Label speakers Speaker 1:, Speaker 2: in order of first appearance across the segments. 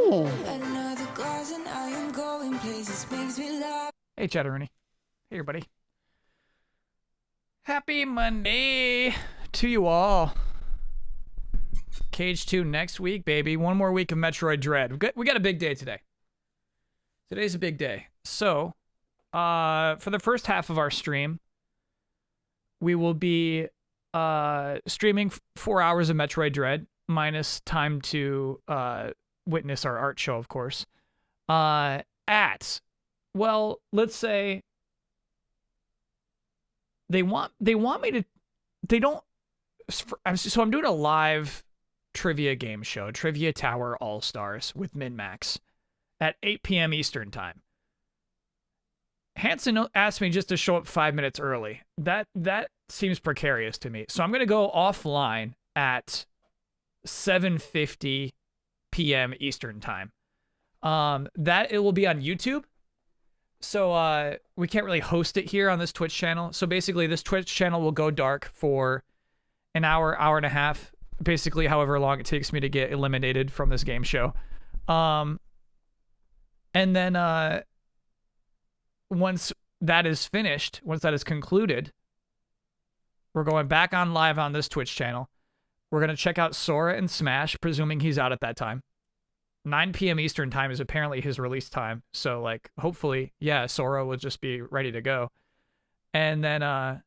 Speaker 1: Hey, Chatteroony. Hey, everybody. Happy Monday to you all. Cage 2 next week, baby. One more week of Metroid Dread. We got a big day today. Today's a big day. So, for the first half of our stream, we will be streaming 4 hours of Metroid Dread, minus time to witness our art show, of course. At, well, let's say they want me to, they don't, so I'm doing a live trivia game show, Trivia Tower All-Stars with Min-Max at 8 p.m. Eastern time. Hanson asked me just to show up 5 minutes early. That seems precarious to me. So I'm going to go offline at 7:50 p.m. Eastern time. That it will be on YouTube. So we can't really host it here on this Twitch channel. So basically this Twitch channel will go dark for an hour, hour and a half, basically however long it takes me to get eliminated from this game show. And then once that is finished, once that is concluded, we're going back on live on this Twitch channel. We're going to check out Sora and Smash, presuming he's out at that time. 9 p.m. Eastern time is apparently his release time. So, like, hopefully, yeah, Sora will just be ready to go. And then, I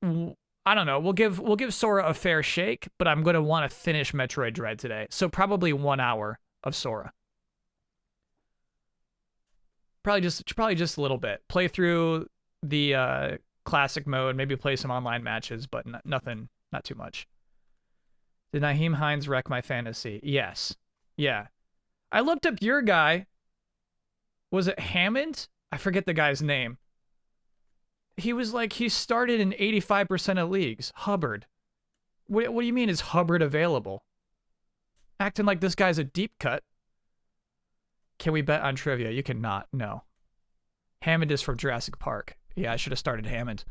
Speaker 1: don't know. We'll give Sora a fair shake, but I'm going to want to finish Metroid Dread today. So probably 1 hour of Sora. Probably just a little bit. Play through the classic mode, maybe play some online matches, but nothing, not too much. Did Naheem Hines wreck my fantasy? Yes. Yeah. I looked up your guy. Was it Hammond? I forget the guy's name. He was like, he started in 85% of leagues. Hubbard. What do you mean is Hubbard available? Acting like this guy's a deep cut. Can we bet on trivia? You cannot. No. Hammond is from Jurassic Park. Yeah, I should have started Hammond.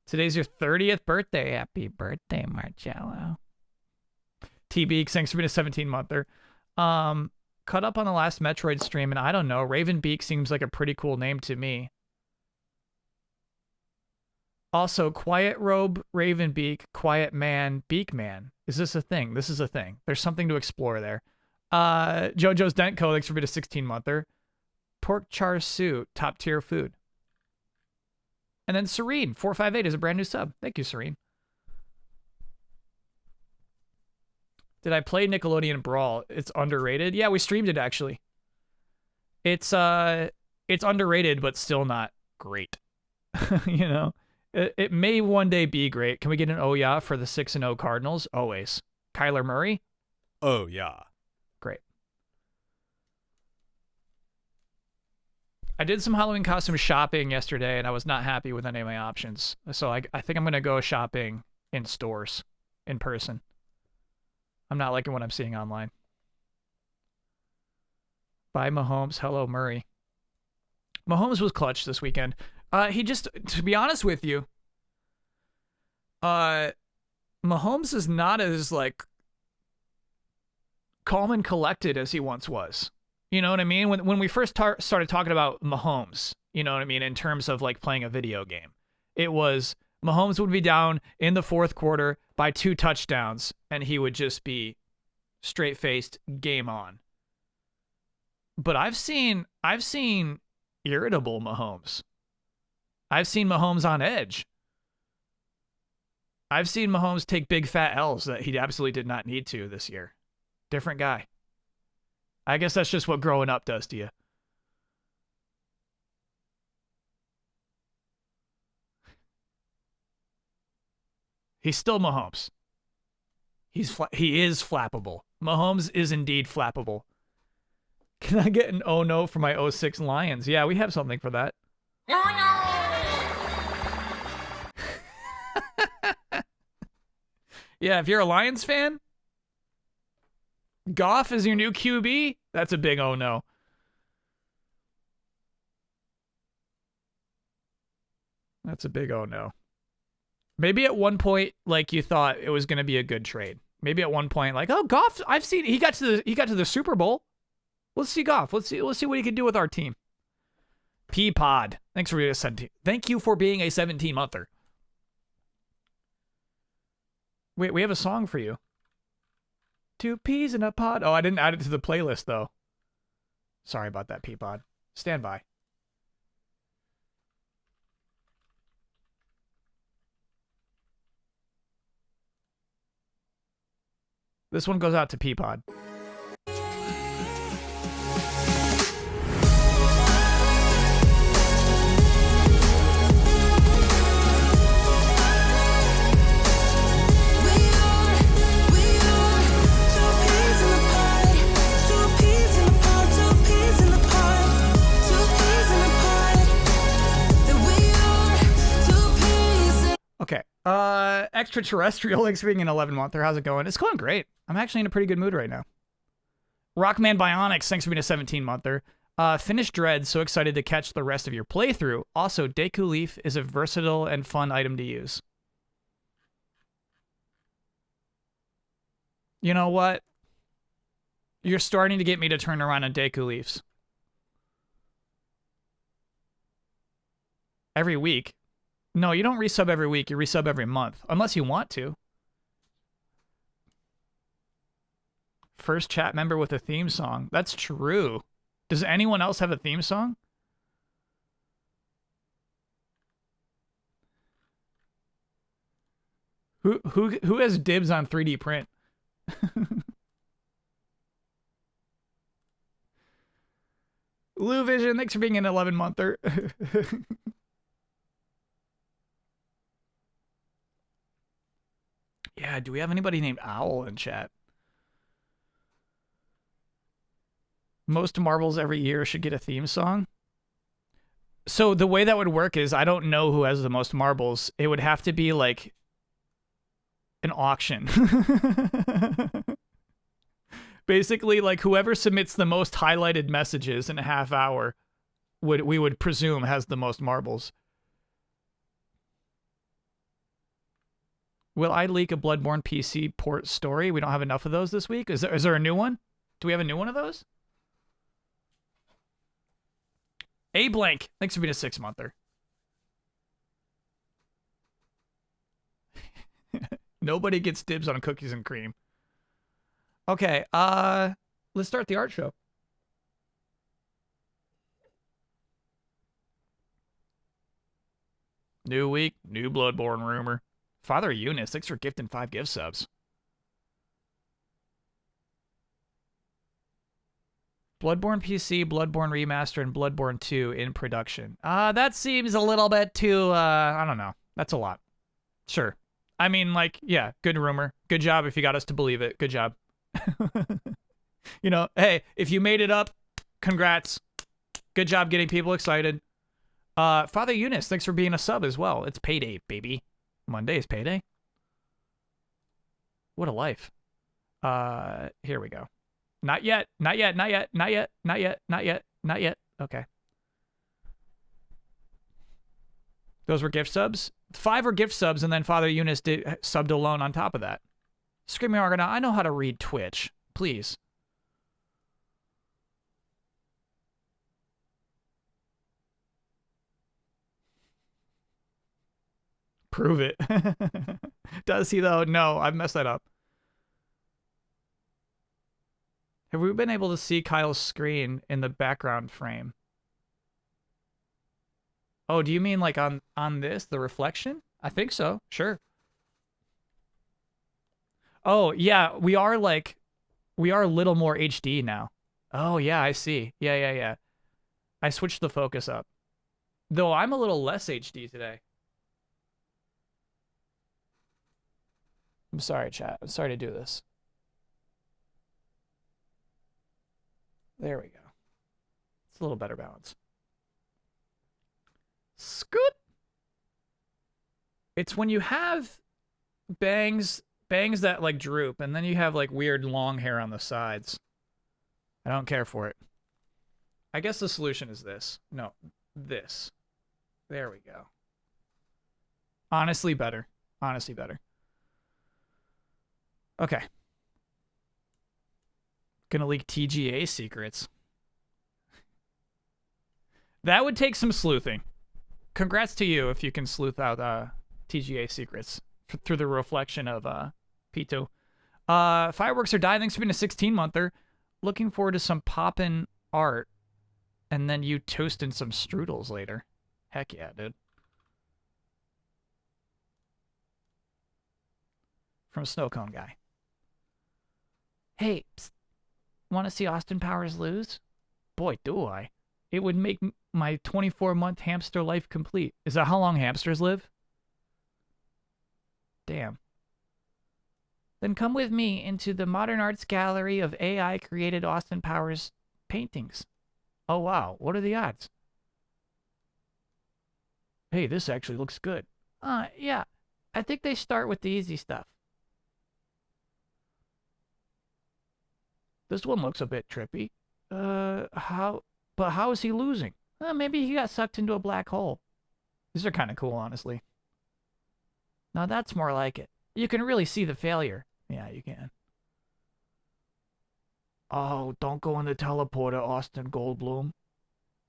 Speaker 1: Today's your 30th birthday. Happy birthday, Marcello. T-Beak, thanks for being a 17-monther. Caught up on the last Metroid stream, and I don't know. Ravenbeak seems like a pretty cool name to me. Also, Quiet Robe, Ravenbeak, Quiet Man, Beak Man. Is this a thing? This is a thing. There's something to explore there. JoJo's Dentco, thanks for being a 16-monther. Pork char suit, top tier food. And then Serene, 458 is a brand new sub. Thank you, Serene. Did I play Nickelodeon Brawl? It's underrated. Yeah, we streamed it actually. It's underrated, but still not great. You know, it may one day be great. Can we get an oh yeah for the 6-0 Cardinals? Always. Kyler Murray?
Speaker 2: Oh yeah.
Speaker 1: Great. I did some Halloween costume shopping yesterday, and I was not happy with any of my options. So I think I'm going to go shopping in stores, in person. I'm not liking what I'm seeing online. Bye, Mahomes. Hello, Murray. Mahomes was clutch this weekend. He just, to be honest with you, Mahomes is not as, like, calm and collected as he once was. You know what I mean? When we first started talking about Mahomes, you know what I mean, in terms of like playing a video game, it was Mahomes would be down in the fourth quarter by 2 touchdowns, and he would just be straight-faced, game on. But I've seen irritable Mahomes. I've seen Mahomes on edge. I've seen Mahomes take big fat L's that he absolutely did not need to this year. Different guy. I guess that's just what growing up does to you. He's still Mahomes. He is flappable. Mahomes is indeed flappable. Can I get an oh no for my 06 Lions? Yeah, we have something for that. Oh no! Yeah, if you're a Lions fan, Goff is your new QB? That's a big oh no. That's a big oh no. Maybe at one point, like, you thought it was gonna be a good trade. Maybe at one point, like, oh, Goff, I've seen he got to the Super Bowl. Let's see Goff. Let's see what he can do with our team. Peapod. Thanks for being a 17. Thank you for being a 17-monther. Wait, we have a song for you. 2 peas in a pod. Oh, I didn't add it to the playlist though. Sorry about that, Peapod. Stand by. This one goes out to Peapod. Okay. Extraterrestrial, thanks for being an 11-monther. How's it going? It's going great. I'm actually in a pretty good mood right now. Rockman Bionics, thanks for being a 17-monther. Finished Dread, so excited to catch the rest of your playthrough. Also, Deku Leaf is a versatile and fun item to use. You know what? You're starting to get me to turn around on Deku Leafs. Every week. No, you don't resub every week. You resub every month. Unless you want to. First chat member with a theme song. That's true. Does anyone else have a theme song? Who has dibs on 3D print? Lou Vision, thanks for being an 11-monther. Yeah, do we have anybody named Owl in chat? Most marbles every year should get a theme song. So the way that would work is I don't know who has the most marbles. It would have to be like an auction. Basically, like whoever submits the most highlighted messages in a half hour we would presume has the most marbles. Will I leak a Bloodborne PC port story? We don't have enough of those this week. Is there a new one? Do we have a new one of those? A blank. Thanks for being a 6-monther. Nobody gets dibs on cookies and cream. Okay, let's start the art show. New week, new Bloodborne rumor. Father Eunice, thanks for gifting 5 gift subs. Bloodborne PC, Bloodborne Remaster, and Bloodborne 2 in production. That seems a little bit too, I don't know. That's a lot. Sure. I mean, like, yeah, good rumor. Good job if you got us to believe it. Good job. You know, hey, if you made it up, congrats. Good job getting people excited. Father Eunice, thanks for being a sub as well. It's payday, baby. Monday is payday. What a life. Here we go. Not yet. Not yet. Not yet. Not yet. Not yet. Not yet. Not yet. Okay. Those were gift subs. 5 were gift subs, and then Father Eunice subbed alone on top of that. Screaming Argonaut, I know how to read Twitch. Please. Prove it. Does he, though? No, I've messed that up. Have we been able to see Kyle's screen in the background frame? Oh, do you mean like on this, the reflection? I think so. Sure. Oh, yeah, we are a little more HD now. Oh, yeah, I see. Yeah. I switched the focus up. Though I'm a little less HD today. I'm sorry, chat. I'm sorry to do this. There we go. It's a little better balance. Scoot. It's when you have bangs that like droop, and then you have like weird long hair on the sides. I don't care for it. I guess the solution is this. No, this. There we go. Honestly, better. Honestly, better. Okay. Gonna leak TGA secrets. That would take some sleuthing. Congrats to you if you can sleuth out TGA secrets through the reflection of P2. Fireworks are dying. Thanks for being a 16-monther. Looking forward to some poppin' art. And then you toasting some strudels later. Heck yeah, dude. From Snow Cone Guy. Hey, want to see Austin Powers lose? Boy, do I. It would make my 24-month hamster life complete. Is that how long hamsters live? Damn. Then come with me into the Modern Arts Gallery of AI-created Austin Powers paintings. Oh, wow. What are the odds? Hey, this actually looks good. Yeah. I think they start with the easy stuff. This one looks a bit trippy. How is he losing? Maybe he got sucked into a black hole. These are kind of cool, honestly. Now that's more like it. You can really see the failure. Yeah, you can. Oh, don't go in the teleporter, Austin Goldblum.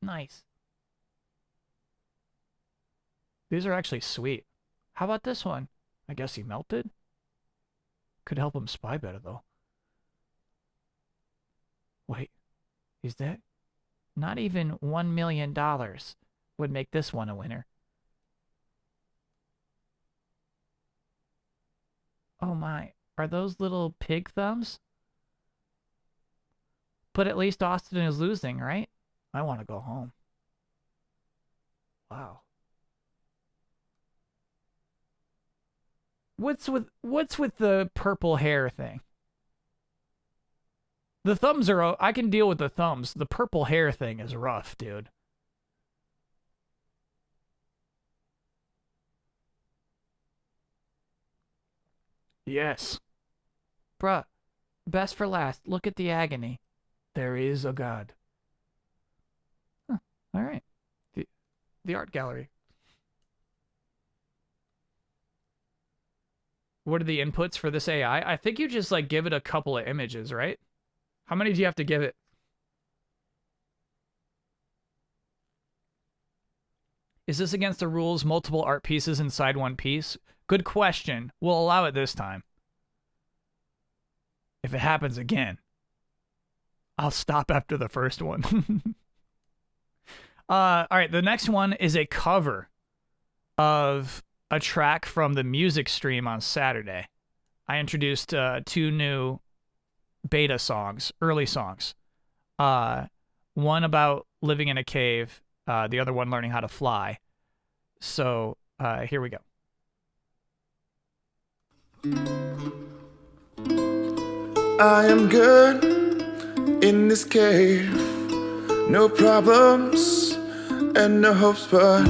Speaker 1: Nice. These are actually sweet. How about this one? I guess he melted? Could help him spy better, though. Wait, is that? Not even $1 million would make this one a winner. Oh my, are those little pig thumbs? But at least Austin is losing, right? I want to go home. Wow. What's with the purple hair thing? The thumbs are... I can deal with the thumbs. The purple hair thing is rough, dude. Yes. Bruh. Best for last. Look at the agony. There is a God. Huh. All right. The art gallery. What are the inputs for this AI? I think you just, like, give it a couple of images, right? How many do you have to give it? Is this against the rules? Multiple art pieces inside one piece? Good question. We'll allow it this time. If it happens again, I'll stop after the first one. All right, the next one is a cover of a track from the music stream on Saturday. I introduced 2 new beta songs, early songs. One about living in a cave, the other one learning how to fly. So here we go.
Speaker 2: I am good in this cave, no problems and no hopes, but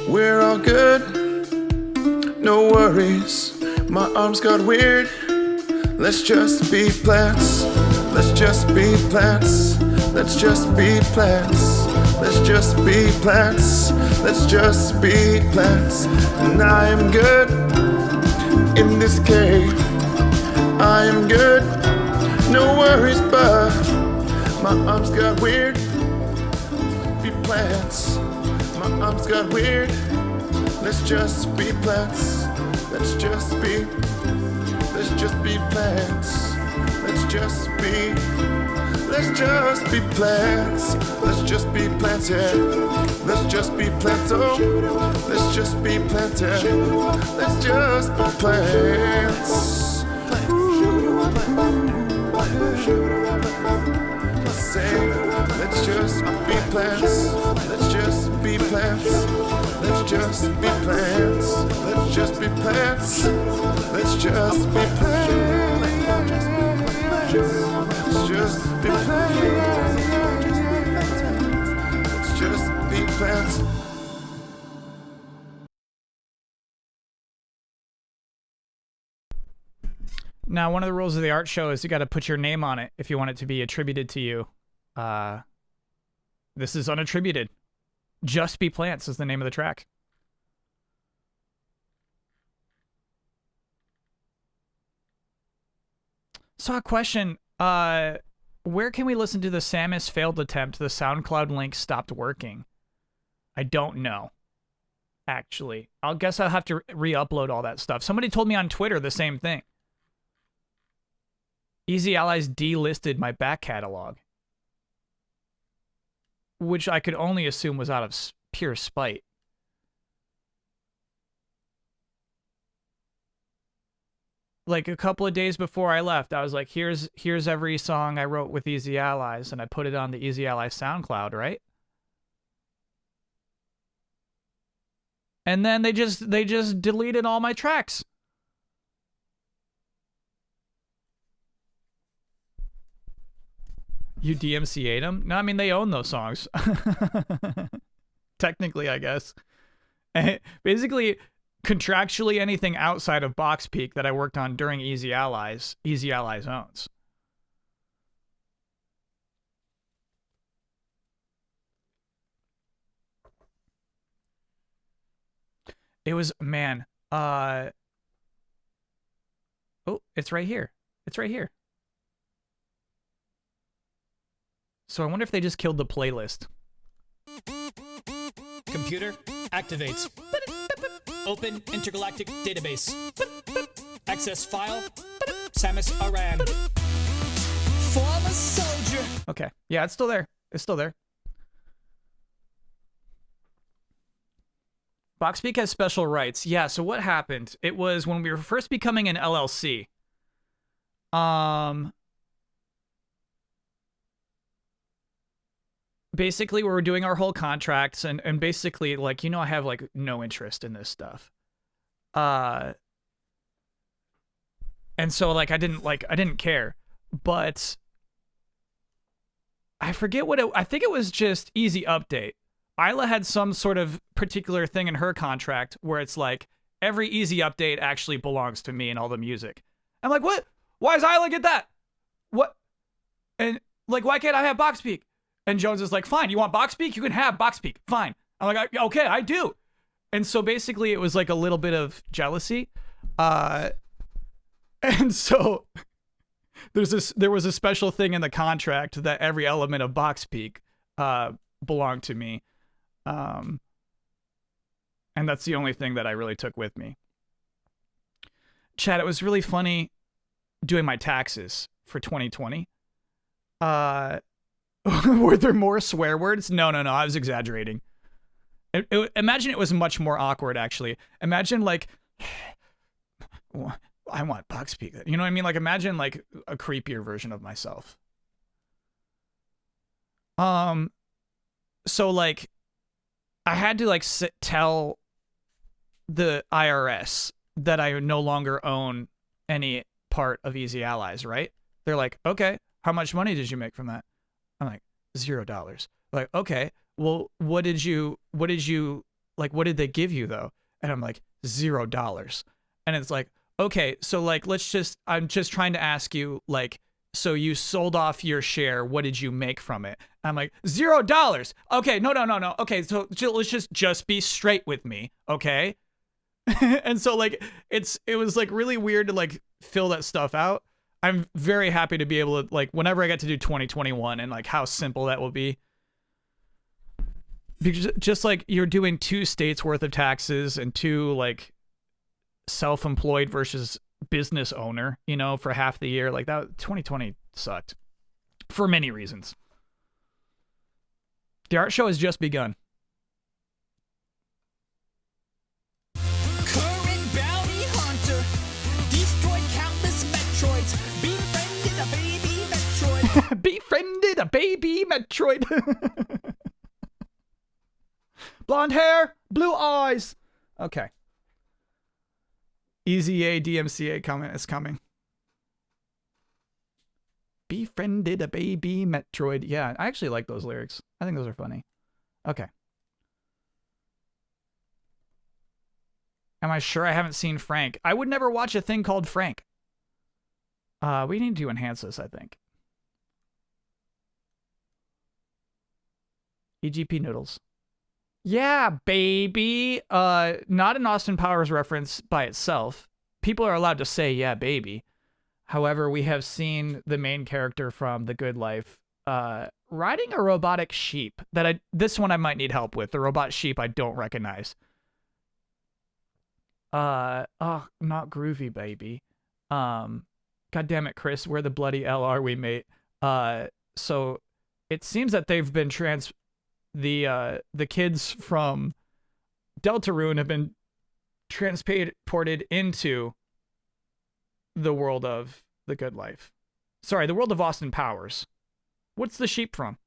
Speaker 2: we're all good, no worries. My arms got weird. Let's just be plants. Let's just be plants. Let's just be plants. Let's just be plants. Let's just be plants. And I am good in this cave. I am good, no worries, but my arms got weird. Be plants. My arms got weird. Let's just be plants. Let's just be. Let's just be plants. Let's just be. Let's just be plants. Let's just be plants, yeah. Let's just be plants, oh. Let's just be plants, yeah. Let's just be plants. Say, let's just be plants. Let's just be plants. Let's just be plants. Let's just be plants. Let's just be plants. Let's just be plants. Let's just be plants.
Speaker 1: Now, one of the rules of the art show is you got to put your name on it if you want it to be attributed to you. This is unattributed. Just Be Plants is the name of the track. So a question, where can we listen to the Samus failed attempt? The SoundCloud link stopped working. I don't know. Actually, I'll guess I'll have to re-upload all that stuff. Somebody told me on Twitter the same thing. Easy Allies delisted my back catalog, which I could only assume was out of pure spite. Like a couple of days before I left, I was like, here's every song I wrote with Easy Allies, and I put it on the Easy Allies SoundCloud, right? And then they just deleted all my tracks. You DMCA'd them? No, I mean, they own those songs. Technically, I guess. Basically, contractually, anything outside of Box Peak that I worked on during Easy Allies owns. It was, man, oh, it's right here. It's right here. So I wonder if they just killed the playlist.
Speaker 3: Computer activates. Open intergalactic database. Access file. Samus Aran. Former soldier.
Speaker 1: Okay. Yeah, it's still there. It's still there. Boxpeak has special rights. Yeah, so what happened? It was when we were first becoming an LLC. Basically, we were doing our whole contracts, and basically, like, you know, I have, like, no interest in this stuff. And so, like, I didn't care. But I forget what I think it was just Easy Update. Isla had some sort of particular thing in her contract where it's like, every Easy Update actually belongs to me and all the music. I'm like, what? Why does Isla get that? What? And, like, why can't I have Boxpeak? And Jones is like, fine, you want Boxpeak? You can have Boxpeak. Fine. I'm like, okay, I do. And so basically it was like a little bit of jealousy. And so there was a special thing in the contract that every element of Boxpeak belonged to me. And that's the only thing that I really took with me. Chad, it was really funny doing my taxes for 2020. Were there more swear words? No, I was exaggerating. Imagine it was much more awkward, actually. Imagine, like, I want Boxpeak. You know what I mean? Like, imagine, like, a creepier version of myself. So, like, I had to, like, tell the IRS that I no longer own any part of Easy Allies, right? They're like, okay, how much money did you make from that? I'm like, $0. Like, okay, well, what did they give you though? And I'm like, $0. And it's like, okay, so like, I'm just trying to ask you, like, so you sold off your share, what did you make from it? I'm like, $0. Okay, no. Okay, so let's just be straight with me, okay? And so like, it was like really weird to like fill that stuff out. I'm very happy to be able to, like, whenever I get to do 2021 and like how simple that will be. Because just like you're doing 2 states worth of taxes and 2 like self-employed versus business owner, you know, for half the year. Like that 2020 sucked for many reasons. The art show has just begun.
Speaker 3: Current bounty hunter. Destroyed countless Metroids. Befriended a baby Metroid.
Speaker 1: Befriended a baby Metroid. Blonde hair, blue eyes. Okay. Easy A DMCA comment is coming. Befriended a baby Metroid. Yeah, I actually like those lyrics. I think those are funny. Okay. Am I sure I haven't seen Frank? I would never watch a thing called Frank. We need to enhance this, I think. EGP noodles. Yeah, baby. Not an Austin Powers reference by itself. People are allowed to say, yeah, baby. However, we have seen the main character from The Good Life riding a robotic sheep that this one I might need help with. The robot sheep I don't recognize. Oh, not groovy, baby. God damn it, Chris, where the bloody L are we, mate? So it seems that they've been the kids from Deltarune have been transported into the world of The Good Life. Sorry, the world of Austin Powers. What's the sheep from?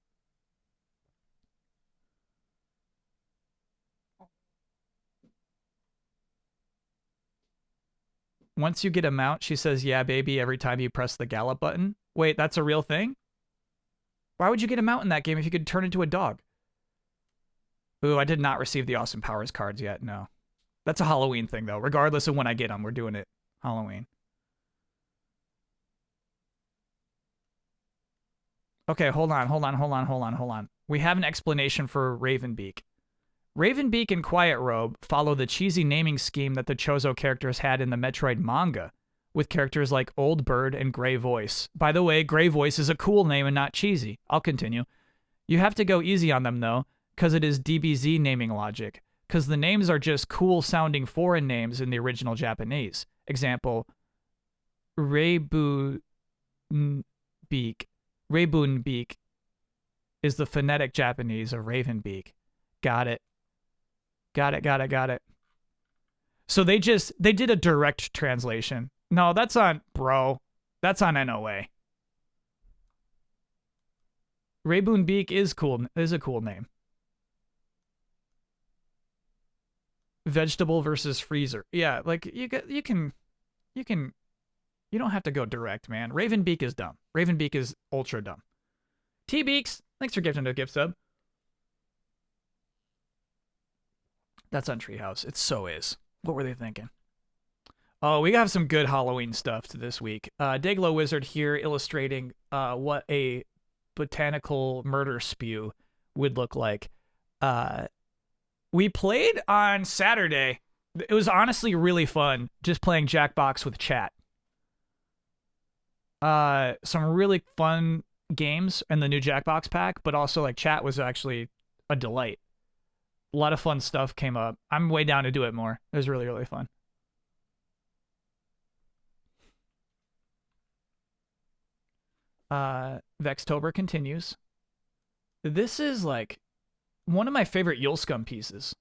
Speaker 1: Once you get a mount, she says, yeah, baby, every time you press the gallop button. Wait, that's a real thing? Why would you get a mount in that game if you could turn into a dog? Ooh, I did not receive the Austin Powers cards yet, no. That's a Halloween thing, though. Regardless of when I get them, we're doing it Halloween. Okay, hold on. We have an explanation for Ravenbeak. Ravenbeak and Quiet Robe follow the cheesy naming scheme that the Chozo characters had in the Metroid manga, with characters like Old Bird and Gray Voice. By the way, Gray Voice is a cool name and not cheesy. I'll continue. You have to go easy on them, though, because it is DBZ naming logic, because the names are just cool-sounding foreign names in the original Japanese. Example, Raybunbeak. Raybunbeak is the phonetic Japanese of Ravenbeak. Got it. So they did a direct translation. No, that's on, bro. That's on NOA. Raybunbeak is a cool name. Vegetable versus freezer. Yeah, like you don't have to go direct, man. Ravenbeak is dumb. Ravenbeak is ultra dumb. T-Beaks, thanks for gifting a gift sub. That's on Treehouse. It so is. What were they thinking? Oh, we have some good Halloween stuff to this week. Dayglow Wizard here illustrating what a botanical murder spew would look like. We played on Saturday. It was honestly really fun just playing Jackbox with chat. Some really fun games in the new Jackbox pack, but also like chat was actually a delight. A lot of fun stuff came up. I'm way down to do it more. It was really, really fun. Vextober continues. This is like one of my favorite Yule Scum pieces.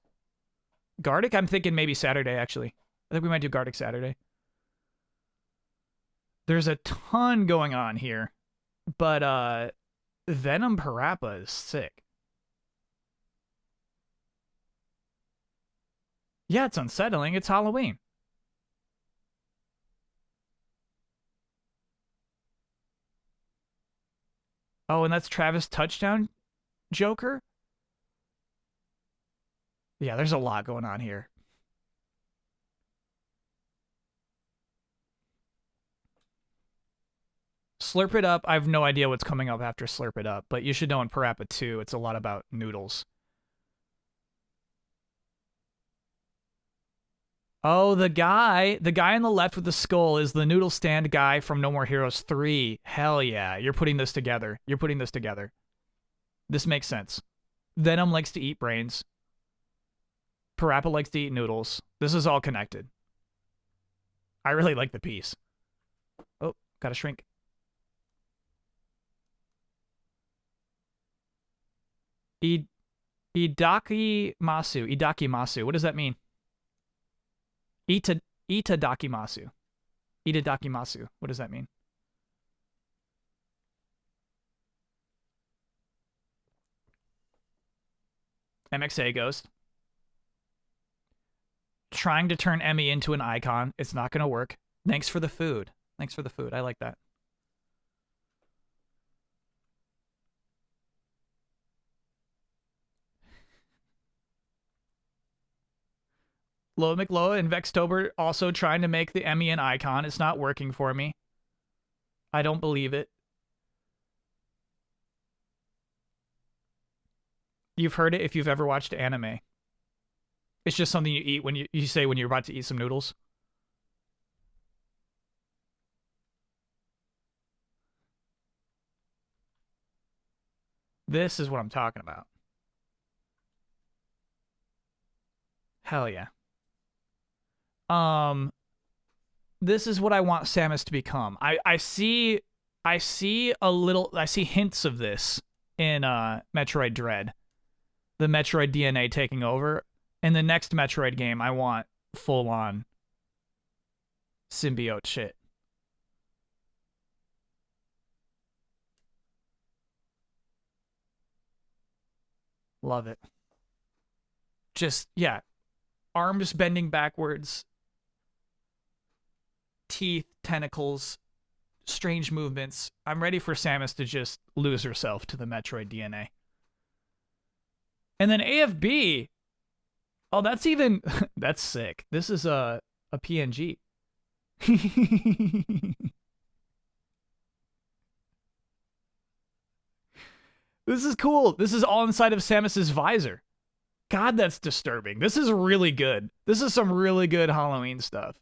Speaker 1: Gardic, I'm thinking maybe Saturday, actually. I think we might do Gardic Saturday. There's a ton going on here. But Venom Parappa is sick. Yeah, it's unsettling. It's Halloween. Oh, and that's Travis Touchdown Joker? Yeah, there's a lot going on here. Slurp It Up, I have no idea what's coming up after Slurp It Up, but you should know in Parappa 2, it's a lot about noodles. Oh, the guy on the left with the skull is the noodle stand guy from No More Heroes 3. Hell yeah, you're putting this together. This makes sense. Venom likes to eat brains. Parappa likes to eat noodles. This is all connected. I really like the piece. Oh, gotta shrink. Idaki Masu. What does that mean? Itadakimasu. What does that mean? MXA Ghost. Trying to turn Emmy into an icon. It's not going to work. Thanks for the food. I like that. Loa McLoa and Vextober also trying to make the Emmy an icon. It's not working for me. I don't believe it. You've heard it if you've ever watched anime. It's just something you eat when you say when you're about to eat some noodles. This is what I'm talking about. Hell yeah. This is what I want Samus to become. I see hints of this in Metroid Dread. The Metroid DNA taking over. In the next Metroid game, I want full on symbiote shit. Love it. Just, yeah. Arms bending backwards. Teeth, tentacles, strange movements. I'm ready for Samus to just lose herself to the Metroid DNA. And then AFB. Oh, that's even... that's sick. This is a PNG. This is cool. This is all inside of Samus's visor. God, that's disturbing. This is really good. This is some really good Halloween stuff.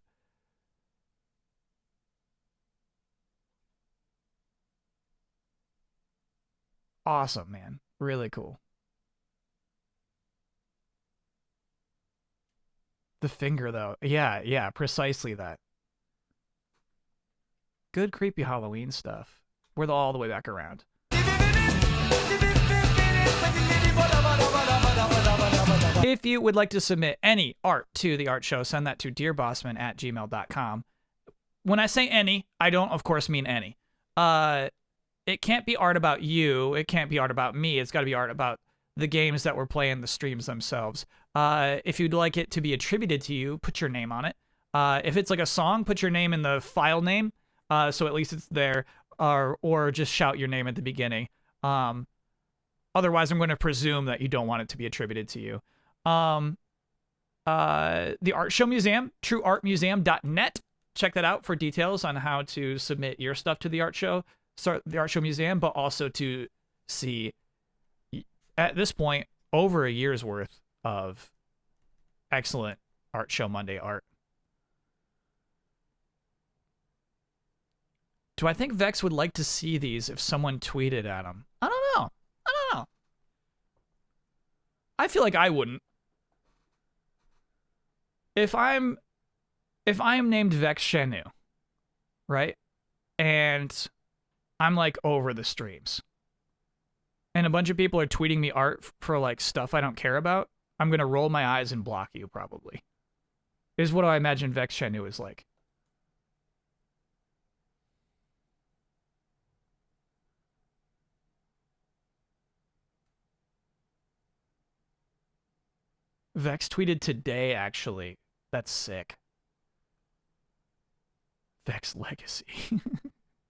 Speaker 1: Awesome, man. Really cool. The finger, though. Yeah, precisely that. Good, creepy Halloween stuff. We're all the way back around. If you would like to submit any art to the art show, send that to dearbossman@gmail.com. When I say any, I don't, of course, mean any. It can't be art about you. It can't be art about me. It's got to be art about the games that we're playing, the streams themselves. If you'd like it to be attributed to you, put your name on it. If it's like a song, put your name in the file name, so at least it's there, or just shout your name at the beginning. Otherwise, I'm going to presume that you don't want it to be attributed to you. The Art Show Museum, trueartmuseum.net. Check that out for details on how to submit your stuff to the Art Show. Start the Art Show Museum, but also to see, at this point, over a year's worth of excellent Art Show Monday art. Do I think Vex would like to see these if someone tweeted at him? I don't know. I feel like I wouldn't. If I'm named Vex Shenu, right? And I'm like over the streams, and a bunch of people are tweeting me art for like stuff I don't care about, I'm gonna roll my eyes and block you, probably. Is what I imagine Vex Shenu is like. Vex tweeted today, actually. That's sick. Vex legacy.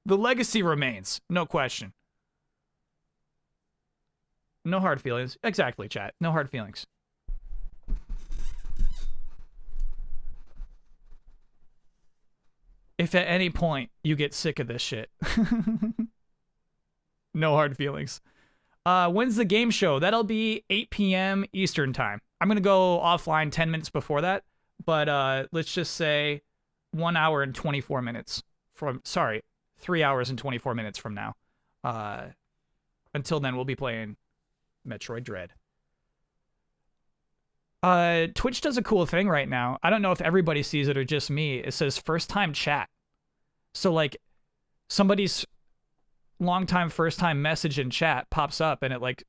Speaker 1: The legacy remains, no question. No hard feelings. Exactly, chat. No hard feelings. If at any point you get sick of this shit, no hard feelings. When's the game show? That'll be 8 p.m. Eastern time. I'm going to go offline 10 minutes before that, but let's just say 1 hour and 24 minutes from, sorry, 3 hours and 24 minutes from now. Until then, we'll be playing Metroid Dread. Twitch does a cool thing right now. I don't know if everybody sees it or just me. It says first time chat. So like somebody's long time first time message in chat pops up and it like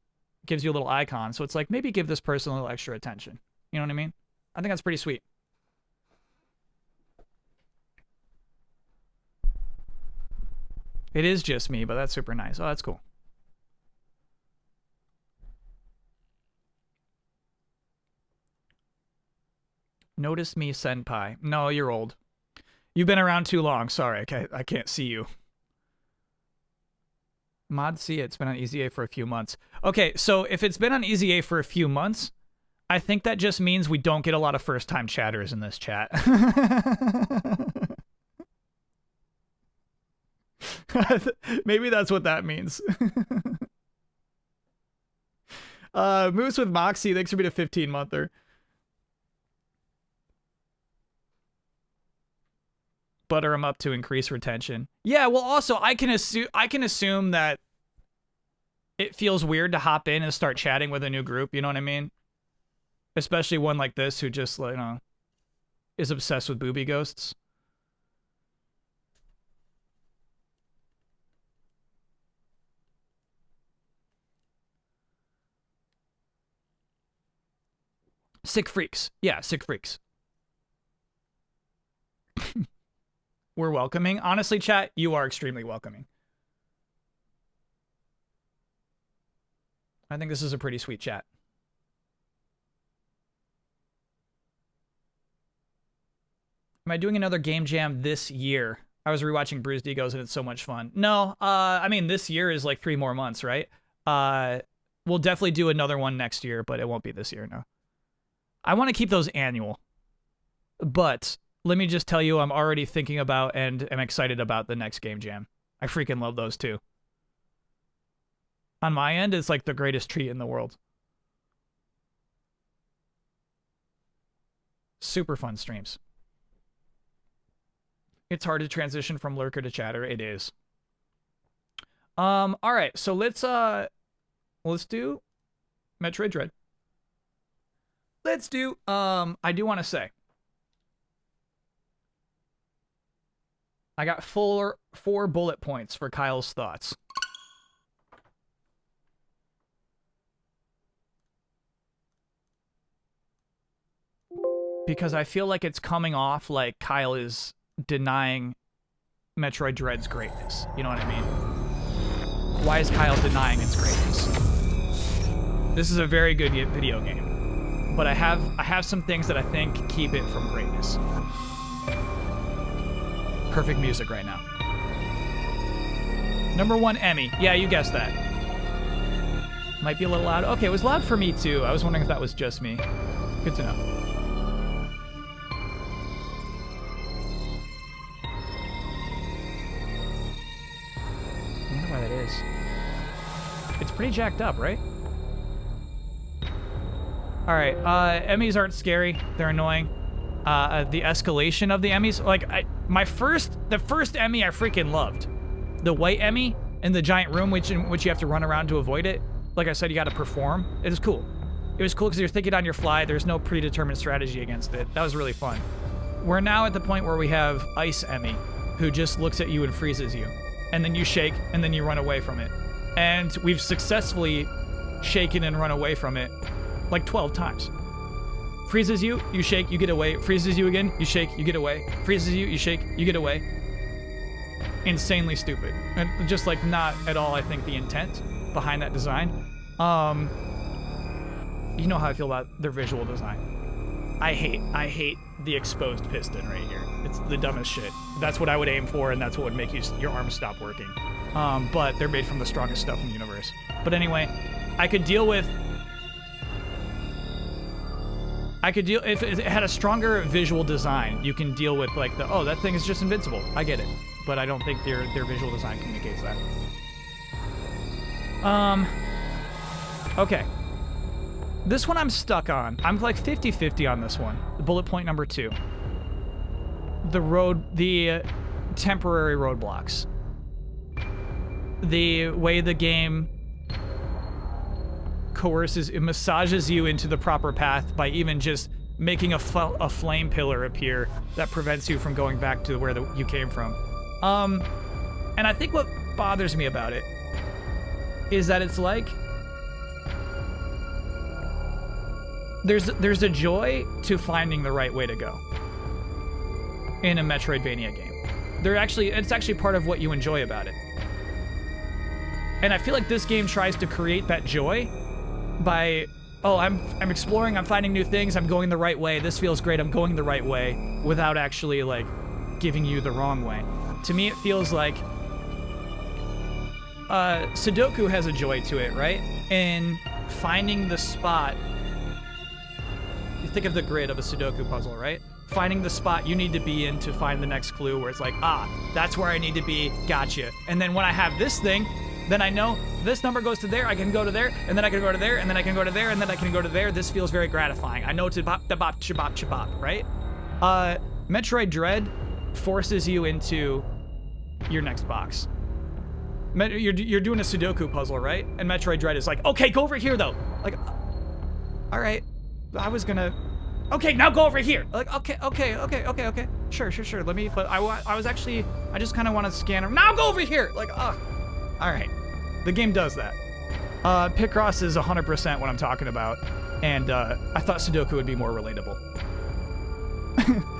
Speaker 1: gives you a little icon. So it's like, maybe give this person a little extra attention. You know what I mean? I think that's pretty sweet. It is just me, but that's super nice. Oh, that's cool. Notice me, senpai. No, you're old. You've been around too long. Sorry, I can't see you. Mod C, it's been on Easy A for a few months. Okay, so if it's been on Easy A for a few months, I think that just means we don't get a lot of first-time chatters in this chat. Maybe that's what that means. Moose with Moxie, thanks for being a 15-monther. Butter them up to increase retention. Yeah, well, also I can assume that it feels weird to hop in and start chatting with a new group, you know what I mean? Especially one like this who just, you know, is obsessed with booby ghosts. Sick freaks. Yeah, sick freaks. We're welcoming. Honestly, chat, you are extremely welcoming. I think this is a pretty sweet chat. Am I doing another game jam this year? I was rewatching Bruised Egos and it's so much fun. No, I mean, this year is like 3 more months, right? We'll definitely do another one next year, but it won't be this year, no. I want to keep those annual. But let me just tell you, I'm already thinking about and am excited about the next game jam. I freaking love those too. On my end, it's like the greatest treat in the world. Super fun streams. It's hard to transition from lurker to chatter. It is. All right, so let's do Metroid Dread. Let's do I do want to say I got 4 bullet points for Kyle's thoughts. Because I feel like it's coming off like Kyle is denying Metroid Dread's greatness. You know what I mean? Why is Kyle denying its greatness? This is a very good video game, but I have some things that I think keep it from greatness. Perfect music right now. Number 1, Emmy. Yeah, you guessed that. Might be a little loud. Okay, it was loud for me too. I was wondering if that was just me. Good to know. I wonder why that is. It's pretty jacked up, right? All right, Emmys aren't scary. They're annoying. The escalation of the Emmys, like the first Emmy I freaking loved. The white Emmy in the giant room, in which you have to run around to avoid it. Like I said, you got to perform. It was cool. It was cool because you're thinking on your fly. There's no predetermined strategy against it. That was really fun. We're now at the point where we have Ice Emmy, who just looks at you and freezes you. And then you shake, and then you run away from it. And we've successfully shaken and run away from it like 12 times. Freezes you, you shake, you get away. Freezes you again, you shake, you get away. Freezes you, you shake, you get away. Insanely stupid. And just like not at all, I think, the intent behind that design. You know how I feel about their visual design. I hate the exposed piston right here. It's the dumbest shit. That's what I would aim for, and that's what would make your arms stop working. But they're made from the strongest stuff in the universe. But anyway, I could deal if it had a stronger visual design. You can deal with like oh, that thing is just invincible. I get it, but I don't think their visual design communicates that. Okay. This one I'm stuck on. I'm like 50-50 on this one. Bullet point number 2. The temporary roadblocks. The way the game it massages you into the proper path by even just making a flame pillar appear that prevents you from going back to where you came from. And I think what bothers me about it is that it's like there's a joy to finding the right way to go in a Metroidvania game. It's actually part of what you enjoy about it. And I feel like this game tries to create that joy by, oh, I'm exploring, I'm finding new things, I'm going the right way, this feels great, I'm going the right way, without actually, like, giving you the wrong way. To me, it feels like Sudoku has a joy to it, right? In finding the spot. You think of the grid of a Sudoku puzzle, right? Finding the spot you need to be in to find the next clue, where it's like, that's where I need to be, gotcha. And then when I have this thing, then I know this number goes to there, I can go to there, and then I can go to there, and then I can go to there, and then I can go to there. This feels very gratifying. I know to bop, da bop, chabop, chabop, right? Metroid Dread forces you into your next box. You're doing a Sudoku puzzle, right? And Metroid Dread is like, okay, go over here though. Like, all right, I was gonna. Okay, now go over here. Like, okay. Sure. Let me. But I was actually. I just kind of want to scan him. Now go over here. Like, all right. The game does that. Picross is 100% what I'm talking about, and I thought Sudoku would be more relatable.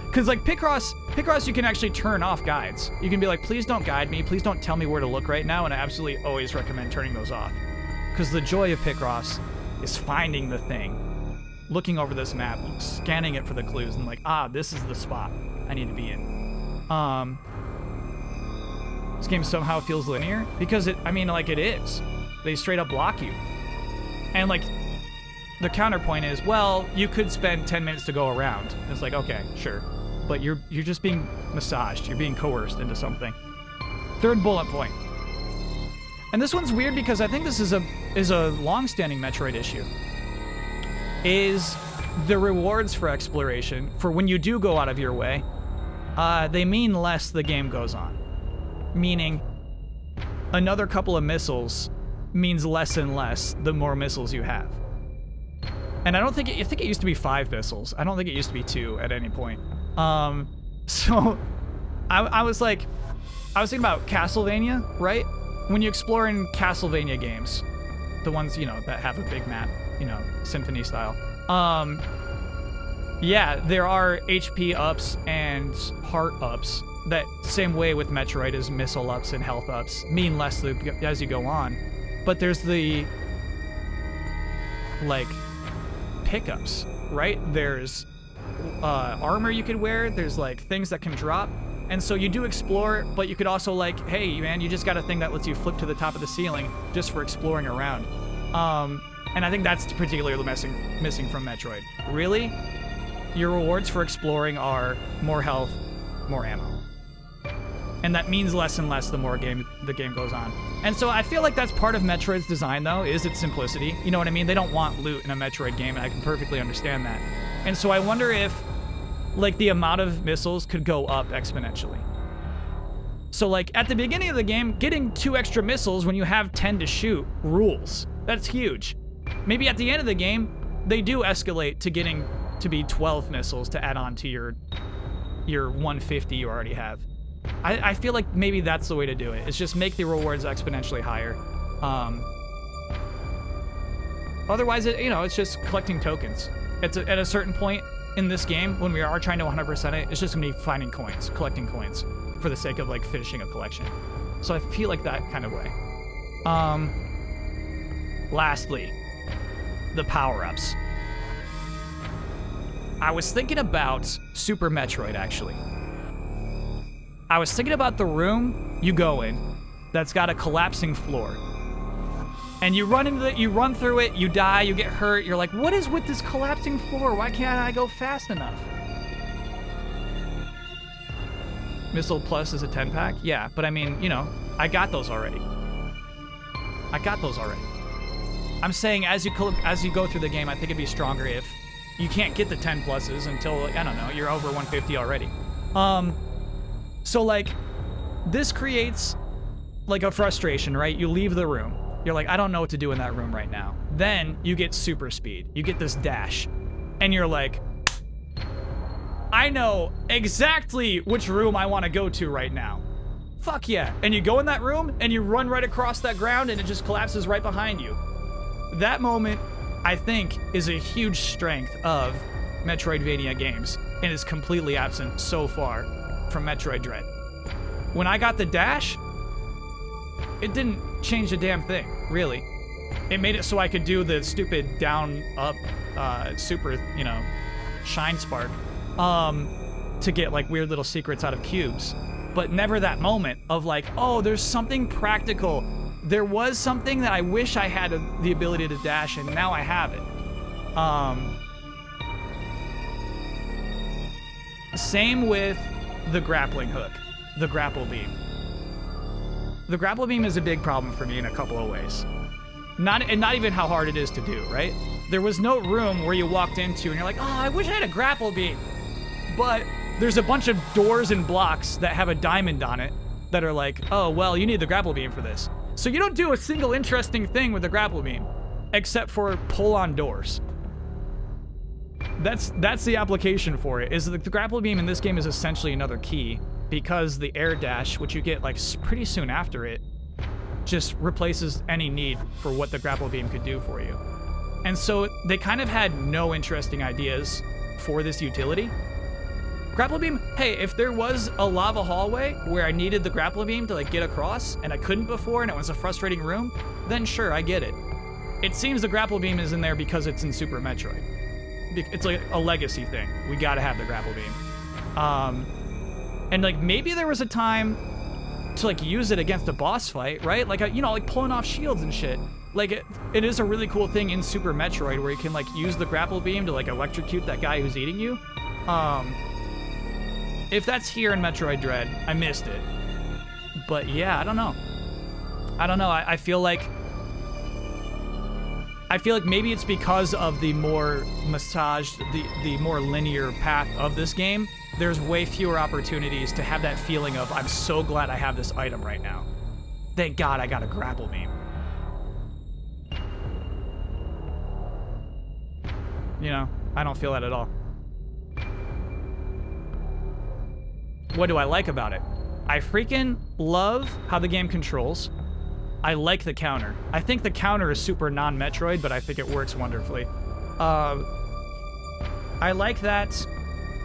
Speaker 1: Because like Picross, you can actually turn off guides. You can be like, please don't guide me, please don't tell me where to look right now, and I absolutely always recommend turning those off. Because the joy of Picross is finding the thing, looking over this map, scanning it for the clues, and like, this is the spot I need to be in. This game somehow feels linear because it is. They straight up block you. And like, the counterpoint is, well, you could spend 10 minutes to go around. It's like, okay, sure. But you're just being massaged. You're being coerced into something. Third bullet point. And this one's weird because I think this is a long-standing Metroid issue. Is the rewards for exploration, for when you do go out of your way, they mean less the game goes on. Meaning, another couple of missiles means less and less the more missiles you have. And I think it used to be 5 missiles. I don't think it used to be 2 at any point. So I was thinking about Castlevania, right? When you explore in Castlevania games, the ones, that have a big map, symphony style. Yeah, there are HP ups and heart ups. That same way with Metroid is missile ups and health ups mean less as you go on. But there's the, like, pickups, right? There's armor you could wear, there's like things that can drop, and so you do explore, but you could also like, hey man, you just got a thing that lets you flip to the top of the ceiling just for exploring around. And I think that's particularly missing from Metroid. Really, your rewards for exploring are more health, more ammo, and that means less and less the more the game goes on. And so I feel like that's part of Metroid's design, though, is its simplicity. You know what I mean? They don't want loot in a Metroid game, and I can perfectly understand that. And so I wonder if, like, the amount of missiles could go up exponentially. So, like, at the beginning of the game, getting 2 extra missiles when you have 10 to shoot rules. That's huge. Maybe at the end of the game, they do escalate to getting to be 12 missiles to add on to your 150 you already have. I feel like maybe that's the way to do it. It's just make the rewards exponentially higher. Otherwise, it's just collecting tokens. At a certain point in this game, when we are trying to 100% it, it's just gonna be finding coins, collecting coins, for the sake of like finishing a collection. So I feel like that kind of way. Lastly, the power-ups. I was thinking about Super Metroid, actually. I was thinking about the room you go in that's got a collapsing floor. And you run through it, you die, you get hurt, you're like, what is with this collapsing floor? Why can't I go fast enough? Missile Plus is a 10-pack? Yeah, but I mean, I got those already. I'm saying as you go through the game, I think it'd be stronger if you can't get the 10 pluses until, I don't know, you're over 150 already. So, like, this creates, like, a frustration, right? You leave the room. You're like, I don't know what to do in that room right now. Then you get super speed. You get this dash. And you're like, I know exactly which room I want to go to right now. Fuck yeah. And you go in that room, and you run right across that ground, and it just collapses right behind you. That moment, I think, is a huge strength of Metroidvania games, and is completely absent so far from Metroid Dread. When I got the dash, it didn't change a damn thing, really. It made it so I could do the stupid down, up, super, shine spark, to get like weird little secrets out of cubes. But never that moment of like, oh, there's something practical. There was something that I wish I had the ability to dash, and now I have it. Same with the grappling hook, the grapple beam. The grapple beam is a big problem for me in a couple of ways. Not even how hard it is to do, right? There was no room where you walked into and you're like, oh, I wish I had a grapple beam. But there's a bunch of doors and blocks that have a diamond on it that are like, oh, well, you need the grapple beam for this. So you don't do a single interesting thing with the grapple beam, except for pull on doors. That's the application for it. Is the grapple beam in this game is essentially another key, because the air dash, which you get like pretty soon after it, just replaces any need for what the grapple beam could do for you. And so they kind of had no interesting ideas for this utility. Grapple beam, hey, if there was a lava hallway where I needed the grapple beam to like get across and I couldn't before and it was a frustrating room, then sure, I get it. It seems the grapple beam is in there because it's in Super Metroid. It's like a legacy thing. We gotta have the grapple beam. And like maybe there was a time to like use it against a boss fight, right? Like, you know, like pulling off shields and shit. Like it is a really cool thing in Super Metroid where you can like use the grapple beam to like electrocute that guy who's eating you. If that's here in Metroid Dread, I missed it. But yeah, I don't know. I feel like maybe it's because of the more massaged, the more linear path of this game. There's way fewer opportunities to have that feeling of, I'm so glad I have this item right now. Thank God I got a grapple beam. You know, I don't feel that at all. What do I like about it? I freaking love how the game controls. I like the counter. I think the counter is super non-Metroid, but I think it works wonderfully. I like that.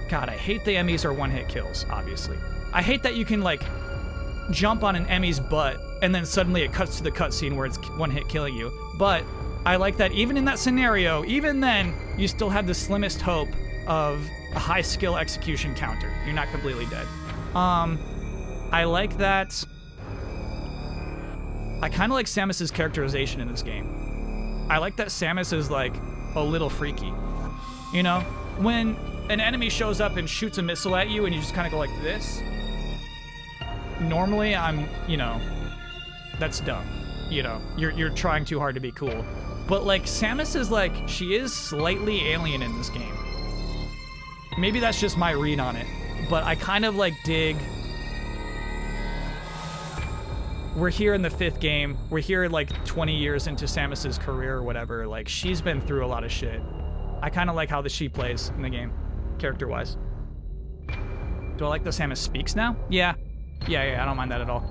Speaker 1: God, I hate the Emmys are one-hit kills, obviously. I hate that you can, like, jump on an Emmy's butt, and then suddenly it cuts to the cutscene where it's one-hit killing you. But I like that even in that scenario, even then, you still have the slimmest hope of a high-skill execution counter. You're not completely dead. I like that. I kind of like Samus's characterization in this game. I like that Samus is, like, a little freaky. You know? When an enemy shows up and shoots a missile at you and you just kind of go like this, normally I'm, you know, that's dumb. You know, you're trying too hard to be cool. But, like, Samus is, like, she is slightly alien in this game. Maybe that's just my read on it. But I kind of, like, dig... We're here in the 5th game. We're here, like, 20 years into Samus's career or whatever. Like, she's been through a lot of shit. I kind of like how she plays in the game, character-wise. Do I like that Samus speaks now? Yeah. Yeah, I don't mind that at all.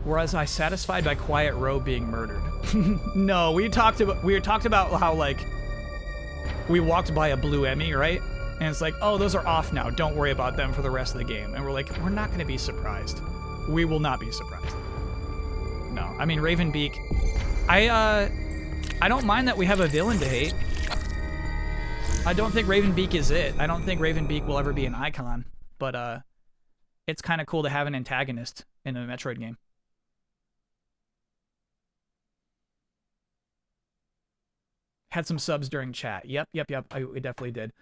Speaker 1: Was I satisfied by Quiet Row being murdered? No, we talked about how, like, we walked by a blue Emmy, right? And it's like, oh, those are off now. Don't worry about them for the rest of the game. And we're like, we're not going to be surprised. We will not be surprised. No, I mean, Ravenbeak. I don't mind that we have a villain to hate. I don't think Ravenbeak is it. I don't think Ravenbeak will ever be an icon. But it's kind of cool to have an antagonist in a Metroid game. Had some subs during chat. Yep. We definitely did.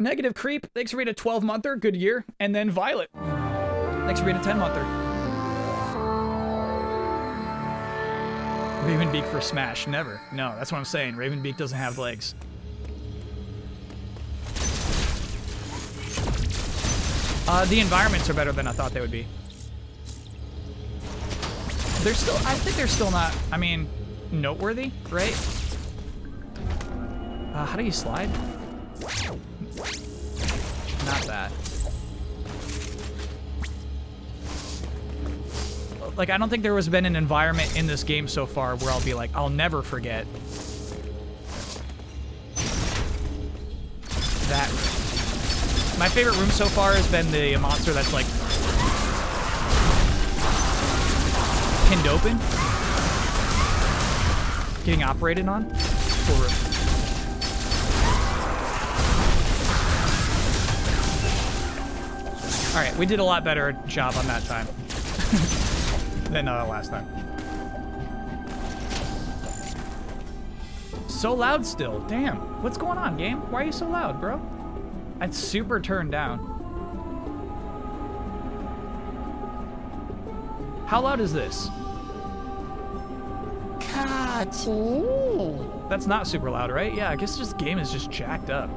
Speaker 1: Negative Creep, thanks for being a 12-monther. Good year. And then Violet, thanks for being a 10-monther. Ravenbeak for Smash. Never. No, that's what I'm saying. Ravenbeak doesn't have legs. The environments are better than I thought they would be. They're still, I think they're still not, I mean, noteworthy, right? How do you slide? Not that. Like, I don't think there has been an environment in this game so far where I'll be like, I'll never forget that room. My favorite room so far has been the monster that's, like, pinned open. Getting operated on. Cool room. Alright, we did a lot better job on that time than last time. So loud still. Damn. What's going on, game? Why are you so loud, bro? It's super turned down. How loud is this? That's not super loud, right? Yeah, I guess this game is just jacked up.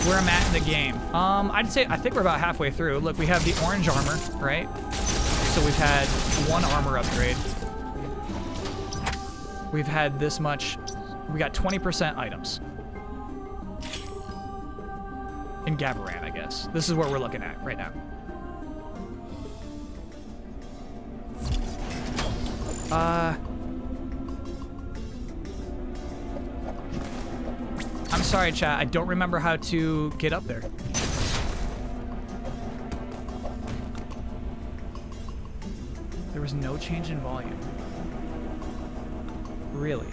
Speaker 1: where I'm at in the game. I'd say I think we're about halfway through. Look, we have the orange armor, right? So we've had one armor upgrade. We've had this much. We got 20% items. In Gabaran, I guess. This is what we're looking at right now. I'm sorry, chat. I don't remember how to get up there. There was no change in volume. Really?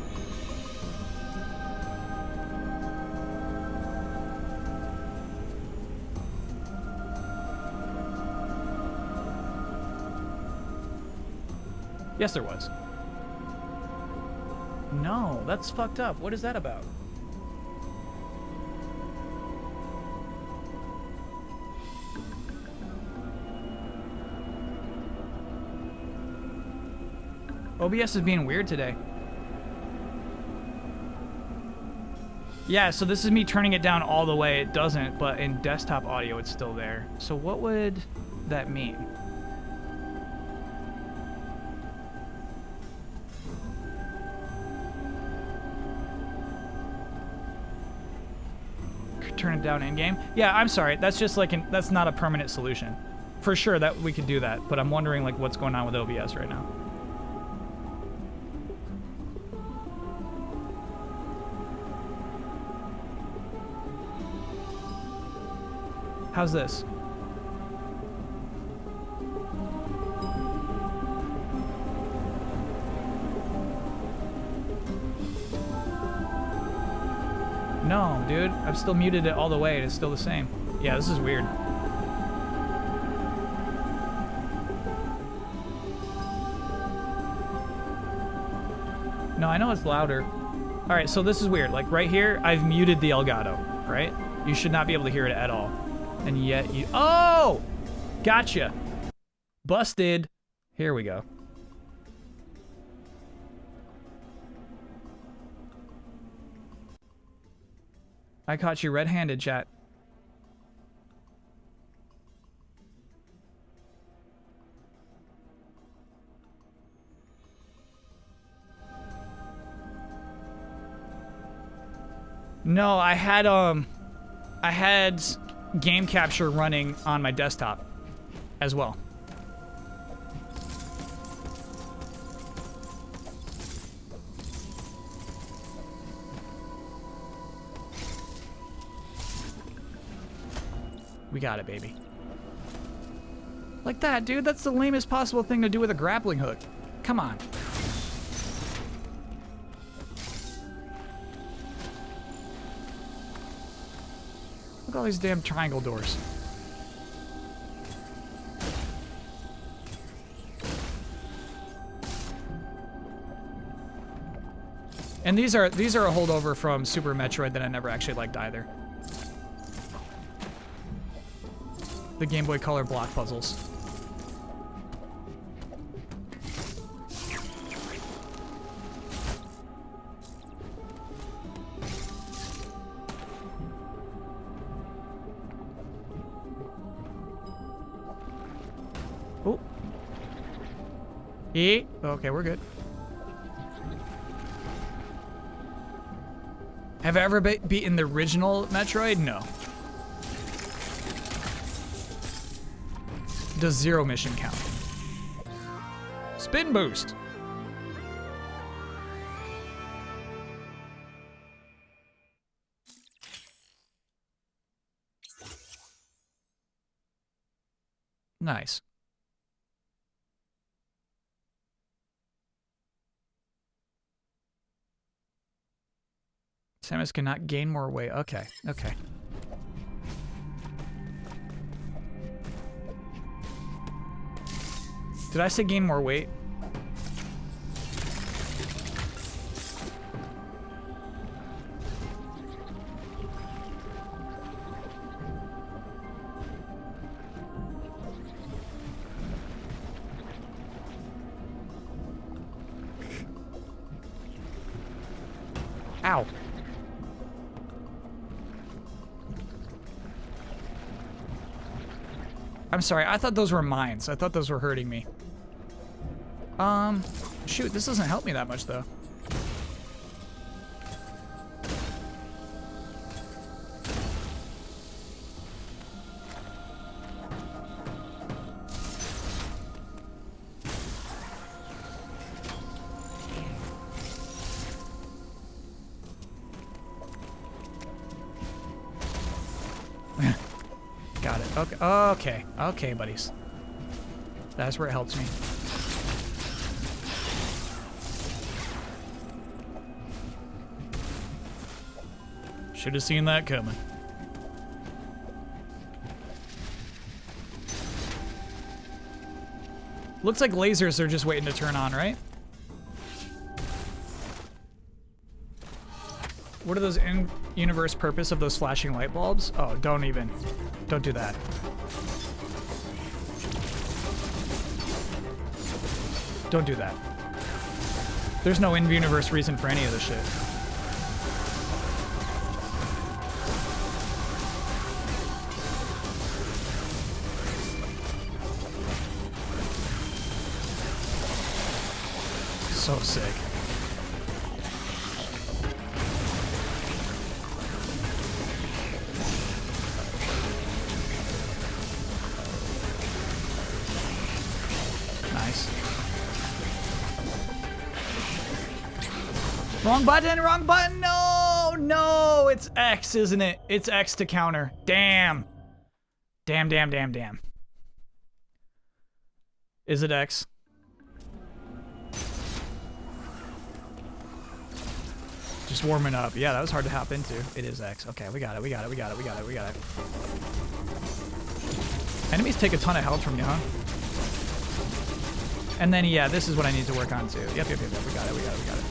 Speaker 1: Yes, there was. No, that's fucked up. What is that about? OBS is being weird today. Yeah, so this is me turning it down all the way. It doesn't, but in desktop audio, it's still there. So what would that mean? Turn it down in game. Yeah, I'm sorry. That's just like that's not a permanent solution. For sure that we could do that, but I'm wondering like what's going on with OBS right now. How's this? No, dude. I've still muted it all the way. It's still the same. Yeah, this is weird. No, I know it's louder. All right, so this is weird. Like right here, I've muted the Elgato, right? You should not be able to hear it at all. And yet you... Oh! Gotcha. Busted. Here we go. I caught you red-handed, chat. No, I had game capture running on my desktop as well. We got it, baby. Like that, dude. That's the lamest possible thing to do with a grappling hook. Come on. Look at all these damn triangle doors. And these are a holdover from Super Metroid that I never actually liked either. The Game Boy Color block puzzles. Oh. Okay, we're good. Have I ever beaten the original Metroid? No. Does 0 mission count? Spin boost. Nice. Samus cannot gain more weight. Okay, okay. Did I say gain more weight? Ow. I'm sorry, I thought those were mines. I thought those were hurting me. Shoot, this doesn't help me that much, though. Got it. Okay. Okay. Okay, buddies. That's where it helps me. Should have seen that coming. Looks like lasers are just waiting to turn on, right? What are those in-universe purpose of those flashing light bulbs? Oh, don't do that. Don't do that. There's no in-universe reason for any of this shit. So sick. Nice. Wrong button, wrong button. No, no, it's X, isn't it? It's X to counter. Damn. Damn, damn, damn, damn. Is it X? Just warming up. Yeah, that was hard to hop into. It is X. Okay, we got it, we got it, we got it, we got it, we got it. Enemies take a ton of health from you, huh? And then, yeah, this is what I need to work on too. Yep, yep, yep, yep. We got it, we got it, we got it.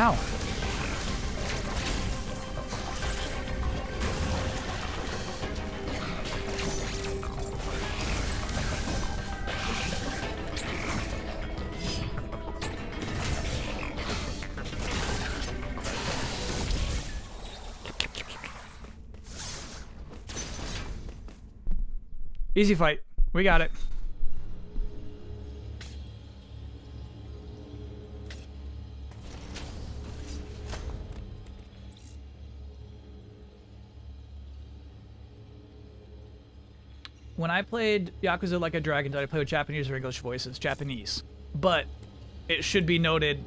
Speaker 1: Ow. Easy fight. We got it. When I played Yakuza Like a Dragon, did I play with Japanese or English voices? Japanese. But it should be noted,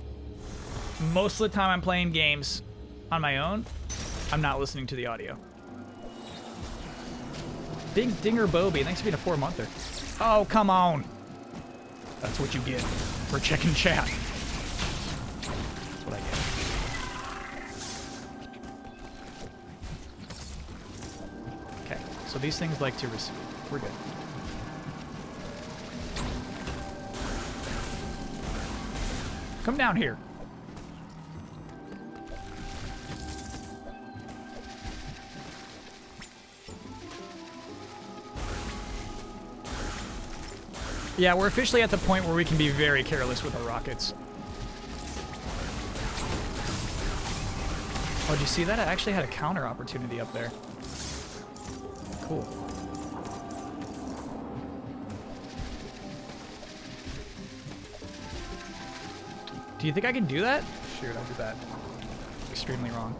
Speaker 1: most of the time I'm playing games on my own, I'm not listening to the audio. Big Dinger Bobby, thanks for being a 4-monther. Oh, come on. That's what you get for checking chat. That's what I get. Okay, so these things like to receive. We're good. Come down here. Yeah, we're officially at the point where we can be very careless with our rockets. Oh, did you see that? I actually had a counter opportunity up there. Cool. Do you think I can do that? Shoot, I'll do that. Extremely wrong.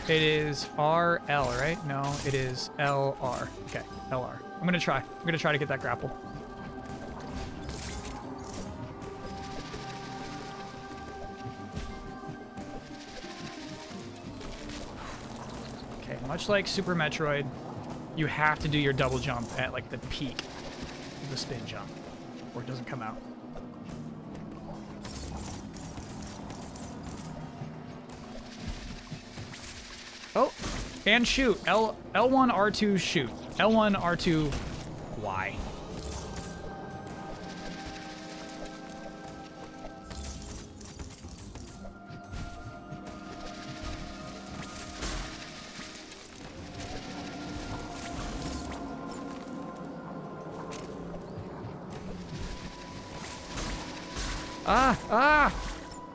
Speaker 1: It is RL, right? No, it is LR. Okay, LR. I'm gonna try. I'm gonna try to get that grapple. Okay, much like Super Metroid, you have to do your double jump at like the peak of the spin jump, or it doesn't come out. Oh, And shoot. L1, R2, shoot. L1, R2, Y.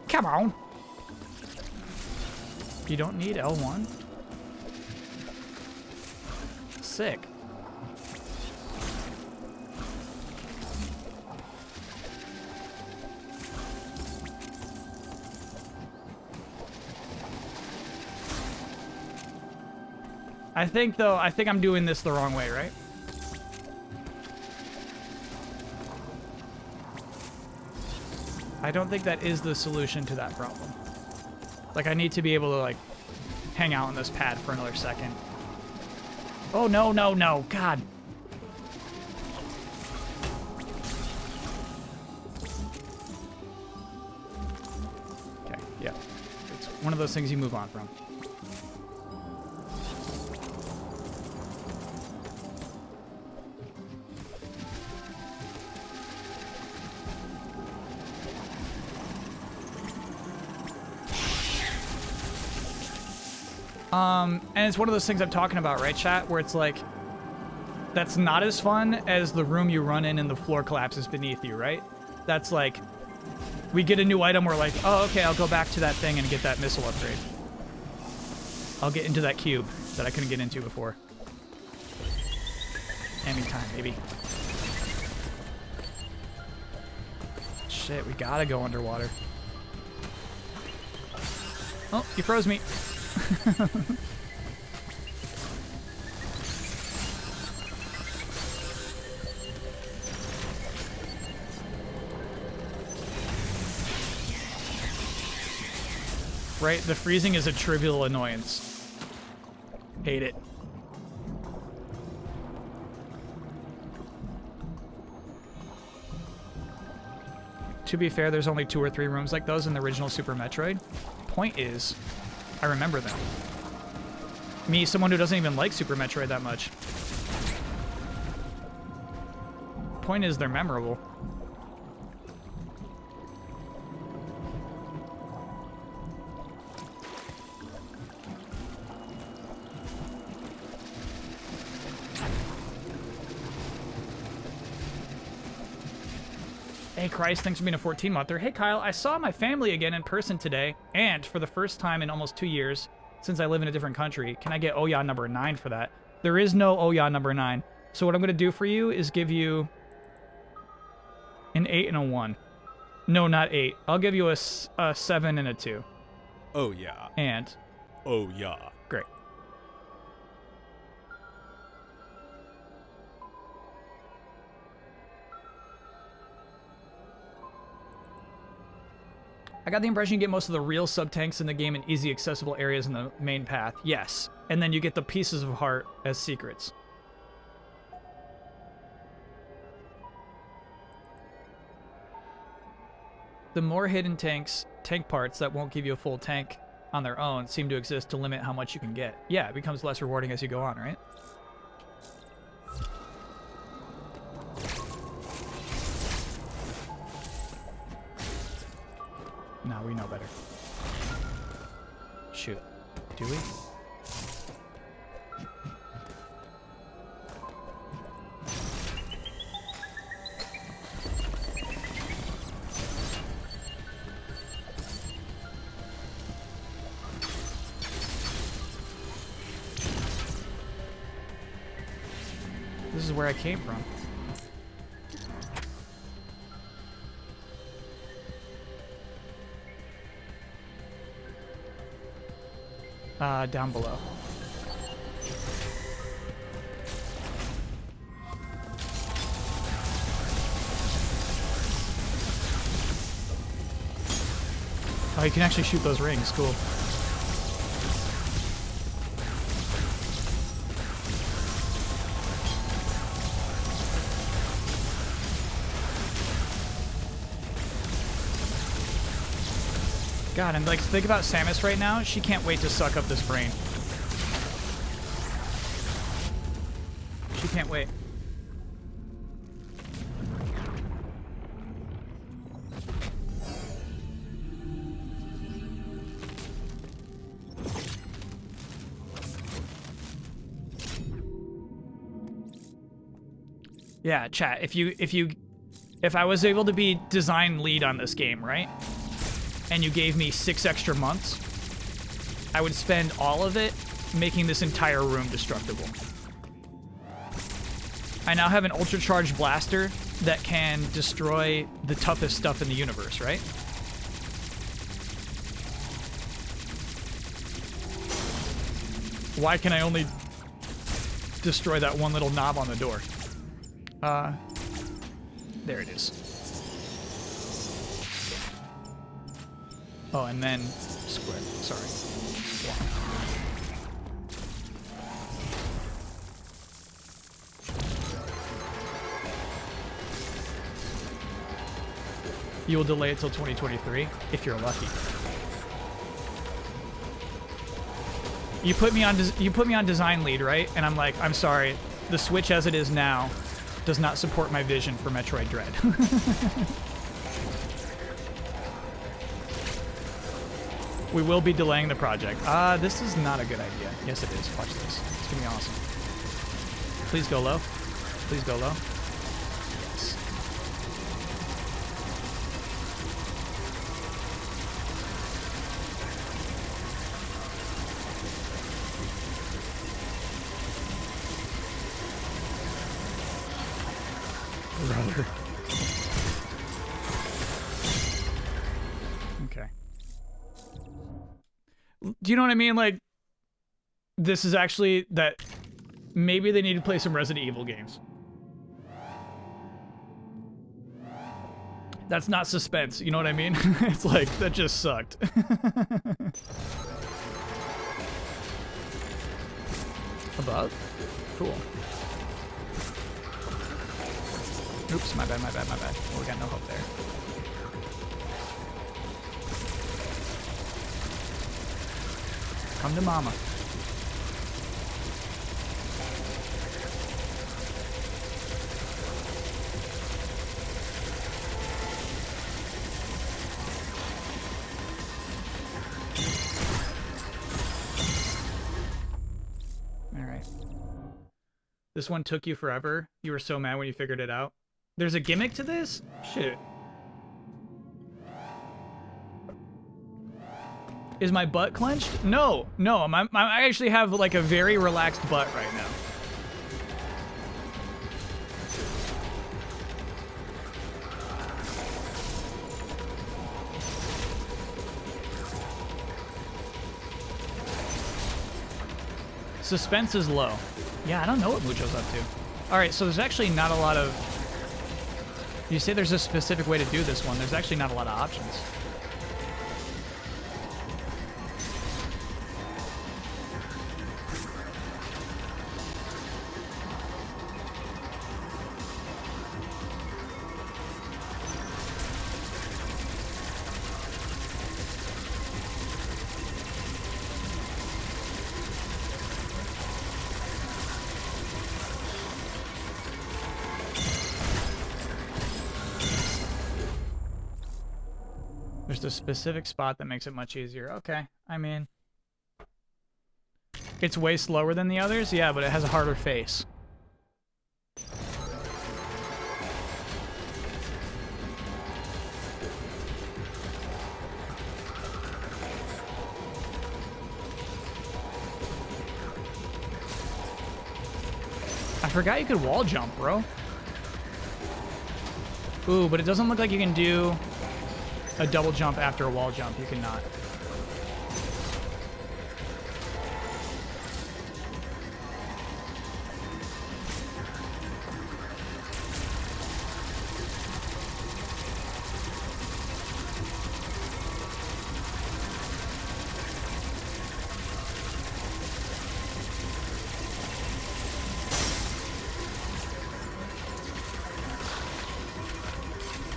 Speaker 1: Come on. You don't need L1? Sick. I think I'm doing this the wrong way, right? I don't think that is the solution to that problem. Like, I need to be able to, like, hang out on this pad for another second. Oh, no, no, no. God. Okay, yeah. It's one of those things you move on from. And it's one of those things I'm talking about, right, chat? Where it's like, that's not as fun as the room you run in and the floor collapses beneath you, right? That's like, we get a new item, we're like, oh, okay, I'll go back to that thing and get that missile upgrade. I'll get into that cube that I couldn't get into before. Anytime, baby. Shit, we gotta go underwater. Oh, you froze me. Right, the freezing is a trivial annoyance. Hate it. To be fair, there's only 2 or 3 rooms like those in the original Super Metroid. Point is, I remember them. Me, someone who doesn't even like Super Metroid that much. Point is, they're memorable. Hey Christ, thanks for being a 14-monther. Hey Kyle, I saw my family again in person today, and for the first time in almost 2 years, since I live in a different country. Can I get Oya number 9 for that? There is no Oya number 9. So what I'm going to do for you is give you an 8 and a 1. No, not 8. I'll give you a 7 and a 2.
Speaker 4: Oh yeah.
Speaker 1: And?
Speaker 4: Oh yeah.
Speaker 1: Great. I got the impression you get most of the real sub-tanks in the game in easy accessible areas in the main path. Yes. And then you get the pieces of heart as secrets. The more hidden tank parts that won't give you a full tank on their own seem to exist to limit how much you can get. Yeah, it becomes less rewarding as you go on, right? No, we know better. Shoot. Do we? This is where I came from. Down below. Oh, you can actually shoot those rings. Cool. God, and like, think about Samus right now. She can't wait to suck up this brain. can't wait. Yeah, chat. If I was able to be design lead on this game, right? And you gave me 6 extra months, I would spend all of it making this entire room destructible. I now have an ultra-charged blaster that can destroy the toughest stuff in the universe, right? Why can I only destroy that one little knob on the door? There it is. Oh, and then square. Sorry. You will delay it till 2023 if you're lucky. You put me on design lead, right? And I'm like, I'm sorry, the Switch as it is now does not support my vision for Metroid Dread. We will be delaying the project. This is not a good idea. Yes, it is. Watch this. It's gonna be awesome. Please go low. Please go low. Yes. Brother. Okay. Do you know what I mean? Like, this is actually that maybe they need to play some Resident Evil games. That's not suspense, you know what I mean? It's like, that just sucked. Above? Cool. Oops, my bad, my bad, my bad. Well, we got no hope there. Come to mama. All right. This one took you forever. You were so mad when you figured it out. There's a gimmick to this? Shit. Is my butt clenched? No, no. I actually have like a very relaxed butt right now. Suspense is low. Yeah, I don't know what Mucho's up to. All right, so there's actually not a lot of... You say there's a specific way to do this one. There's actually not a lot of options. There's a specific spot that makes it much easier. Okay, I mean... It's way slower than the others? Yeah, but it has a harder face. I forgot you could wall jump, bro. Ooh, but it doesn't look like you can do a double jump after a wall jump. You cannot.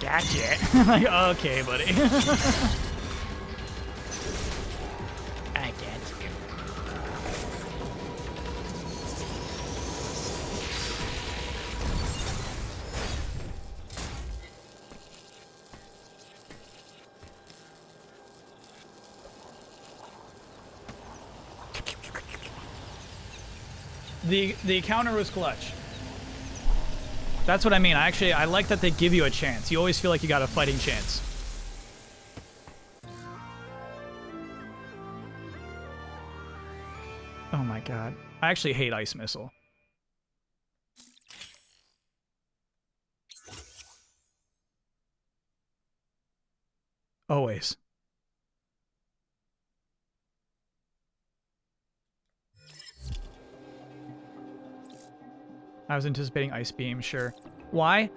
Speaker 1: Gotcha. Like, okay, buddy. I get you. The counter was clutch. That's what I mean. I like that they give you a chance. You always feel like you got a fighting chance. Oh my god. I actually hate Ice Missile. Always. I was anticipating Ice Beam, sure. Why?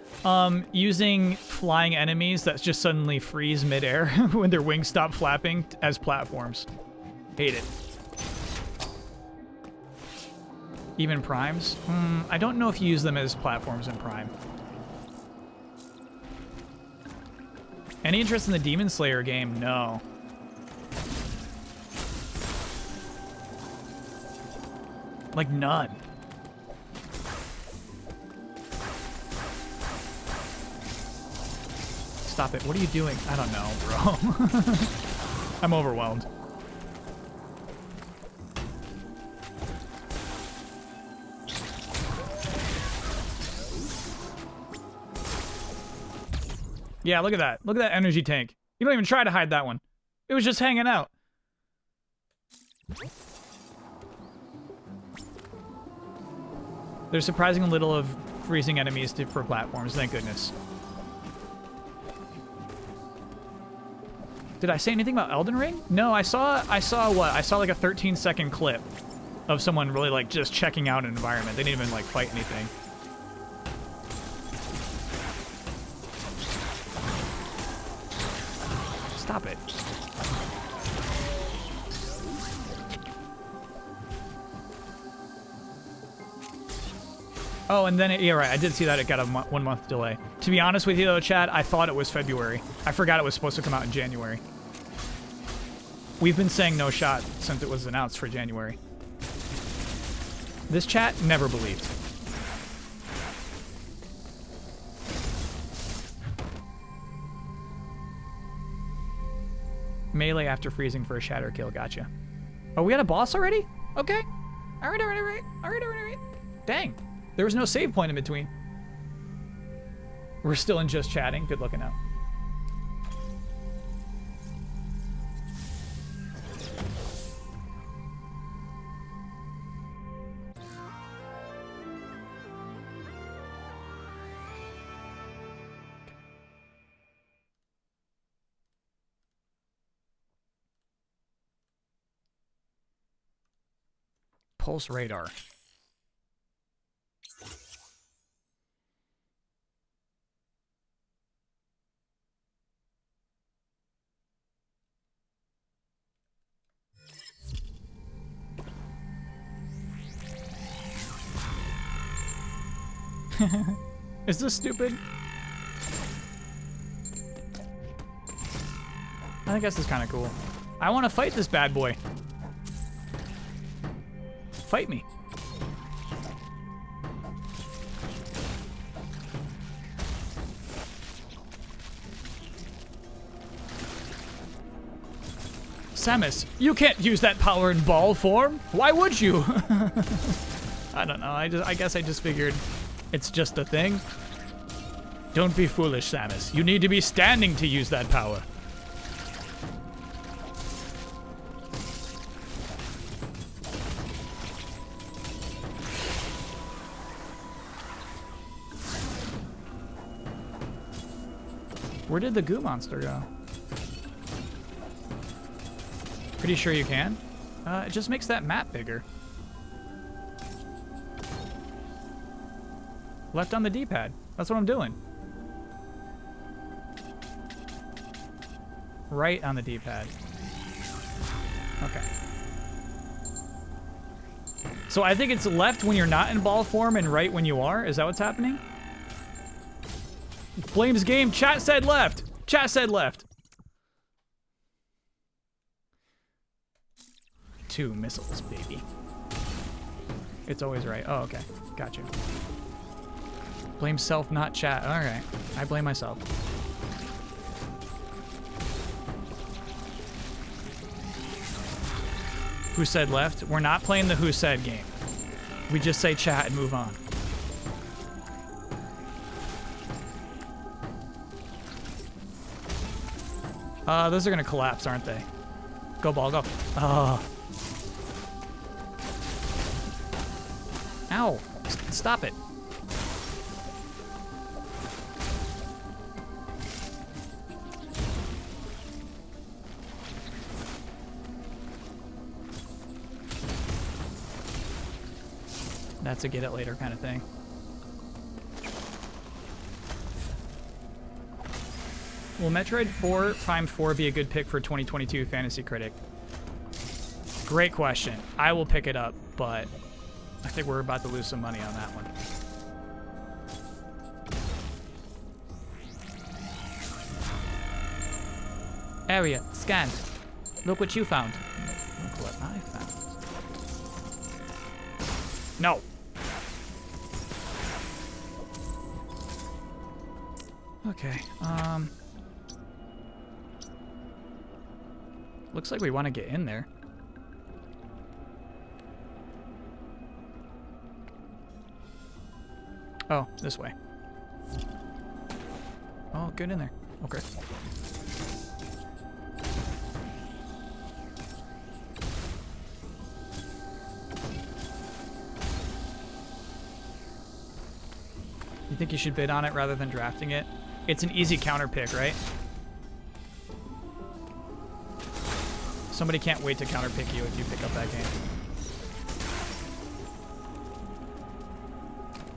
Speaker 1: Using flying enemies that just suddenly freeze midair when their wings stop flapping as platforms. Hate it. Even primes? I don't know if you use them as platforms in Prime. Any interest in the Demon Slayer game? No. Like, none. Stop it. What are you doing? I don't know, bro. I'm overwhelmed. Yeah, look at that. Look at that energy tank. You don't even try to hide that one. It was just hanging out. There's surprisingly little of freezing enemies for platforms, thank goodness. Did I say anything about Elden Ring? No, I saw what? I saw like a 13-second clip of someone really like just checking out an environment. They didn't even like fight anything. Stop it. Oh, and then, yeah, right, I did see that it got a 1 month delay. To be honest with you, though, Chad, I thought it was February. I forgot it was supposed to come out in January. We've been saying no shot since it was announced for January. This chat never believed. Melee after freezing for a shatter kill, gotcha. Oh, we got a boss already? Okay. Alright. Dang. There was no save point in between. We're still in just chatting. Good looking out. Pulse radar. Is this stupid? I guess it's kind of cool. I want to fight this bad boy. Fight me. Samus, you can't use that power in ball form. Why would you? I don't know. I guess I just figured it's just a thing. Don't be foolish, Samus. You need to be standing to use that power. Where did the goo monster go? Pretty sure you can. It just makes that map bigger. Left on the D-pad. That's what I'm doing. Right on the D-pad. Okay. So I think it's left when you're not in ball form and right when you are. Is that what's happening? Flames game. Chat said left. Chat said left. 2 missiles, baby. It's always right. Oh, okay. Gotcha. Blame self, not chat. All right. I blame myself. Who said left? We're not playing the Who said game. We just say chat and move on. Those are gonna collapse, aren't they? Go ball, go. Ow. Stop it. That's a get it later kind of thing. Will Metroid 4 Prime 4 be a good pick for 2022 Fantasy Critic? Great question. I will pick it up, but I think we're about to lose some money on that one. Area, scan. Look what you found. Look what I found. No. Okay, looks like we want to get in there. Oh, this way. Oh, get in there. Okay. You think you should bid on it rather than drafting it? It's an easy counter pick, right? Somebody can't wait to counter pick you if you pick up that game.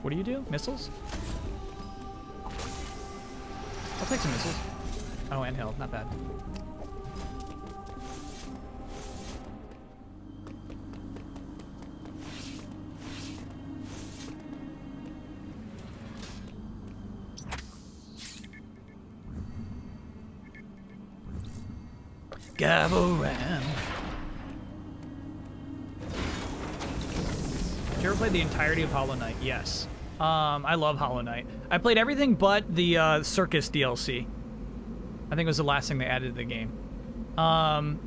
Speaker 1: What do you do? Missiles? I'll take some missiles. Oh, and hill. Not bad. Gavaran. Did you ever play the entirety of Hollow Knight? Yes. I love Hollow Knight. I played everything but the Circus DLC. I think it was the last thing they added to the game. Hollow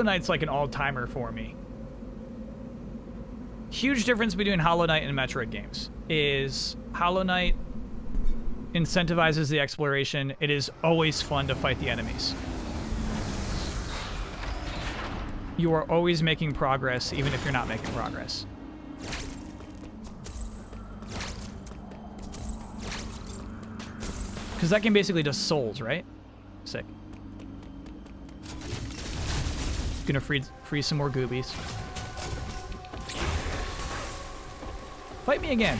Speaker 1: Knight's like an all-timer for me. Huge difference between Hollow Knight and Metroid games is Hollow Knight incentivizes the exploration. It is always fun to fight the enemies. You are always making progress, even if you're not making progress. Because that game basically does souls, right? Sick. Gonna free some more goobies. Fight me again.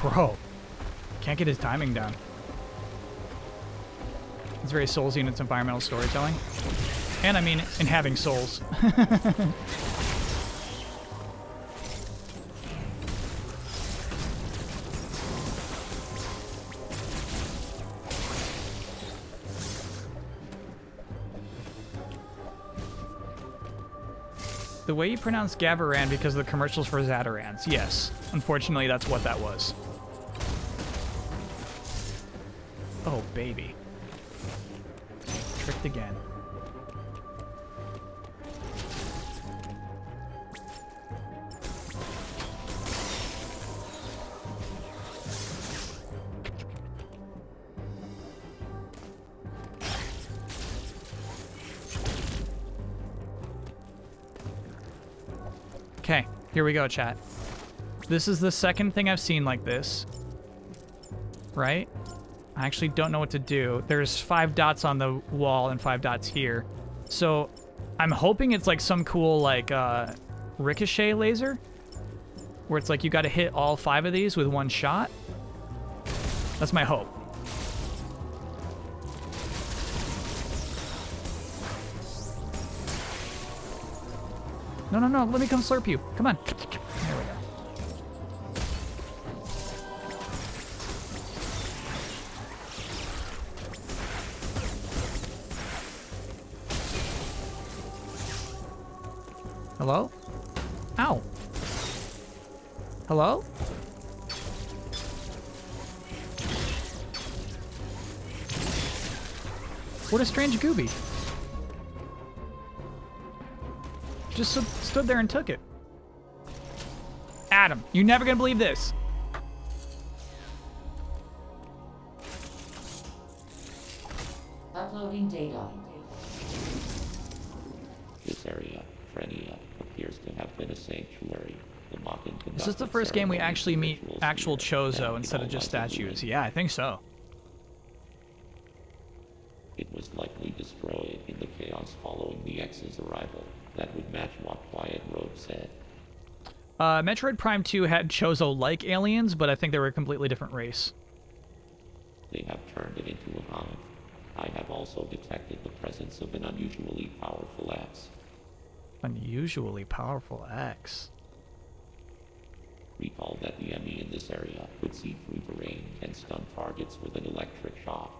Speaker 1: Bro. Can't get his timing down. It's very soulsy in its environmental storytelling. And I mean, in having souls. The way you pronounce Gavaran because of the commercials for Zatarans. Yes. Unfortunately, that's what that was. Oh, baby. Tricked again. Okay, here we go, chat. This is the second thing I've seen like this. Right? I actually don't know what to do. There's 5 dots on the wall and 5 dots here. So I'm hoping it's like some cool like ricochet laser where it's like you got to hit all 5 of these with one shot. That's my hope. No, no, no. Let me come slurp you. Come on. There we go. Hello? Ow. Hello? What a strange gooby. Just stood there and took it. Adam, you're never gonna believe this.
Speaker 5: Uploading data.
Speaker 6: This area, Frenia, appears to have been a sanctuary. The Mockin
Speaker 1: Is this the first game we actually meet actual Chozo instead of just statues? Yeah, I think so.
Speaker 6: It was likely destroyed in the chaos following the X's arrival. That would match what Quiet Road said.
Speaker 1: Metroid Prime 2 had Chozo-like aliens, but I think they were a completely different race.
Speaker 6: They have turned it into a hive. I have also detected the presence of an unusually powerful X.
Speaker 1: Unusually powerful X.
Speaker 6: Recall that the enemy in this area could see through the rain and stun targets with an electric shock.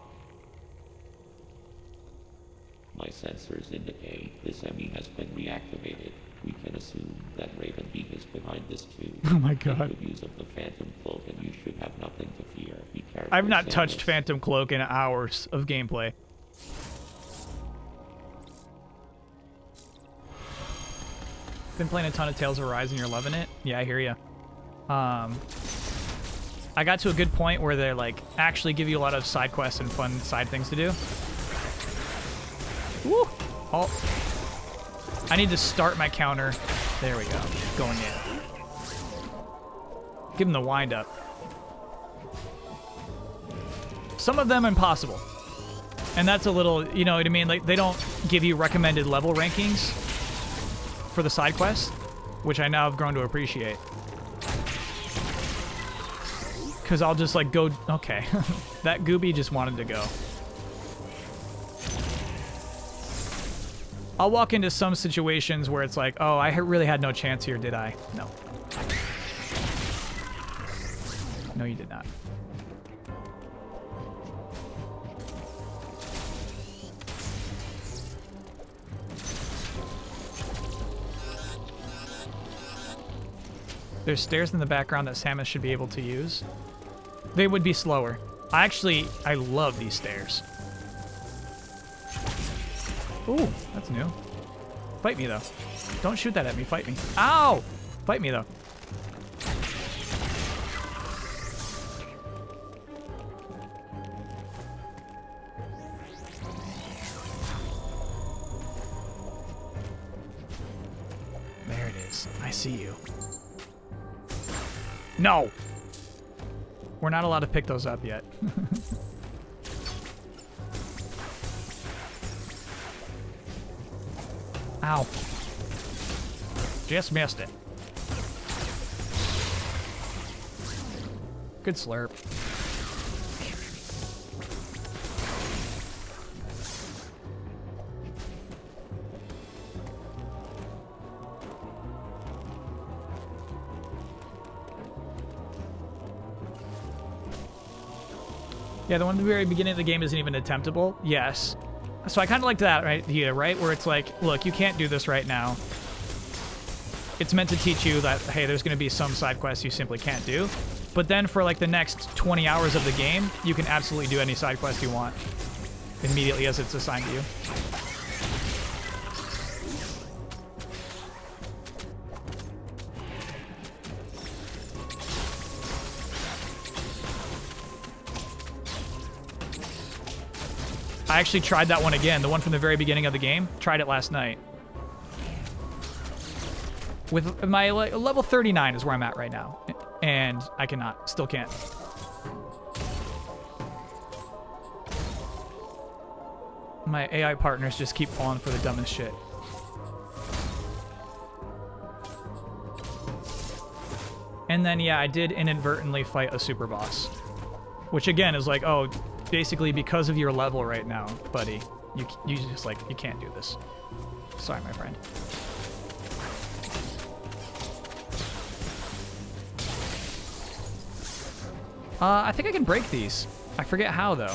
Speaker 6: My sensors indicate this enemy has been reactivated. We can assume that Raven Beak is behind this too.
Speaker 1: Oh my god.
Speaker 6: Make good use of the Phantom Cloak and you should have nothing to fear. Be careful.
Speaker 1: I've not touched
Speaker 6: Samus.
Speaker 1: Phantom Cloak in hours of gameplay. Been playing a ton of Tales of Arise and you're loving it? Yeah, I hear ya. I got to a good point where they like actually give you a lot of side quests and fun side things to do. Woo! Oh. I need to start my counter. There we go. Going in. Give him the wind up. Some of them impossible. And that's a little, you know what I mean? Like they don't give you recommended level rankings for the side quests, which I now have grown to appreciate. Cause I'll just like go, okay. That gooby just wanted to go. I'll walk into some situations where it's like, oh, I really had no chance here, did I? No. No, you did not. There's stairs in the background that Samus should be able to use. They would be slower. I love these stairs. Ooh, that's new. Fight me, though. Don't shoot that at me. Fight me. Ow! Fight me, though. There it is. I see you. No! We're not allowed to pick those up yet. Ow. Just missed it. Good slurp. Yeah, the one at the very beginning of the game isn't even attemptable. Yes. So I kind of like that right here, right? Where it's like, look, you can't do this right now. It's meant to teach you that, hey, there's going to be some side quests you simply can't do. But then for like the next 20 hours of the game, you can absolutely do any side quest you want immediately as it's assigned to you. I actually tried that one again, the one from the very beginning of the game. Tried it last night. With my level 39 is where I'm at right now. And I cannot, still can't. My AI partners just keep falling for the dumbest shit. And then, yeah, I did inadvertently fight a super boss. Which again is like, oh, basically because of your level right now, buddy, you just like, you can't do this. Sorry, my friend. I think I can break these. I forget how, though.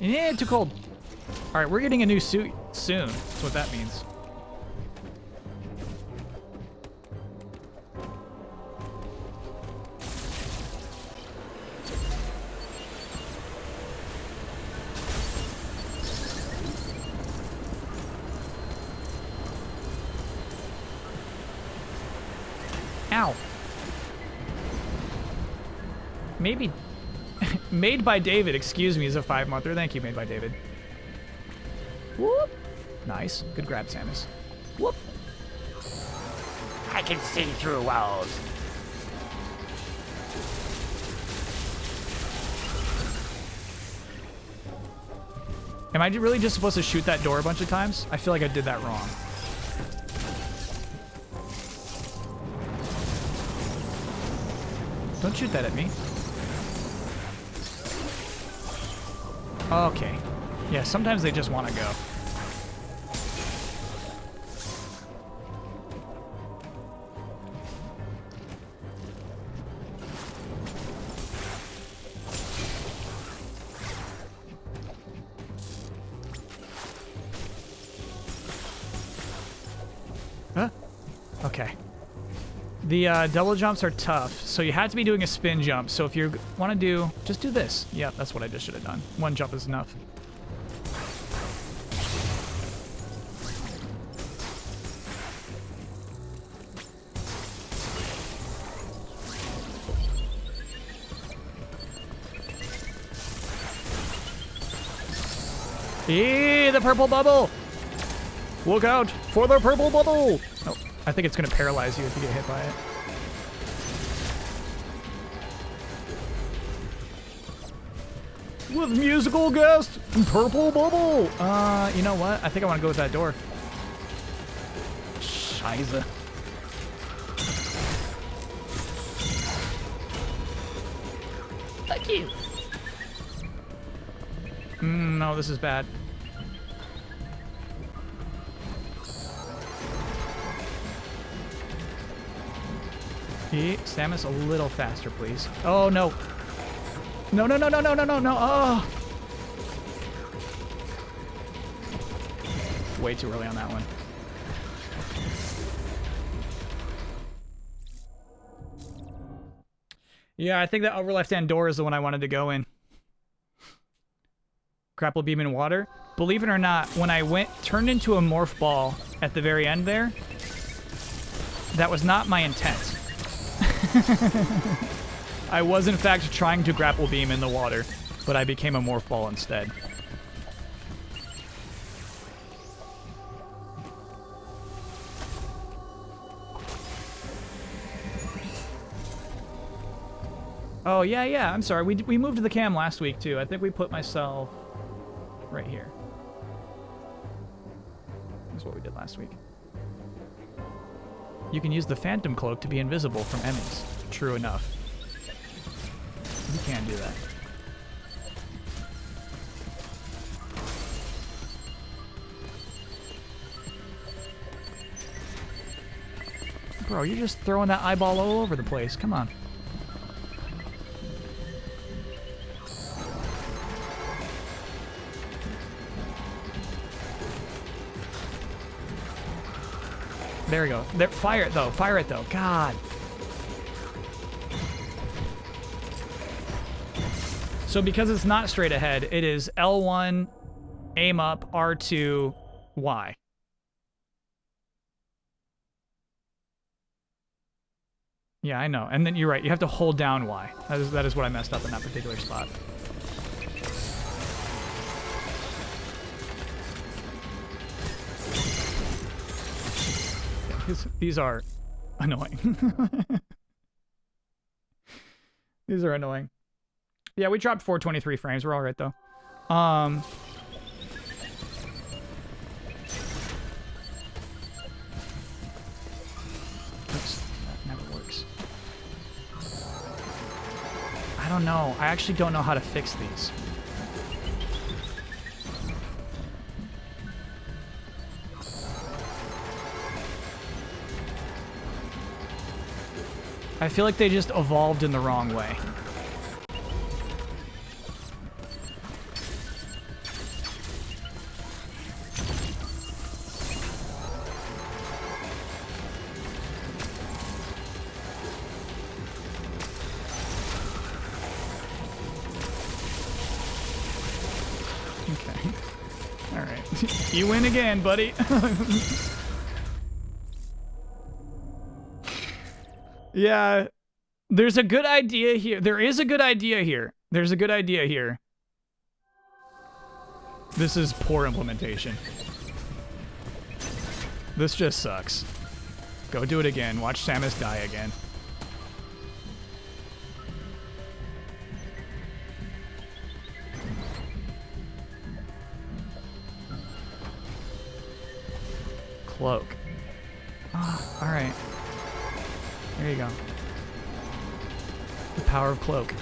Speaker 1: Yeah, too cold. All right, we're getting a new suit soon. That's what that means. Ow. Maybe... Made by David, excuse me, is a 5-monther. Thank you, Made by David. Whoop. Nice. Good grab, Samus. Whoop.
Speaker 5: I can see through walls.
Speaker 1: Am I really just supposed to shoot that door a bunch of times? I feel like I did that wrong. Don't shoot that at me. Okay. Yeah, sometimes they just want to go. Huh? Okay. The double jumps are tough, so you have to be doing a spin jump. So if you want to do, just do this. Yeah, that's what I just should have done. One jump is enough. Eee, the purple bubble! Look out for the purple bubble! Oh, I think it's going to paralyze you if you get hit by it. With musical guest, purple bubble! You know what? I think I want to go with that door. Scheiße. Fuck you! No, this is bad. Samus, a little faster, please. Oh, no. No, no, no, no, no, no, no, no. Oh. Way too early on that one. Yeah, I think that upper left-hand door is the one I wanted to go in. Grapple beam in water. Believe it or not, when I turned into a morph ball at the very end there, that was not my intent. I was in fact trying to grapple beam in the water, but I became a morph ball instead. Oh, yeah, yeah, I'm sorry. We moved the cam last week, too. I think we put myself right here. That's what we did last week. You can use the Phantom Cloak to be invisible from enemies. True enough. You can do that. Bro, you're just throwing that eyeball all over the place. Come on. There we go. There, fire it, though. Fire it, though. God. So because it's not straight ahead, it is L1, aim up, R2, Y. Yeah, I know. And then you're right. You have to hold down Y. That is what I messed up in that particular spot. These are annoying. These are annoying. Yeah, we dropped 423 frames. We're all right, though. Oops, that never works. I don't know. I actually don't know how to fix these. I feel like they just evolved in the wrong way. Okay. All right. You win again, buddy. Yeah. There's a good idea here. There is a good idea here. There's a good idea here. This is poor implementation. This just sucks. Go do it again. Watch Samus die again. Cloak. Oh, alright. There you go. The power of cloak.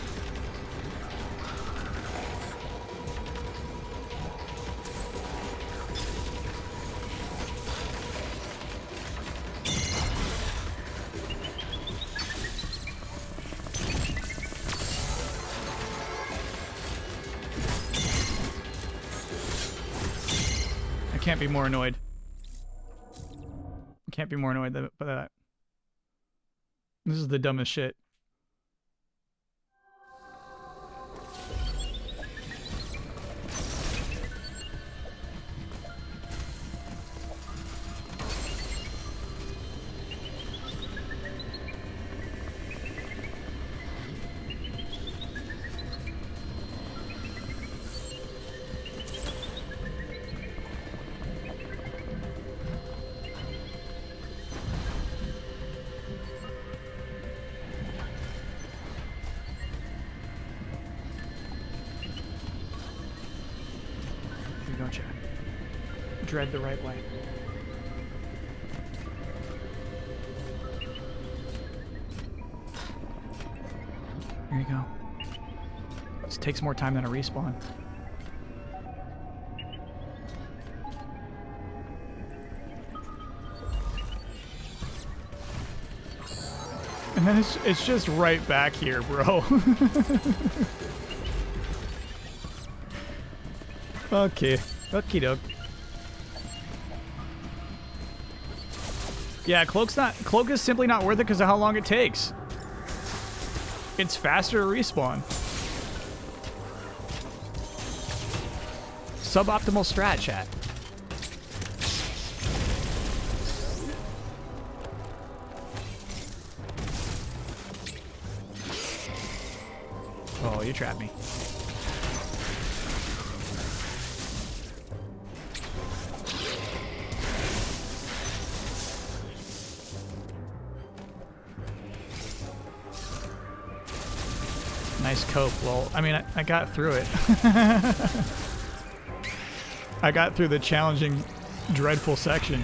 Speaker 1: I can't be more annoyed. I can't be more annoyed by that. This is the dumbest shit. Dread the right way. There you go. This takes more time than a respawn. And then it's just right back here, bro. Okay. Okie doke. Yeah, Cloak is simply not worth it because of how long it takes. It's faster to respawn. Suboptimal strat, chat. Oh, you trapped me. Nice cope. Well, I mean, I got through it. I got through the challenging, dreadful section.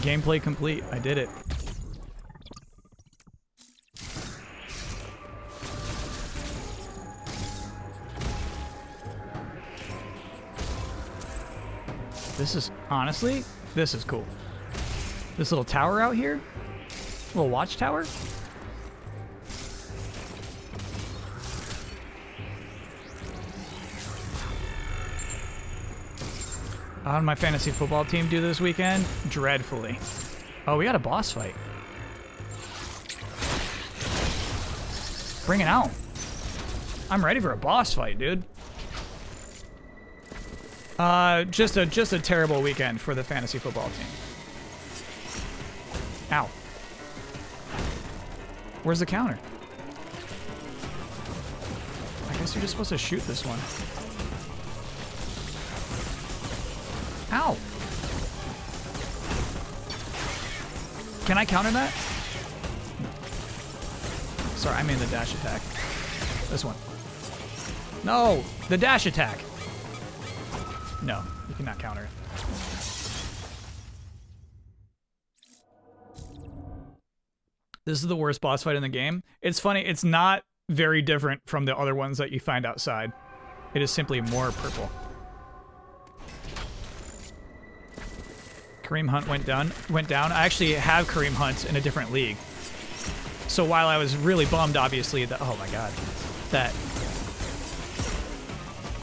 Speaker 1: Gameplay complete. I did it. This is, honestly, this is cool. This little tower out here, little watchtower. How did my fantasy football team do this weekend? Dreadfully. Oh, we got a boss fight. Bring it out. I'm ready for a boss fight, dude. Just a terrible weekend for the fantasy football team. Ow. Where's the counter? I guess you're just supposed to shoot this one. Ow. Can I counter that? Sorry, I mean the dash attack. This one. No, the dash attack. No, you cannot counter it. This is the worst boss fight in the game. It's funny, it's not very different from the other ones that you find outside. It is simply more purple. Kareem Hunt went down. I actually have Kareem Hunt in a different league. So while I was really bummed, obviously, that, oh my god, that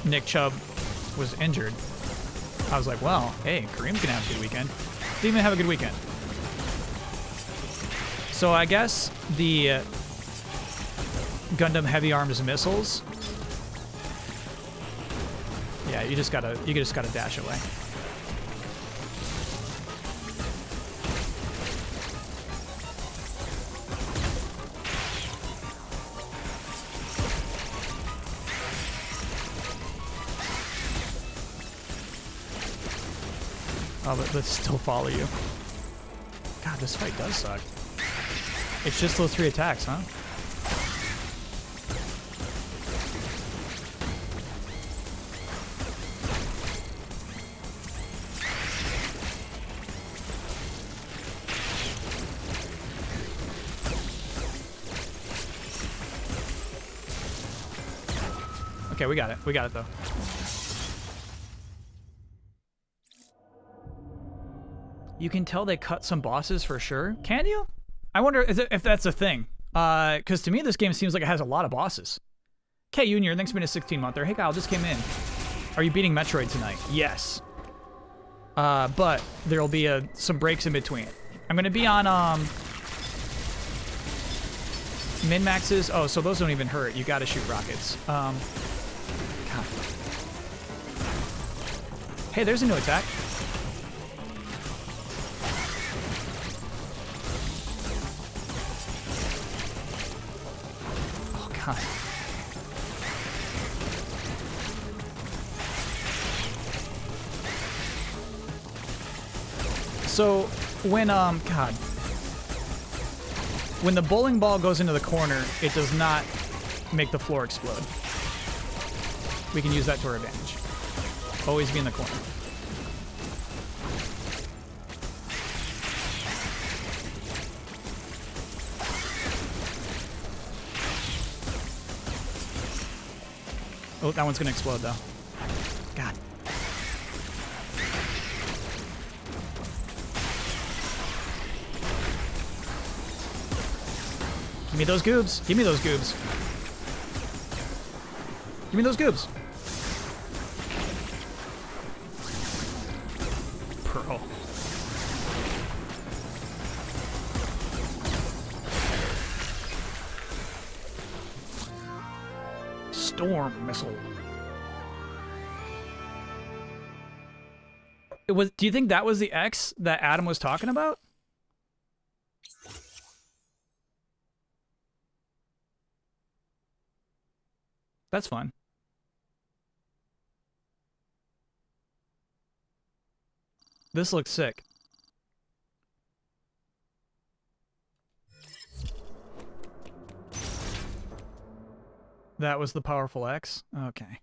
Speaker 1: Nick Chubb was injured, I was like, well, hey, Kareem's gonna have a good weekend. Didn't even have a good weekend. So I guess the Gundam Heavy Arms missiles. Yeah, you just gotta dash away. Oh, but still follow you. God, this fight does suck. It's just those 3 attacks, huh? Okay, we got it. We got it, though. You can tell they cut some bosses for sure. Can you? I wonder if that's a thing. Because to me, this game seems like it has a lot of bosses. K Junior, thanks for being a 16-monther. Hey, Kyle, just came in. Are you beating Metroid tonight? Yes. But there'll be some breaks in between. I'm going to be on min-maxes. Oh, so those don't even hurt. You got to shoot rockets. God. Hey, there's a new attack. Oh, God. So, when, God. When the bowling ball goes into the corner, it does not make the floor explode. We can use that to our advantage. Always be in the corner. Oh, that one's gonna explode though. God. Give me those goobs. Give me those goobs. Give me those goobs. Pearl. Storm missile. It was. Do you think that was the X that Adam was talking about? That's fun. This looks sick. That was the powerful X? Okay.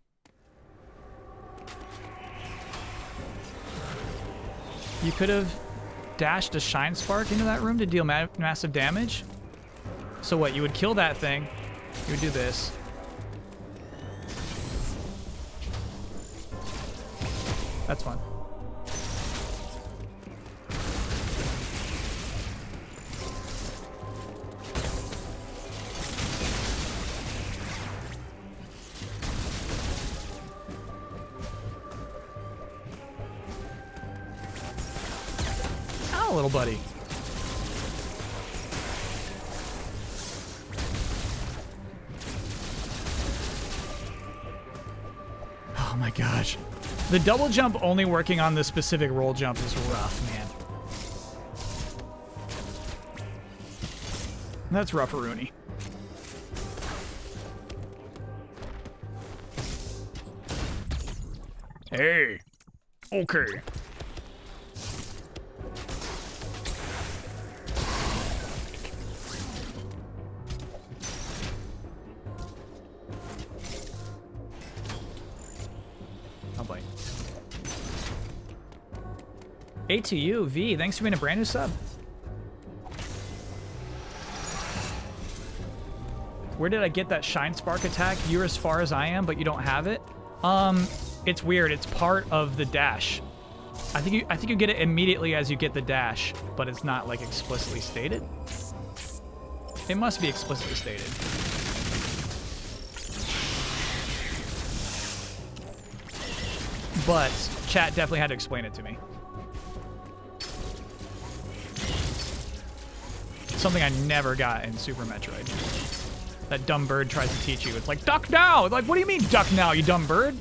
Speaker 1: You could have dashed a Shine Spark into that room to deal massive damage. So what, you would kill that thing, you would do this. That's fun. Ow, little buddy. Oh my gosh. The double jump only working on the specific roll jump is rough, man. That's rough-a-rooney. Hey. Okay. Oh boy. A to you, V. Thanks for being a brand new sub. Where did I get that Shine Spark attack? You're as far as I am, but you don't have it. It's weird. It's part of the dash. I think you get it immediately as you get the dash, but it's not like explicitly stated. It must be explicitly stated. But chat definitely had to explain it to me. Something I never got in Super Metroid. That dumb bird tries to teach you. It's like, duck now! Like, what do you mean duck now, you dumb bird?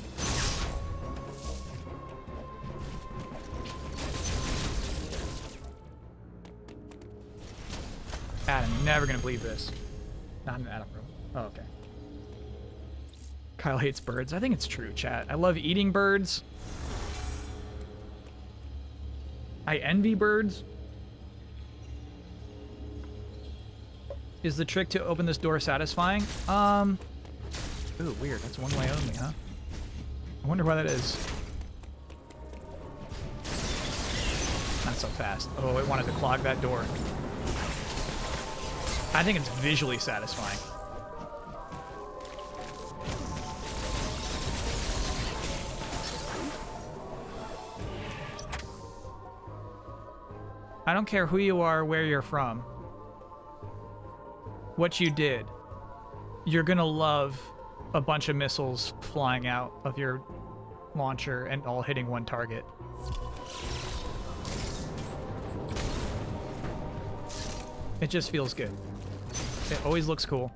Speaker 1: Adam, you're never gonna believe this. Not in Adam room. Oh, okay. Kyle hates birds. I think it's true, chat. I love eating birds. I envy birds. Is the trick to open this door satisfying? Ooh, weird. That's one way only, huh? I wonder why that is. Not so fast. Oh, it wanted to clog that door. I think it's visually satisfying. I don't care who you are, where you're from, what you did. You're gonna love a bunch of missiles flying out of your launcher and all hitting one target. It just feels good. It always looks cool.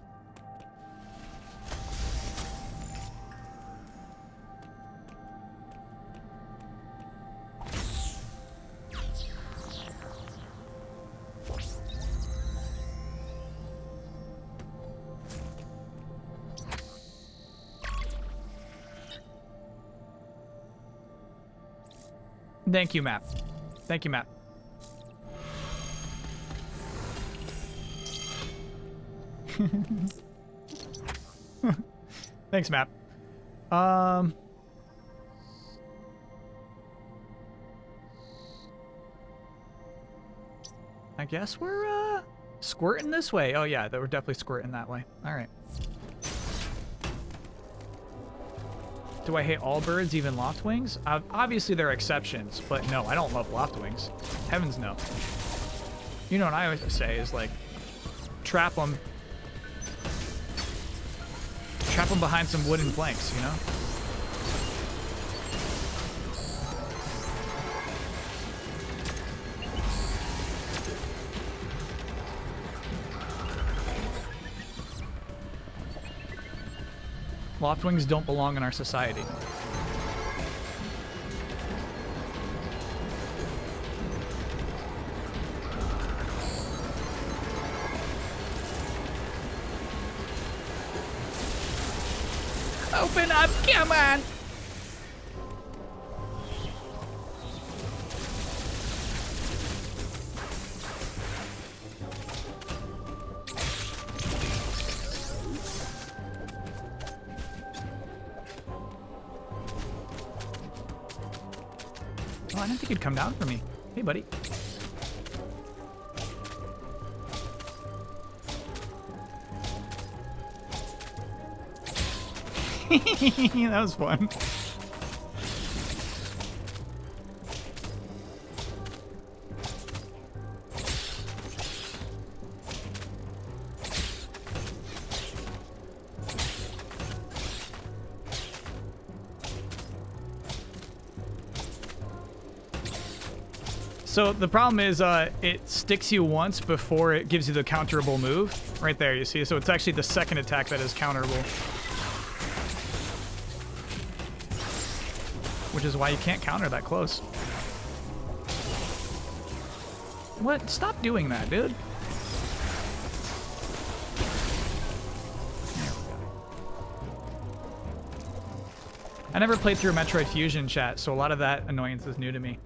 Speaker 1: Thank you, map. Thank you, map. Thanks, map. I guess we're squirting this way. Oh yeah, we're definitely squirting that way. All right. Do I hate all birds, even loftwings? Obviously there are exceptions, but no, I don't love loftwings. Heavens no. You know what I always say is like, trap them behind some wooden planks, you know? Loftwings don't belong in our society. Open up, come on! Oh, I didn't think you'd come down for me. Hey, buddy. That was fun. So the problem is it sticks you once before it gives you the counterable move. Right there, you see? So it's actually the second attack that is counterable. Which is why you can't counter that close. What? Stop doing that, dude. I never played through Metroid Fusion, chat, so a lot of that annoyance is new to me.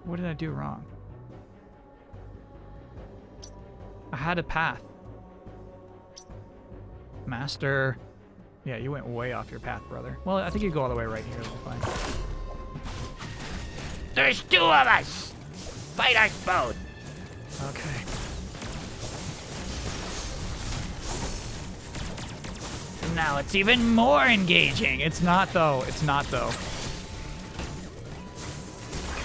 Speaker 1: What did I do wrong? I had a path. Master. Yeah, you went way off your path, brother. Well, I think you go all the way right here. It'll be fine.
Speaker 5: There's two of us! Fight us both!
Speaker 1: Okay.
Speaker 5: Now it's even more engaging!
Speaker 1: It's not, though. It's not, though.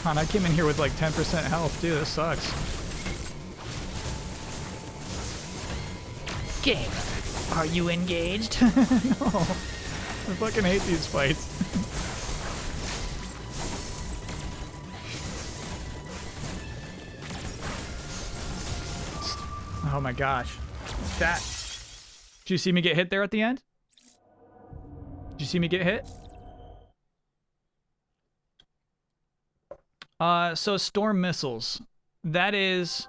Speaker 1: God, I came in here with like 10% health, too. This sucks.
Speaker 5: Gamer, are you engaged?
Speaker 1: No. I fucking hate these fights. Oh my gosh. That. Did you see me get hit there at the end? Did you see me get hit? So storm missiles. That is...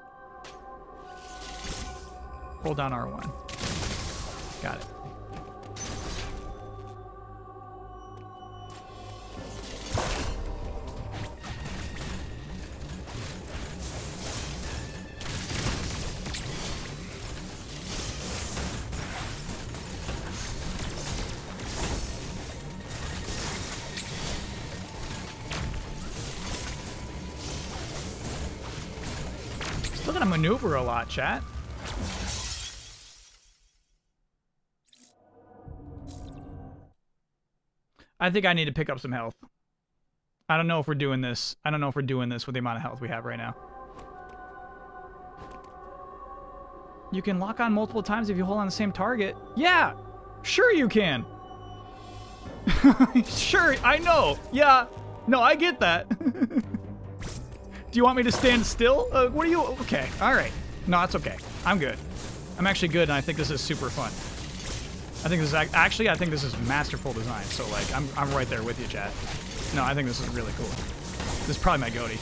Speaker 1: Hold down R1. Got it. Still gotta maneuver a lot, chat. I think I need to pick up some health. I don't know if we're doing this. I don't know if we're doing this with the amount of health we have right now. You can lock on multiple times if you hold on the same target. Yeah! Sure you can! Sure, I know! Yeah! No, I get that. Do you want me to stand still? What are you... Okay, alright. No, it's okay. I'm good. I'm actually good, and I think this is super fun. I think this is... Actually, I think this is masterful design, so, like, I'm right there with you, chat. No, I think this is really cool. This is probably my goatee.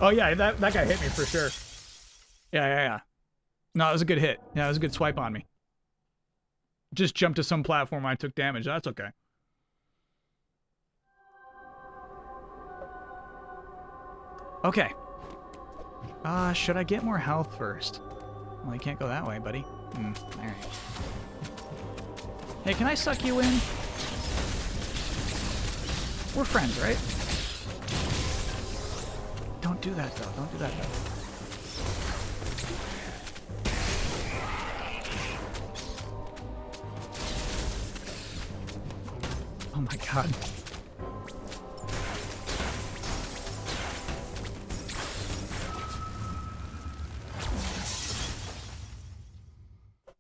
Speaker 1: Oh yeah, that guy hit me for sure. Yeah. No, it was a good hit. Yeah, it was a good swipe on me. Just jumped to some platform I took damage. That's okay. Okay. Should I get more health first? Well, you can't go that way, buddy. Alright. Hey, can I suck you in? We're friends, right? Don't do that, though. Don't do that, though. Oh my god.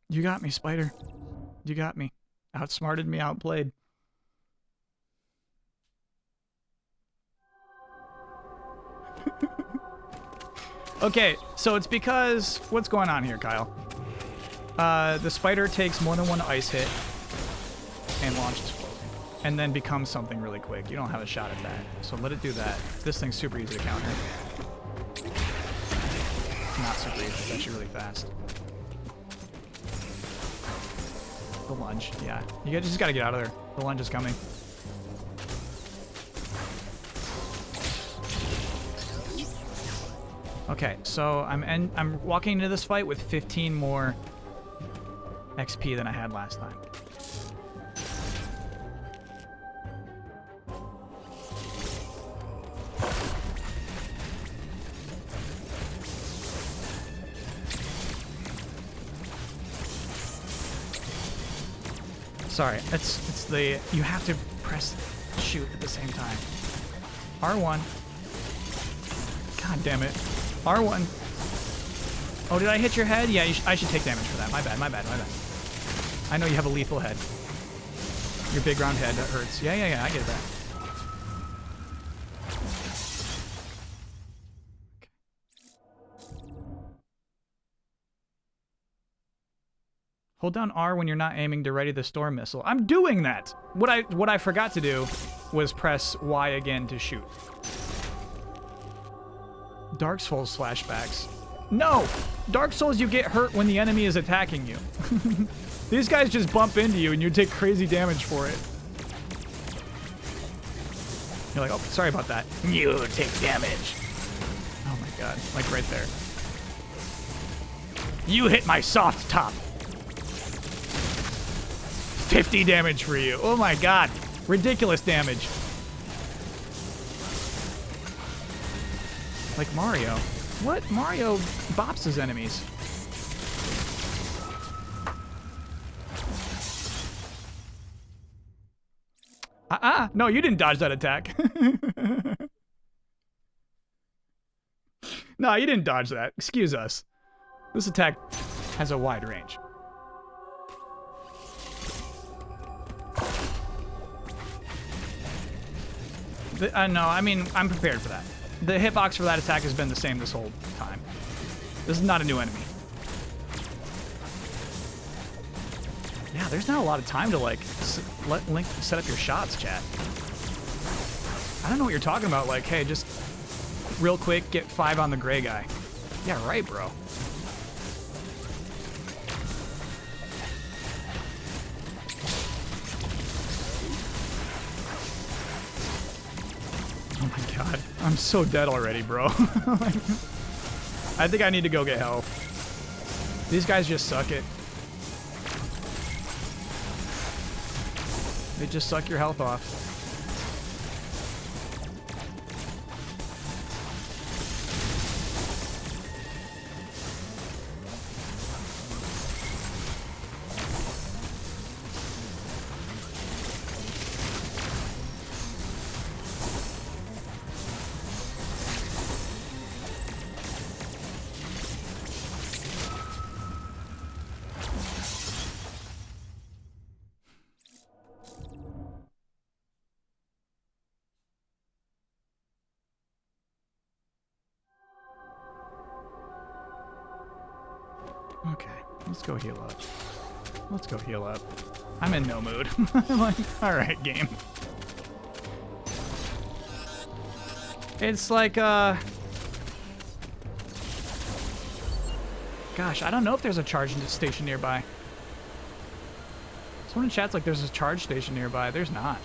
Speaker 1: You got me, Spider. You got me. Outsmarted me, outplayed. Okay, so it's because... What's going on here, Kyle? The spider takes more than one ice hit and launches forward, and then becomes something really quick. You don't have a shot at that, so let it do that. This thing's super easy to counter. Not super easy, it's actually really fast. The lunge, yeah. You just gotta get out of there. The lunge is coming. Okay, so I'm walking into this fight with 15 more XP than I had last time. Sorry, it's the you have to press shoot at the same time. R1. God damn it. R1. Oh, did I hit your head? Yeah, I should take damage for that. My bad. I know you have a lethal head. Your big round head, that hurts. Yeah, I get that. Hold down R when you're not aiming to ready the storm missile. I'm doing that! What I forgot to do was press Y again to shoot. Dark Souls flashbacks. No! Dark Souls, you get hurt when the enemy is attacking you. These guys just bump into you and you take crazy damage for it. You're like, oh, sorry about that.
Speaker 5: You take damage.
Speaker 1: Oh my god, like right there.
Speaker 5: You hit my soft top.
Speaker 1: 50 damage for you. Oh my god. Ridiculous damage. Like Mario. What? Mario bops his enemies. No, you didn't dodge that attack. No, you didn't dodge that. Excuse us. This attack has a wide range. No, I mean, I'm prepared for that. The hitbox for that attack has been the same this whole time. This is not a new enemy. Yeah, there's not a lot of time to, like, let Link set up your shots, chat. I don't know what you're talking about. Like, hey, just real quick, get 5 on the gray guy. Yeah, right, bro. Oh my god. I'm so dead already, bro. I think I need to go get health. These guys just suck it. They just suck your health off. Okay, let's go heal up. Let's go heal up. I'm in no mood. I'm like, alright, game. It's like, gosh, I don't know if there's a charging station nearby. Someone in chat's like there's a charge station nearby. There's not.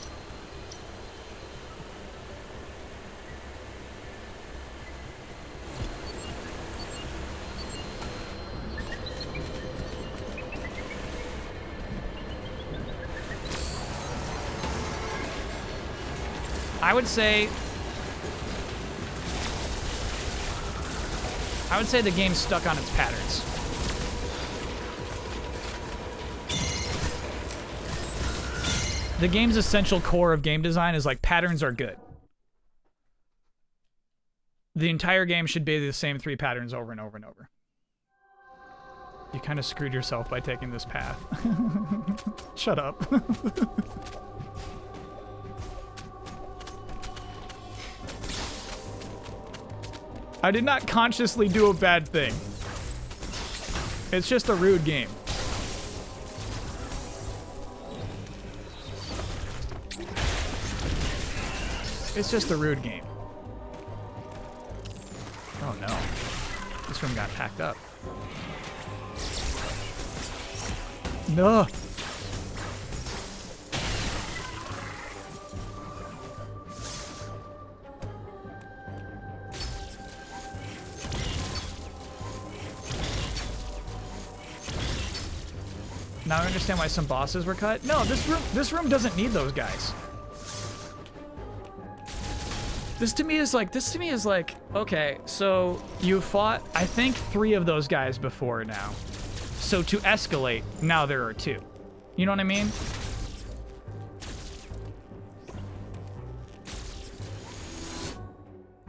Speaker 1: I would say the game's stuck on its patterns. The game's essential core of game design is like patterns are good. The entire game should be the same 3 patterns over and over and over. You kind of screwed yourself by taking this path. Shut up. I did not consciously do a bad thing. It's just a rude game. It's just a rude game. Oh no. This room got packed up. No. Now I understand why some bosses were cut. No, this room doesn't need those guys. This to me is like, okay, so you fought, I think, 3 of those guys before now. So to escalate, now there are 2. You know what I mean?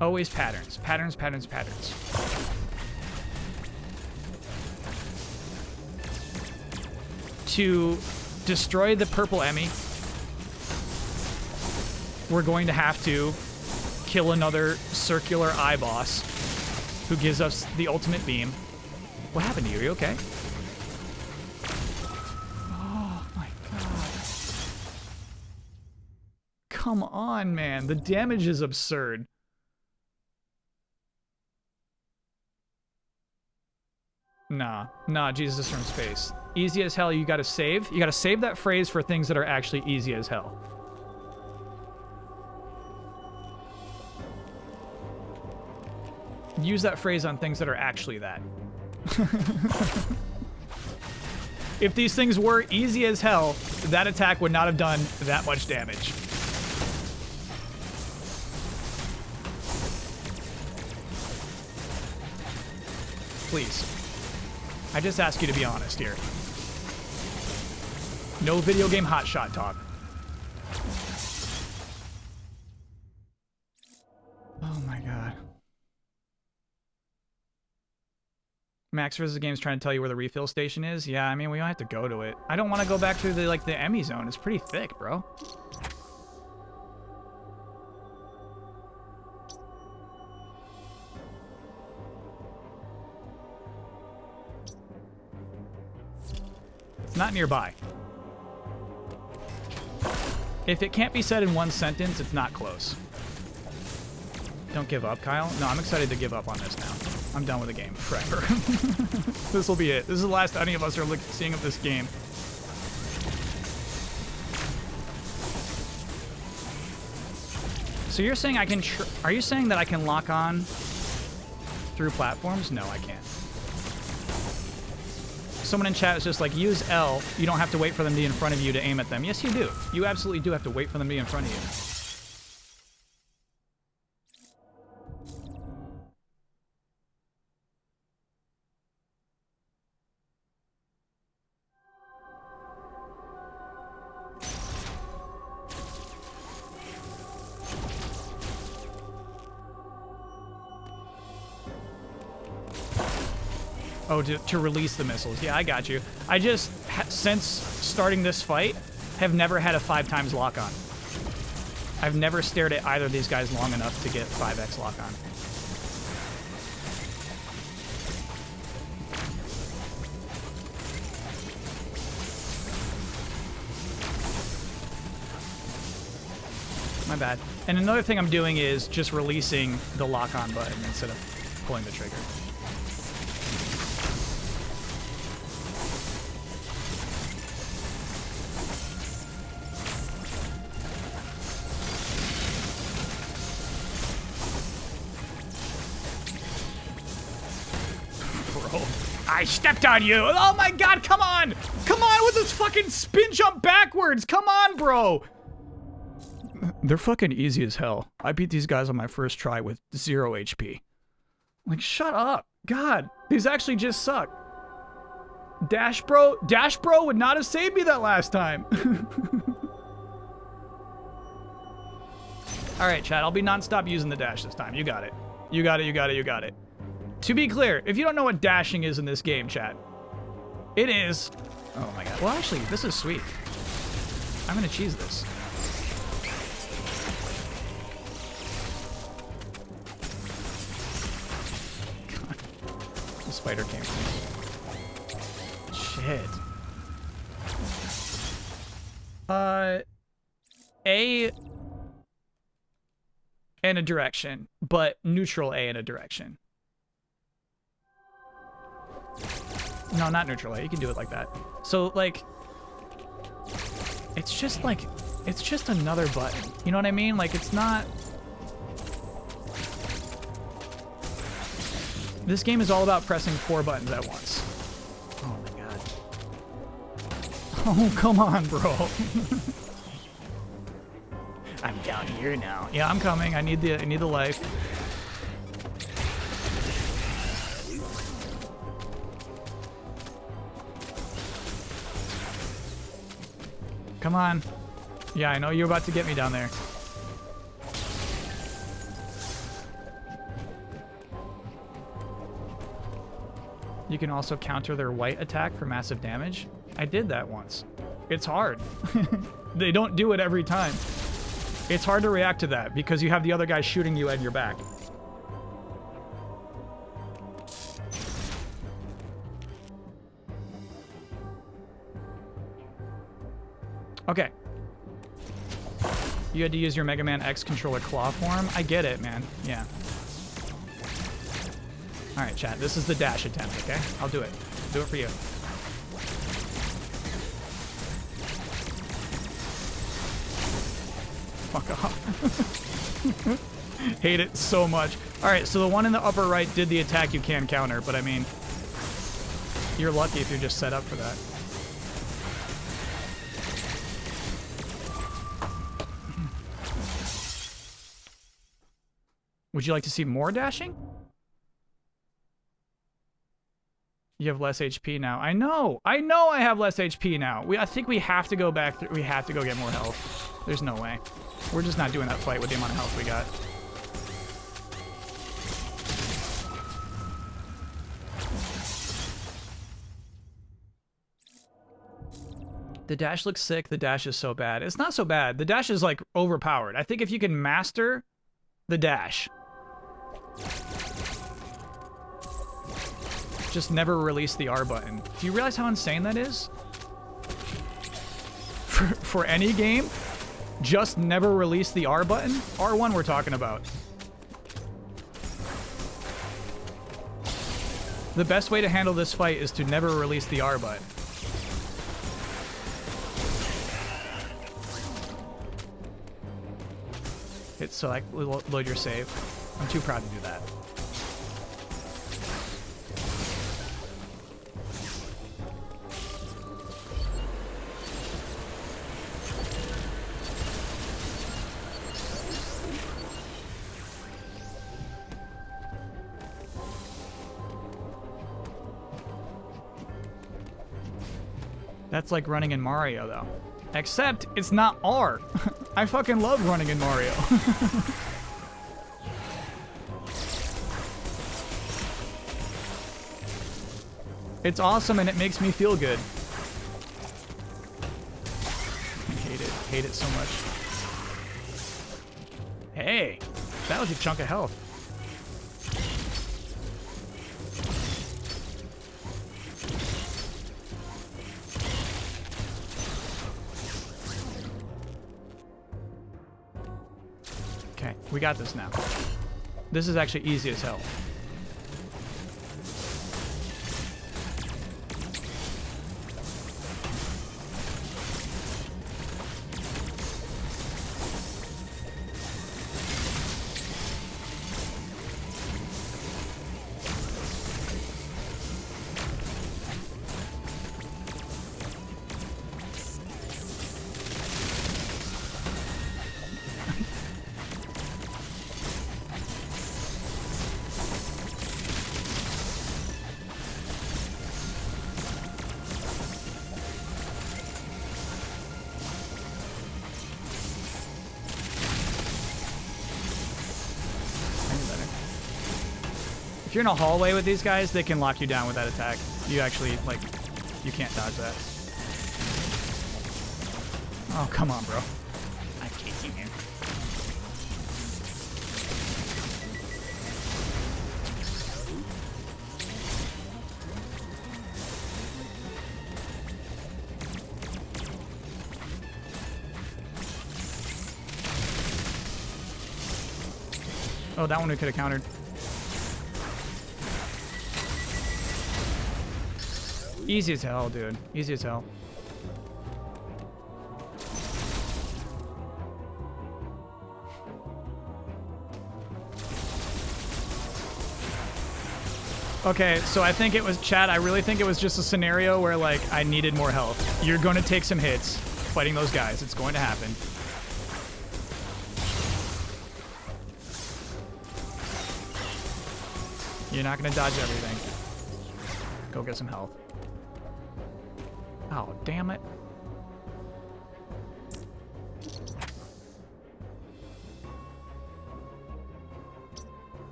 Speaker 1: Always patterns. Patterns, patterns, patterns. To destroy the purple Emmy, we're going to have to kill another circular eye boss who gives us the ultimate beam. What happened to you? Are you okay? Oh my god. Come on, man. The damage is absurd. Nah, Jesus from space. Easy as hell, you gotta save. You gotta save that phrase for things that are actually easy as hell. Use that phrase on things that are actually that. If these things were easy as hell, that attack would not have done that much damage. Please. I just ask you to be honest here. No video game hotshot talk. Oh my god. Max vs. Games trying to tell you where the refill station is? Yeah, I mean, we don't have to go to it. I don't want to go back through the Emmy zone. It's pretty thick, bro. It's not nearby. If it can't be said in one sentence, it's not close. Don't give up, Kyle. No, I'm excited to give up on this now. I'm done with the game forever. This will be it. This is the last any of us are seeing of this game. So you're saying I can... Are you saying that I can lock on through platforms? No, I can't. someone in chat was just like, use L. You don't have to wait for them to be in front of you to aim at them. Yes, you do. You absolutely do have to wait for them to be in front of you. Oh, to release the missiles. Yeah, I got you. I just, since starting this fight, have never had a 5 times lock-on. I've never stared at either of these guys long enough to get 5x lock-on. My bad. And another thing I'm doing is just releasing the lock-on button instead of pulling the trigger.
Speaker 5: I stepped on you.
Speaker 1: Oh my god, come on! Come on with this fucking spin jump backwards! Come on, bro! They're fucking easy as hell. I beat these guys on my first try with 0 HP. Like, shut up. God, these actually just suck. Dash Bro would not have saved me that last time. Alright, chat, I'll be non-stop using the dash this time. You got it. You got it, you got it, you got it. To be clear, if you don't know what dashing is in this game, chat, it is... Oh my god. Well, actually, this is sweet. I'm gonna cheese this. God. The spider came from me. Shit. A and a direction, but neutral A and a direction. No, not neutral A. You can do it like that. So, like, it's just like, it's just another button. You know what I mean? Like, it's not... This game is all about pressing 4 buttons at once. Oh my god. Oh, come on, bro.
Speaker 5: I'm down here now.
Speaker 1: Yeah, I'm coming. I need the life. Come on. Yeah, I know you're about to get me down there. You can also counter their white attack for massive damage. I did that once. It's hard. They don't do it every time. It's hard to react to that because you have the other guy shooting you at your back. Okay. You had to use your Mega Man X controller claw form? I get it, man. Yeah. Alright, chat. This is the dash attempt, okay? I'll do it. Do it for you. Fuck off. Hate it so much. Alright, so the one in the upper right did the attack you can counter, but I mean... You're lucky if you're just set up for that. Would you like to see more dashing? You have less HP now. I know I have less HP now. I think we have to go back through. We have to go get more health. There's no way. We're just not doing that fight with the amount of health we got. The dash looks sick. The dash is so bad. It's not so bad. The dash is like overpowered. I think if you can master the dash, just never release the R button. Do you realize how insane that is? For any game, just never release the R button? R1 we're talking about. The best way to handle this fight is to never release the R button. Hit select, load your save. I'm too proud to do that. That's like running in Mario, though. Except it's not R. I fucking love running in Mario. It's awesome and it makes me feel good. I hate it so much. Hey, that was a chunk of health. Okay, we got this now. This is actually easy as hell. If you're in a hallway with these guys, they can lock you down with that attack. You actually, like, you can't dodge that. Oh, come on, bro.
Speaker 5: I'm chasing him.
Speaker 1: Oh, that one we could have countered. Easy as hell, dude. Easy as hell. Okay, so I think it was, chat, I really think it was just a scenario where, like, I needed more health. You're going to take some hits fighting those guys. It's going to happen. You're not going to dodge everything. Go get some health. Oh, damn it.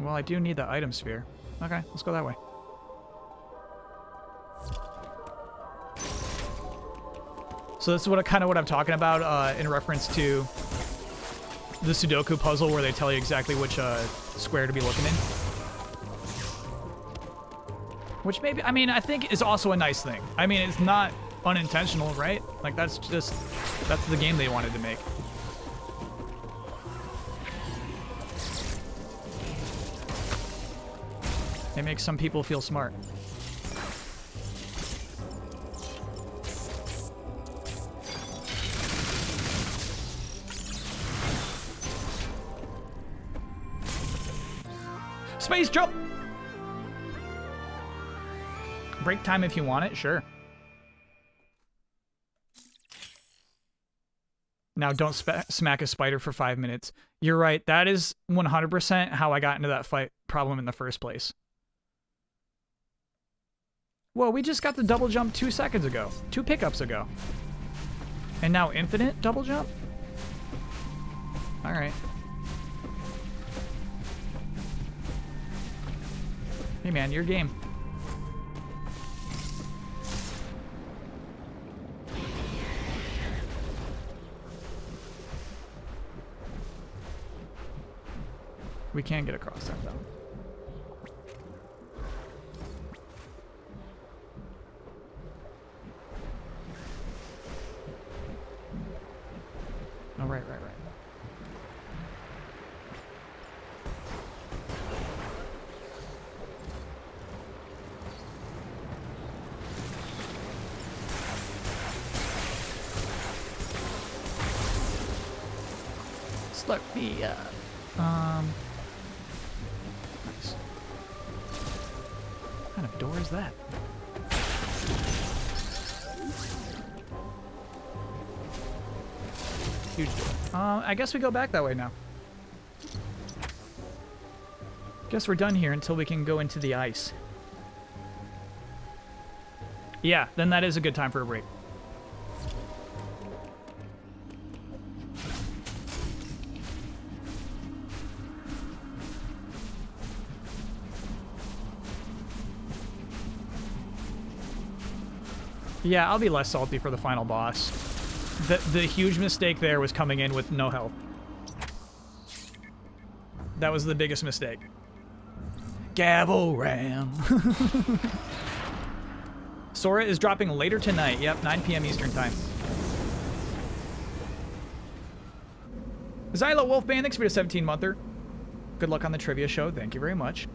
Speaker 1: Well, I do need the item sphere. Okay, let's go that way. So this is kind of what I'm talking about in reference to the Sudoku puzzle where they tell you exactly which square to be looking in. Which maybe, I mean, I think is also a nice thing. I mean, it's not unintentional, right? Like, that's the game they wanted to make. It makes some people feel smart. Space jump! Break time if you want it, sure. Now don't smack a spider for 5 minutes. You're right, that is 100% how I got into that fight problem in the first place. Whoa, we just got the double jump 2 seconds ago. 2 pickups ago. And now infinite double jump? Alright. Hey man, your game. We can get across that though. Oh, right. Slurp me up. Nice. What kind of door is that? Huge door. I guess we go back that way now. Guess we're done here until we can go into the ice. Yeah, then that is a good time for a break. Yeah, I'll be less salty for the final boss. The huge mistake there was coming in with no health. That was the biggest mistake. Gavel Ram. Sora is dropping later tonight. Yep, 9 p.m. Eastern time. Zylo Wolfband, thanks for the 17-monther. Good luck on the trivia show. Thank you very much.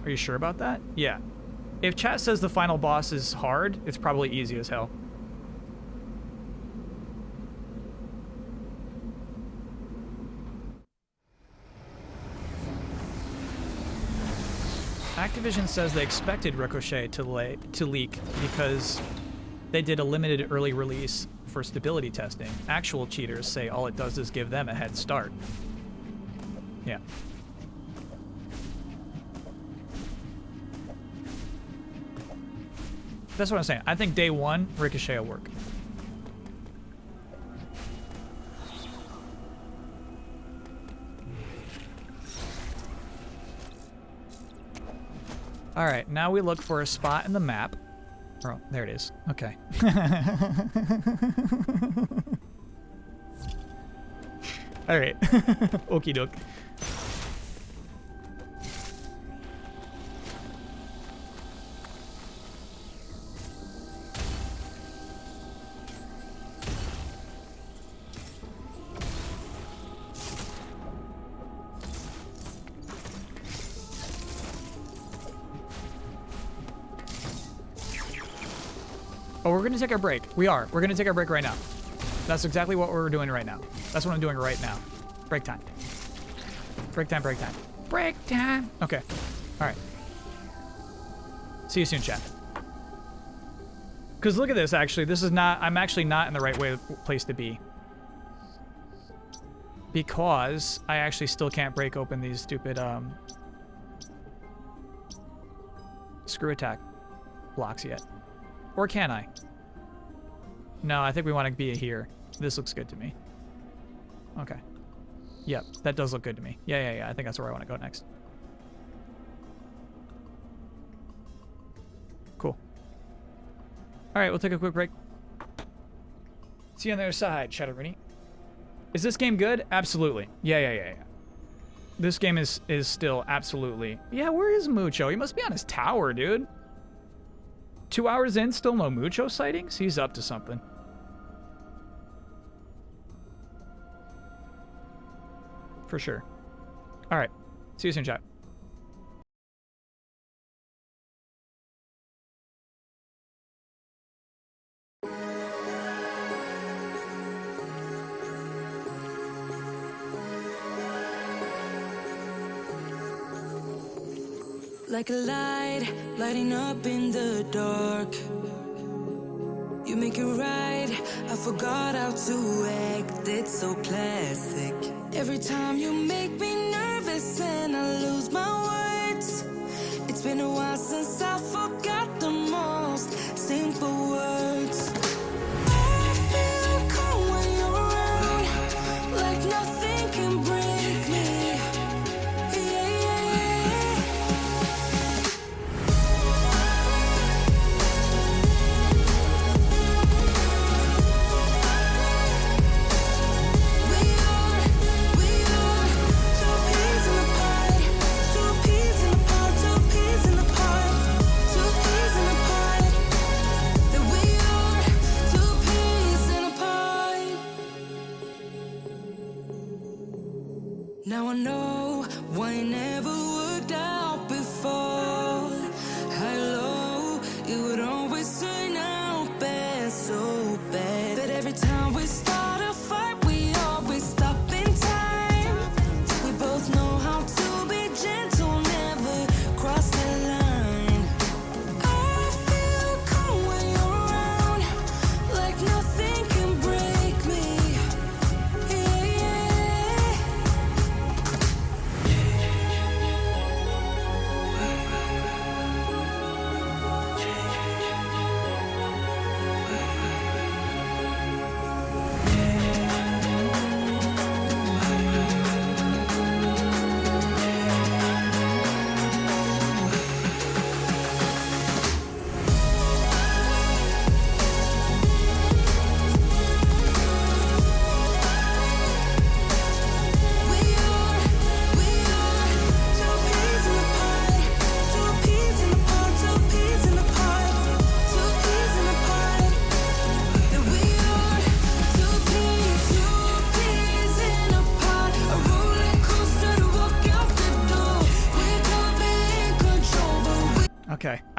Speaker 1: Are you sure about that? Yeah. If chat says the final boss is hard, it's probably easy as hell. Activision says they expected Ricochet to leak because they did a limited early release for stability testing. Actual cheaters say all it does is give them a head start. Yeah. That's what I'm saying. I think day one, Ricochet will work. All right, now we look for a spot in the map. Oh, there it is. Okay. All right. Okie doke. Oh, we're gonna take our break. We are. We're gonna take our break right now. That's exactly what we're doing right now. That's what I'm doing right now. Break time. Break time, break time. Break time! Okay. Alright. See you soon, chat. Because look at this, actually. This is not... I'm actually not in the right place to be. Because I actually still can't break open these stupid, screw attack blocks yet. Or can I? No, I think we want to be here. This looks good to me. Okay. Yep, that does look good to me. Yeah. I think that's where I want to go next. Cool. All right, we'll take a quick break. See you on the other side, Shadow Rooney. Is this game good? Absolutely. Yeah. This game is still absolutely... Yeah, where is Mucho? He must be on his tower, dude. 2 hours in, still no Mucho sightings? He's up to something. For sure. All right. See you soon, chat.
Speaker 7: Like a light, lighting up in the dark. You make it right, I forgot how to act. It's so classic. Every time you make me nervous and I lose my words. It's been a while since I forgot the most simple words. I feel calm when you're around, like nothing can break me. Now I know why it never worked out before. High low, it would always turn out bad, so bad. But every time we start a fight, we always stop in time. We both know how to be gentle, never cross the line. I feel calm when you're around, like nothing can break me. Yeah.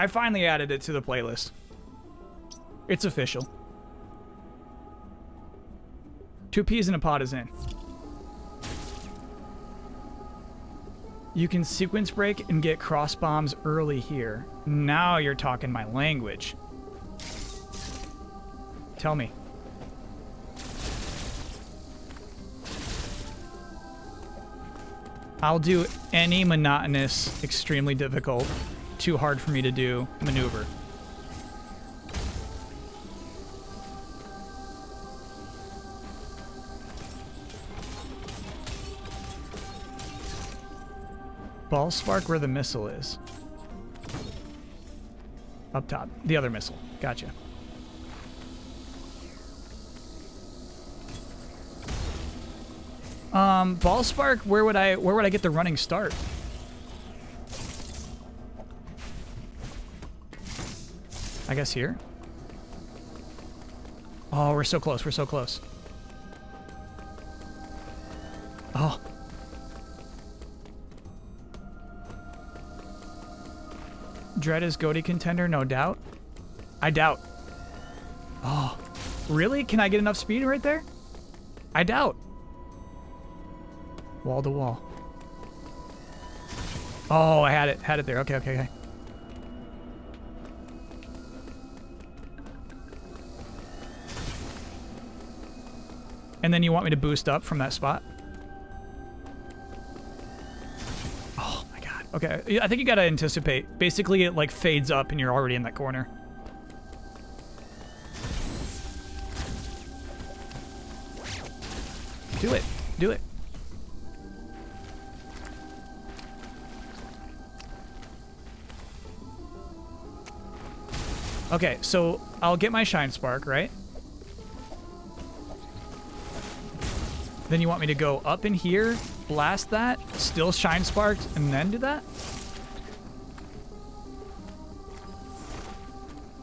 Speaker 1: I finally added it to the playlist. It's official. 2 peas in a pod is in. You can sequence break and get cross bombs early here. Now you're talking my language. Tell me. I'll do any monotonous, extremely difficult, too hard for me to do maneuver. Ball spark where the missile is. Up top. The other missile. Gotcha. Ball spark, where would I get the running start? I guess here. Oh, we're so close. We're so close. Oh. Dread is GOATY contender, no doubt. I doubt. Oh. Really? Can I get enough speed right there? I doubt. Wall to wall. Oh, I had it. Had it there. Okay, okay, okay. And then you want me to boost up from that spot? Oh my god. Okay, I think you gotta anticipate. Basically, it like fades up and you're already in that corner. Do it. Do it. Okay, so I'll get my Shine Spark, right? Then you want me to go up in here, blast that, still Shine Sparked, and then do that?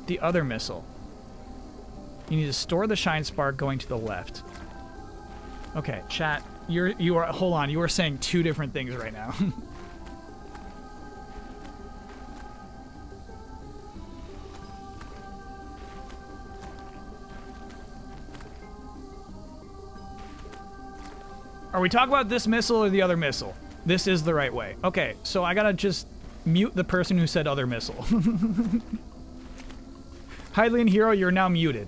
Speaker 1: The other missile. You need to store the Shine Spark going to the left. Okay, chat, you are hold on, you are saying 2 different things right now. Are we talking about this missile or the other missile? This is the right way. Okay, so I gotta just mute the person who said other missile. Hylian Hero, you're now muted.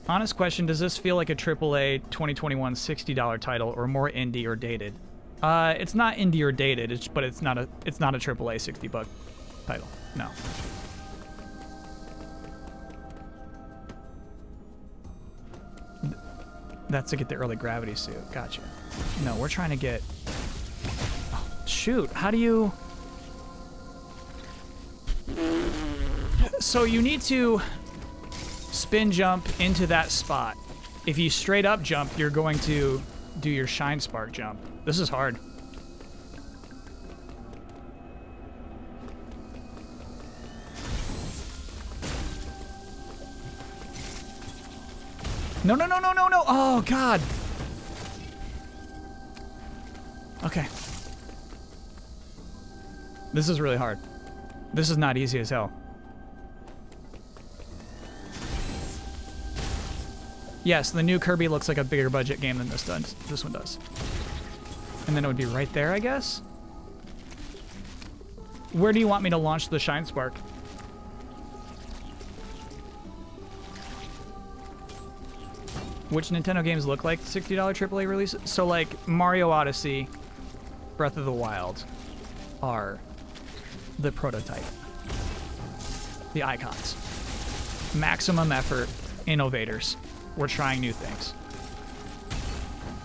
Speaker 1: Honest question, does this feel like a AAA 2021 $60 title or more indie or dated? It's not indie or dated, but it's not a AAA $60 title. No. That's to get the early gravity suit. Gotcha. No, we're trying to get... Oh, shoot, how do you... So you need to spin jump into that spot. If you straight up jump, you're going to do your Shine Spark jump. This is hard. No, no, no, no, no, no. Oh, God. Okay. This is really hard. This is not easy as hell. Yes, the new Kirby looks like a bigger budget game than this does. This one does. And then it would be right there, I guess? Where do you want me to launch the Shine Spark? Which Nintendo games look like $60 AAA releases? So like Mario Odyssey, Breath of the Wild are the prototype. The icons. Maximum effort innovators. We're trying new things.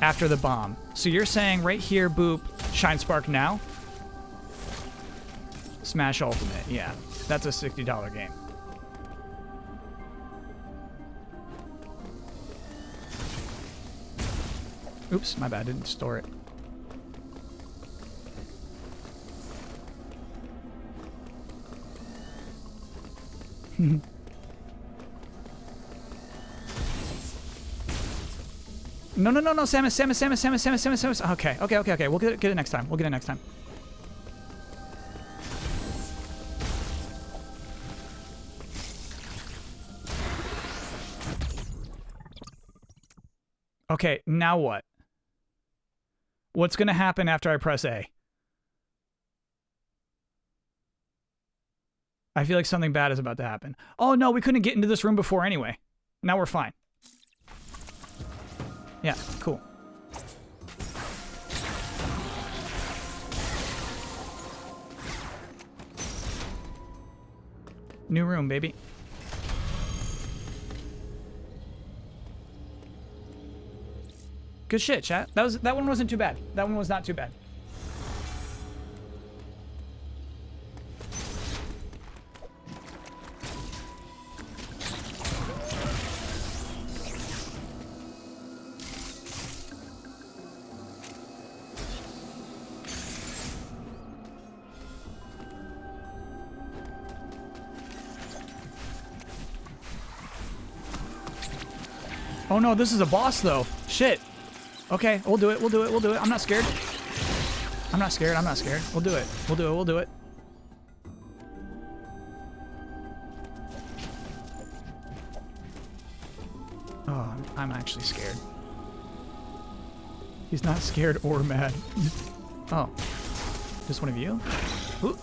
Speaker 1: After the bomb. So you're saying right here, boop, Shine Spark now? Smash Ultimate, yeah. That's a $60 game. Oops, my bad, didn't store it. No, no, no, no, Samus, Samus, Samus, Samus, Samus, Samus, Samus. Okay, okay, okay, okay. We'll get it next time. We'll get it next time. Okay, now what? What's gonna happen after I press A? I feel like something bad is about to happen. Oh no, we couldn't get into this room before anyway. Now we're fine. Yeah, cool. New room, baby. Good shit, chat. That one wasn't too bad. That one was not too bad. Oh no, this is a boss though. Shit. Okay, we'll do it. We'll do it. We'll do it. I'm not scared. I'm not scared. I'm not scared. We'll do it. We'll do it. We'll do it. Oh, I'm actually scared. He's not scared or mad. Oh. Just one of you? Ooh.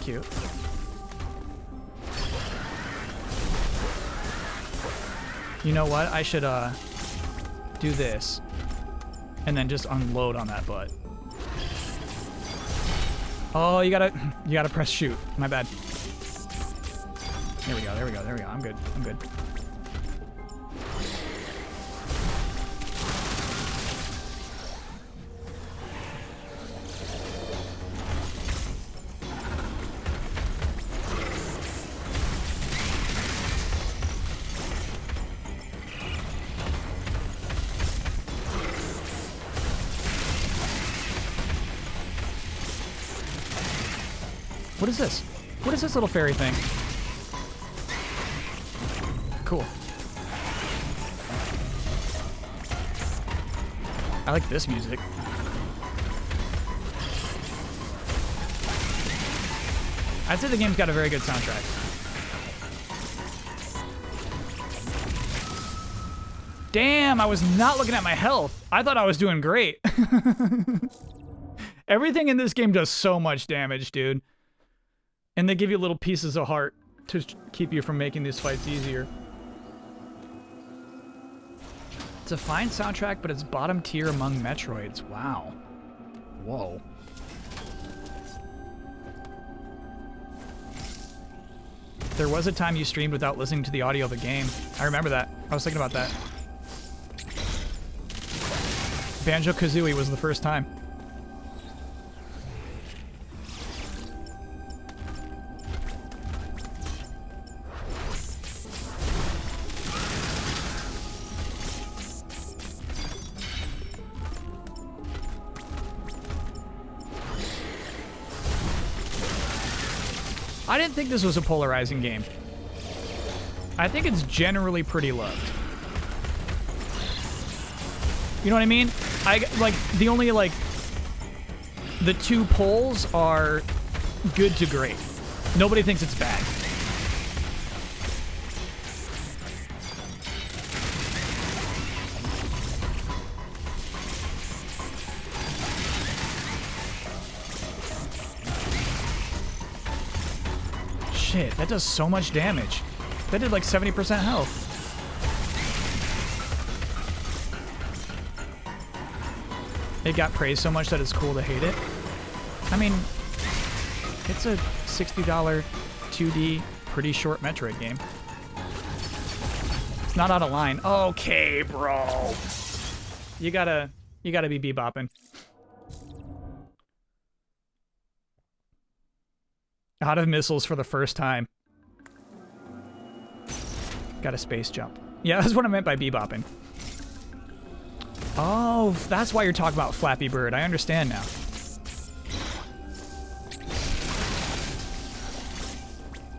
Speaker 1: Cute. You know what? I should do this and then just unload on that butt. Oh, you gotta press shoot. My bad. There we go. There we go. There we go. I'm good. I'm good. What is this? What is this little fairy thing? Cool. I like this music. I'd say the game's got a very good soundtrack. Damn, I was not looking at my health. I thought I was doing great. Everything in this game does so much damage, dude. And they give you little pieces of heart to keep you from making these fights easier. It's a fine soundtrack, but it's bottom tier among Metroids. Wow. Whoa. There was a time you streamed without listening to the audio of a game. I remember that. I was thinking about that. Banjo-Kazooie was the first time. I didn't think this was a polarizing game. I think it's generally pretty loved. You know what I mean? Like the only the two poles are good to great. Nobody thinks it's bad. Shit, that does so much damage. That did like 70% health. It got praised so much that it's cool to hate it. I mean, it's a $60 2D pretty short Metroid game. It's not out of line. Okay, bro. You gotta be bebopping. Out of missiles for the first time. Got a space jump. Yeah, that's what I meant by bebopping. Oh, that's why you're talking about Flappy Bird. I understand now.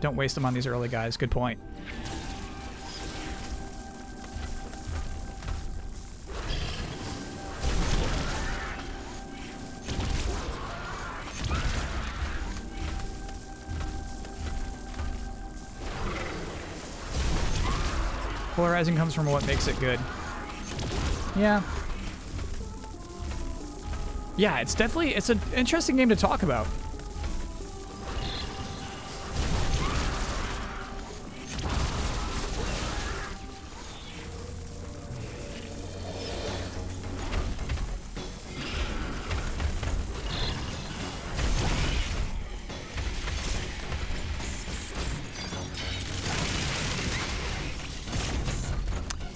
Speaker 1: Don't waste them on these early guys. Good point. Polarizing comes from what makes it good. Yeah. Yeah, it's definitely, it's an interesting game to talk about.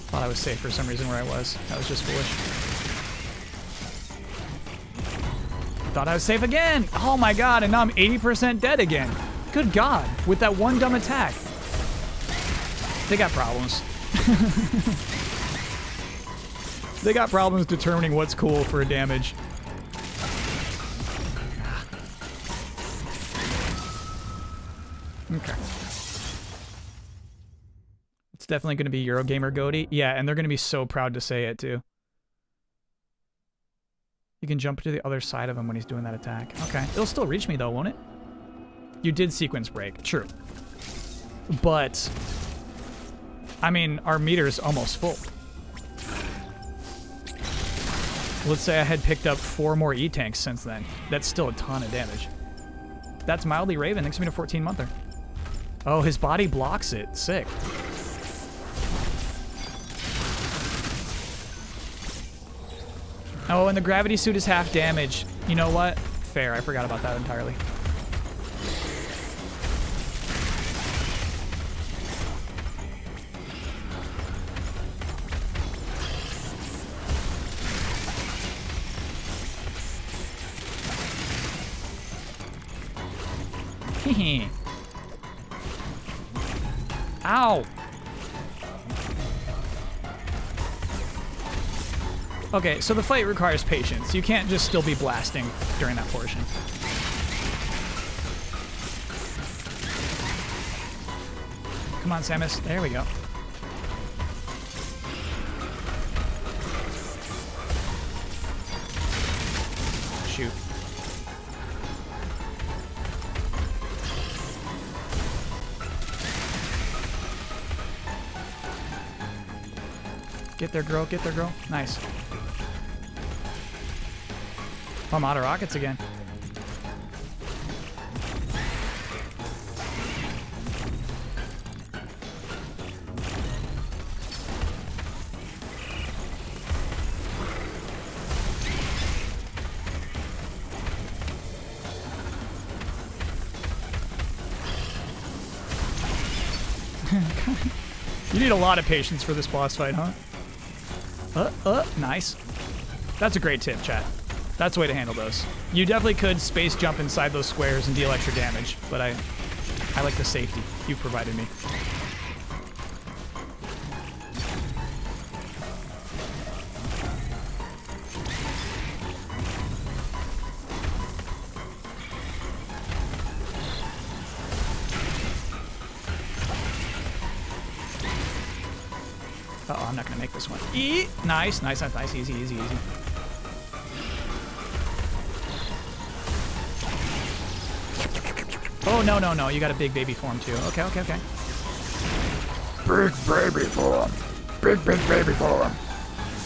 Speaker 1: Thought I was safe for some reason where I was. That was just foolish. Thought I was safe again! Oh my god, and now I'm 80% dead again. Good god, with that one dumb attack. They got problems. They got problems determining what's cool for damage. Okay. It's definitely going to be Eurogamer Goaty. Yeah, and they're going to be so proud to say it, too. You can jump to the other side of him when he's doing that attack. Okay. It'll still reach me, though, won't it? You did sequence break. True. But, I mean, our meter's almost full. Let's say I had picked up 4 more E-tanks since then. That's still a ton of damage. That's mildly Raven. Thanks to me to 14-monther. Oh, his body blocks it. Sick. Oh, and the gravity suit is half damage. You know what? Fair. I forgot about that entirely. Hehe. Ow! Okay, so the fight requires patience. You can't just still be blasting during that portion. Come on, Samus. There we go. Shoot. Get there, girl. Get there, girl. Nice. I'm out of rockets again. You need a lot of patience for this boss fight, huh? Nice. That's a great tip, chat. That's the way to handle those. You definitely could space jump inside those squares and deal extra damage, but I like the safety you provided me. Uh-oh, I'm not gonna make this one. Nice, nice, nice, nice, easy, easy, easy. Oh, no, no, no, you got a big baby form too. Okay, okay, okay.
Speaker 5: Big baby form. Big baby form.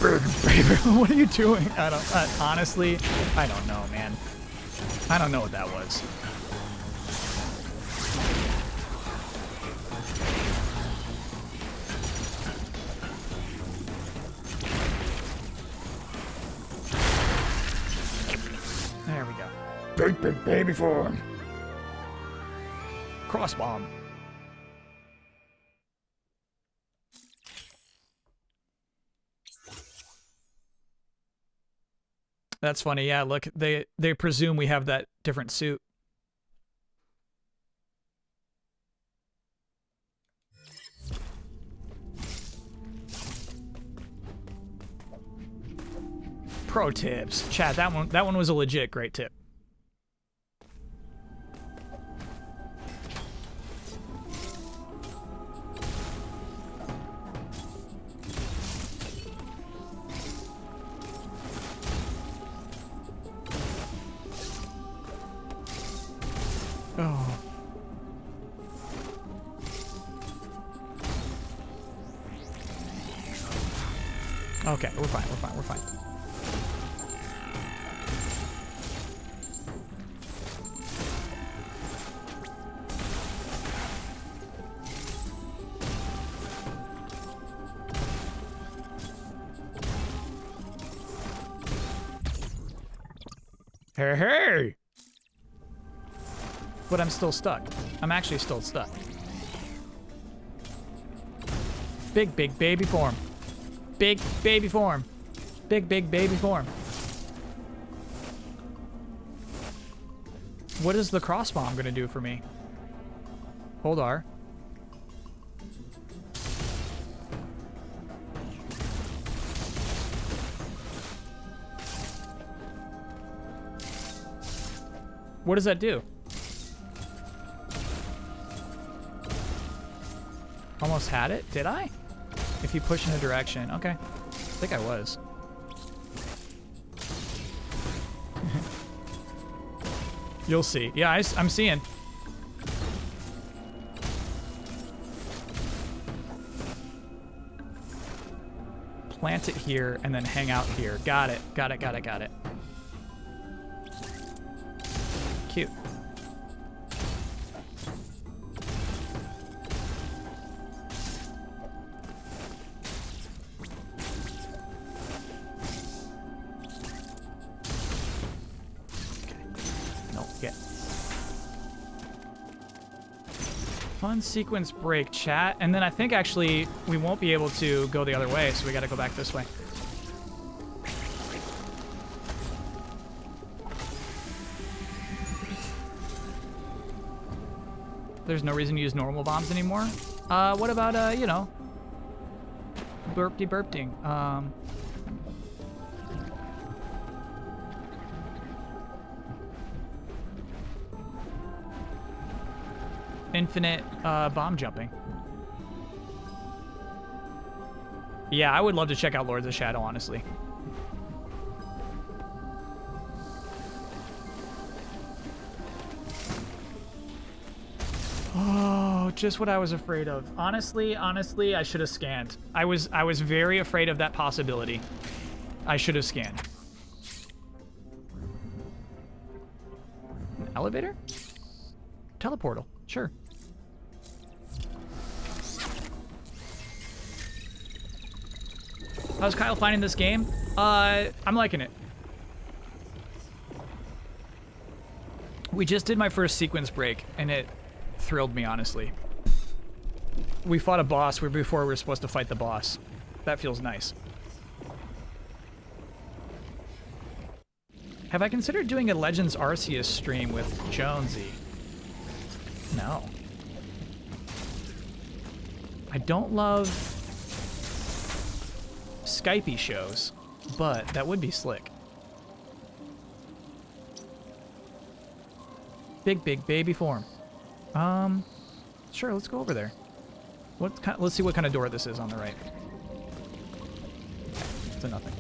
Speaker 1: Big baby. What are you doing? I don't, honestly, I don't know, man. I don't know what that was. There we go.
Speaker 5: Big baby form.
Speaker 1: Cross bomb. That's funny. Yeah, look, they presume we have that different suit. Pro tips. Chat, that one was a legit great tip. Oh. Okay, we're fine, we're fine, we're fine. Hey, hey! But I'm still stuck. I'm actually still stuck. Big baby form. Big baby form. Big baby form. What is the cross bomb gonna do for me? Hold R. What does that do? Almost had it? Did I? If you push in a direction. Okay. I think I was. You'll see. Yeah, I'm seeing. Plant it here and then hang out here. Got it. Got it, got it, got it. Cute. Fun sequence break, chat. And then I think actually we won't be able to go the other way, so we gotta go back this way. There's no reason to use normal bombs anymore. What about, you know, burpty-burpting? Infinite bomb jumping. Yeah, I would love to check out Lords of Shadow, honestly. Oh, just what I was afraid of. Honestly, I should have scanned. I was very afraid of that possibility. I should have scanned. An elevator? Teleportal. Sure. How's Kyle finding this game? I'm liking it. We just did my first sequence break, and it thrilled me, honestly. We fought a boss before we were supposed to fight the boss. That feels nice. Have I considered doing a Legends Arceus stream with Jonesy? No. I don't love Skypey shows, but that would be slick. Big baby form. Sure, let's go over there. Let's see what kind of door this is on the right. It's a nothing.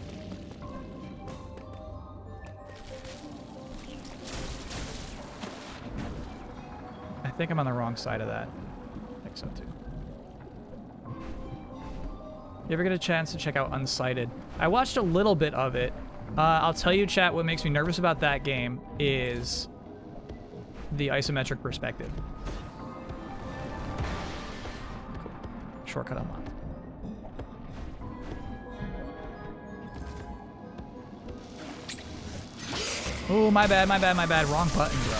Speaker 1: I think I'm on the wrong side of that. I think so too. You ever get a chance to check out Unsighted? I watched a little bit of it. I'll tell you, chat, what makes me nervous about that game is the isometric perspective. Cool. Shortcut unlocked. Oh, my bad. Wrong button, bro.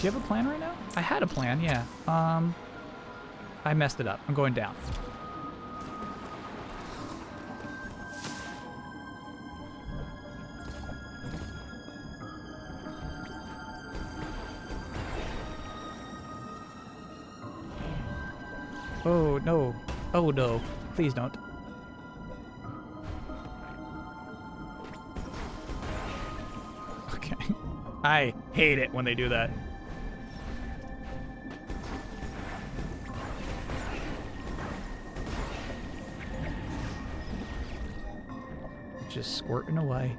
Speaker 1: Do you have a plan right now? I had a plan, yeah. I messed it up. I'm going down. Oh, no. Oh, no. Please don't. Okay. I hate it when they do that. just squirting away.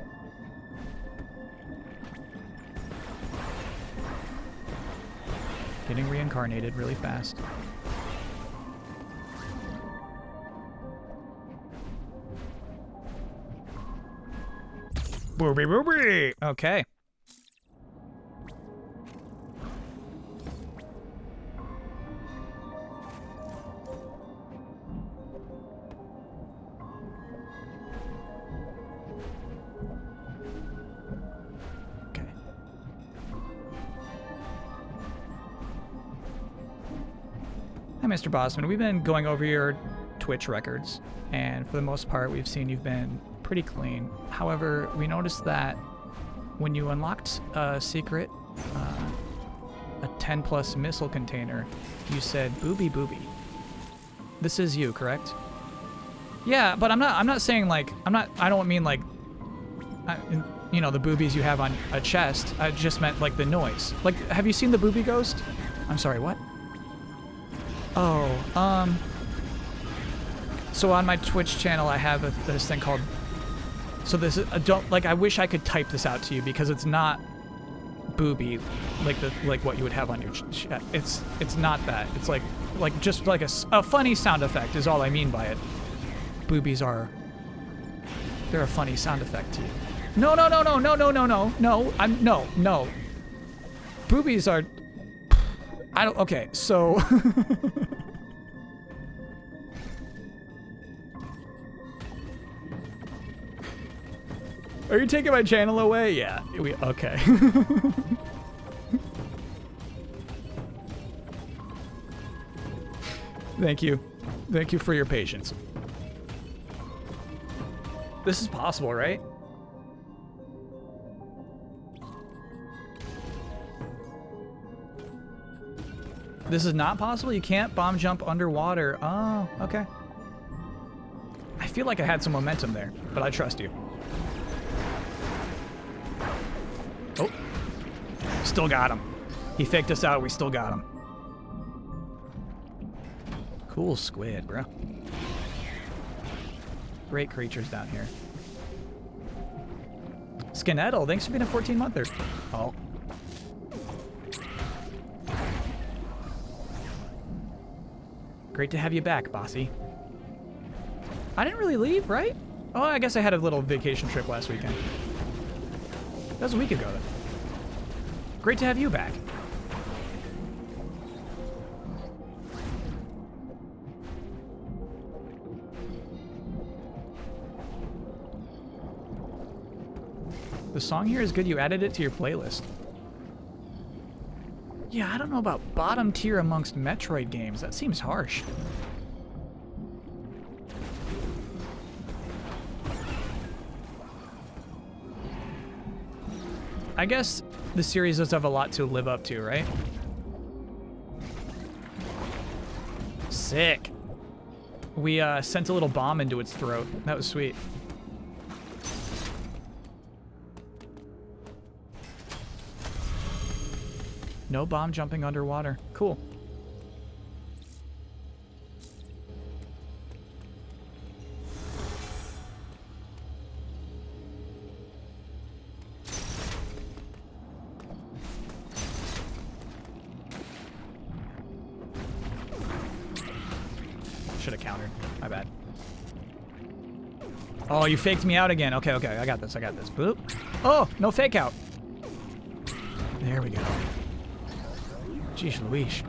Speaker 1: Getting reincarnated really fast. Booby booby! Okay. Okay. Hi, Mr. Bossman. We've been going over your Twitch records, and for the most part, we've seen you've been pretty clean. However, we noticed that when you unlocked a secret, a 10+ missile container, you said booby booby. This is you, correct? Yeah, but I'm not saying like, I don't mean like, you know, the boobies you have on a chest. I just meant like the noise. Like, have you seen the booby ghost? I'm sorry, what? Oh, so on my Twitch channel, I have this thing called, so this is, I wish I could type this out to you because it's not booby, like what you would have on your chat. It's not that. It's like just like a funny sound effect is all I mean by it. Boobies they're a funny sound effect to you. No. No. Boobies are, okay, so. Are you taking my channel away? Yeah, okay. Thank you. Thank you for your patience. This is possible, right? This is not possible? You can't bomb jump underwater. Oh, okay. I feel like I had some momentum there, but I trust you. Oh. Still got him. He faked us out. We still got him. Cool squid, bro. Great creatures down here. Skeneddle, thanks for being a 14-monther. Oh. Great to have you back, bossy. I didn't really leave, right? Oh, I guess I had a little vacation trip last weekend. That was a week ago, then. Great to have you back. The song here is good. You added it to your playlist. Yeah, I don't know about bottom tier amongst Metroid games. That seems harsh. I guess the series does have a lot to live up to, right? Sick. We sent a little bomb into its throat. That was sweet. No bomb jumping underwater. Cool. Should have countered. My bad. Oh, you faked me out again. Okay, okay. I got this. Boop. Oh, no fake out. There we go. Jeez Louise.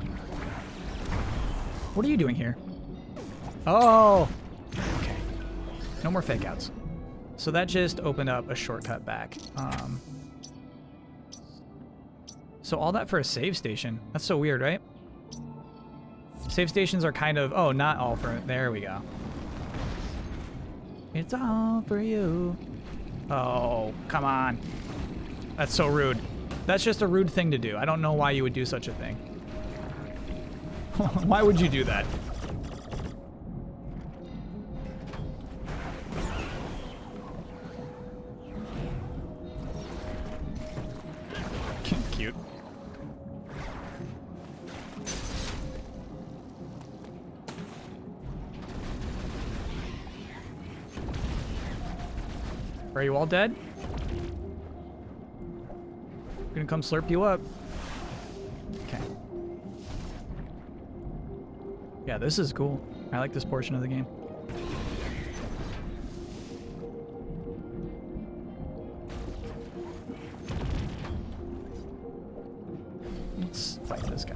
Speaker 1: What are you doing here? Oh. Okay. No more fake outs. So that just opened up a shortcut back. So all that for a save station. That's so weird, right? Save stations are kind of... Oh, not all for... There we go. It's all for you. Oh, come on. That's so rude. That's just a rude thing to do. I don't know why you would do such a thing. Why would you do that? Cute. Are you all dead? Gonna come slurp you up. Okay. Yeah, this is cool. I like this portion of the game. Let's fight this guy.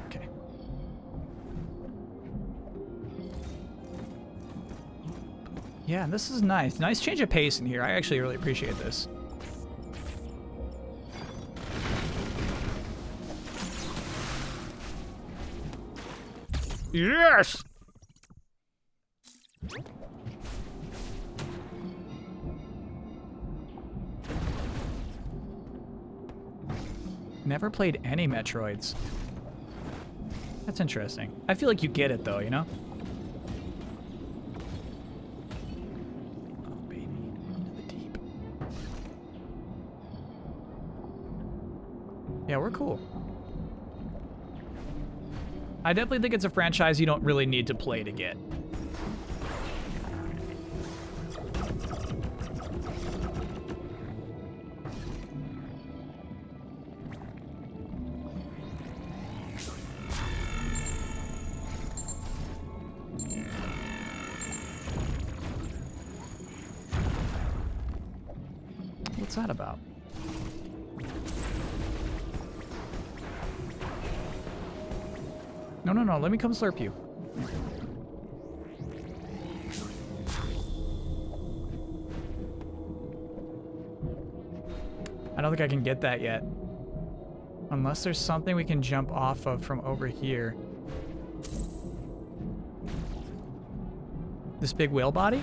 Speaker 1: Okay. Yeah, this is nice. Nice change of pace in here. I actually really appreciate this. Yes! Never played any Metroids. That's interesting. I feel like you get it though, you know? Oh, baby. Into the deep. Yeah, we're cool. I definitely think it's a franchise you don't really need to play to get. What's that about? No, no, no. Let me come slurp you. I don't think I can get that yet. Unless there's something we can jump off of from over here. This big whale body?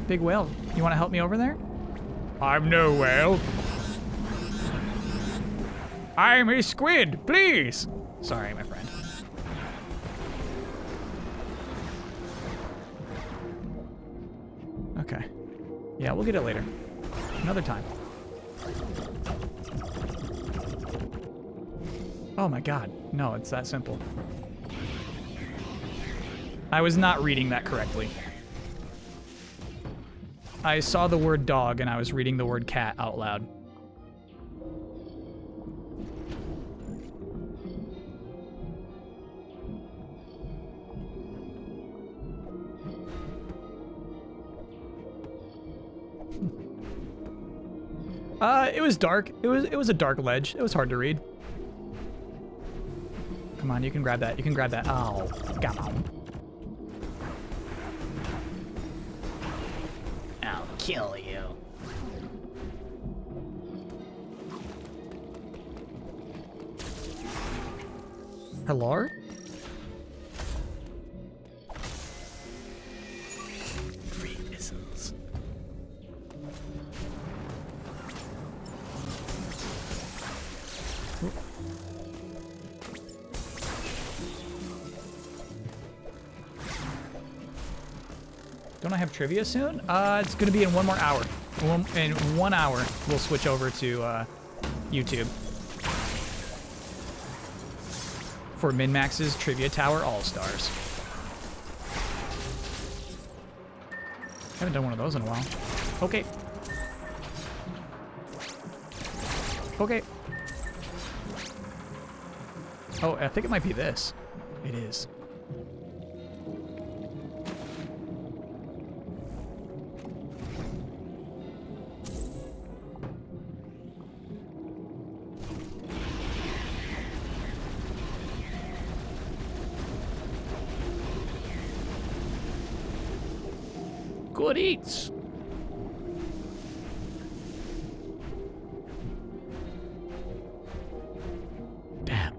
Speaker 1: Big whale. You want to help me over there? I'm no whale. I'm a squid, please. Sorry, my friend. Okay. Yeah, we'll get it later. Another time. Oh my god. No, it's that simple. I was not reading that correctly. I saw the word dog and I was reading the word cat out loud. It was dark. It was a dark ledge. It was hard to read. Come on, you can grab that. You can grab that. Oh, come on. I'll kill you. Hello? Free missiles. Don't I have trivia soon? It's gonna be in 1 more hour. In 1 hour, we'll switch over to YouTube for Min-Max's Trivia Tower All-Stars. Haven't done one of those in a while. Okay. Okay. Oh, I think it might be this. It is. Good eats. Damn.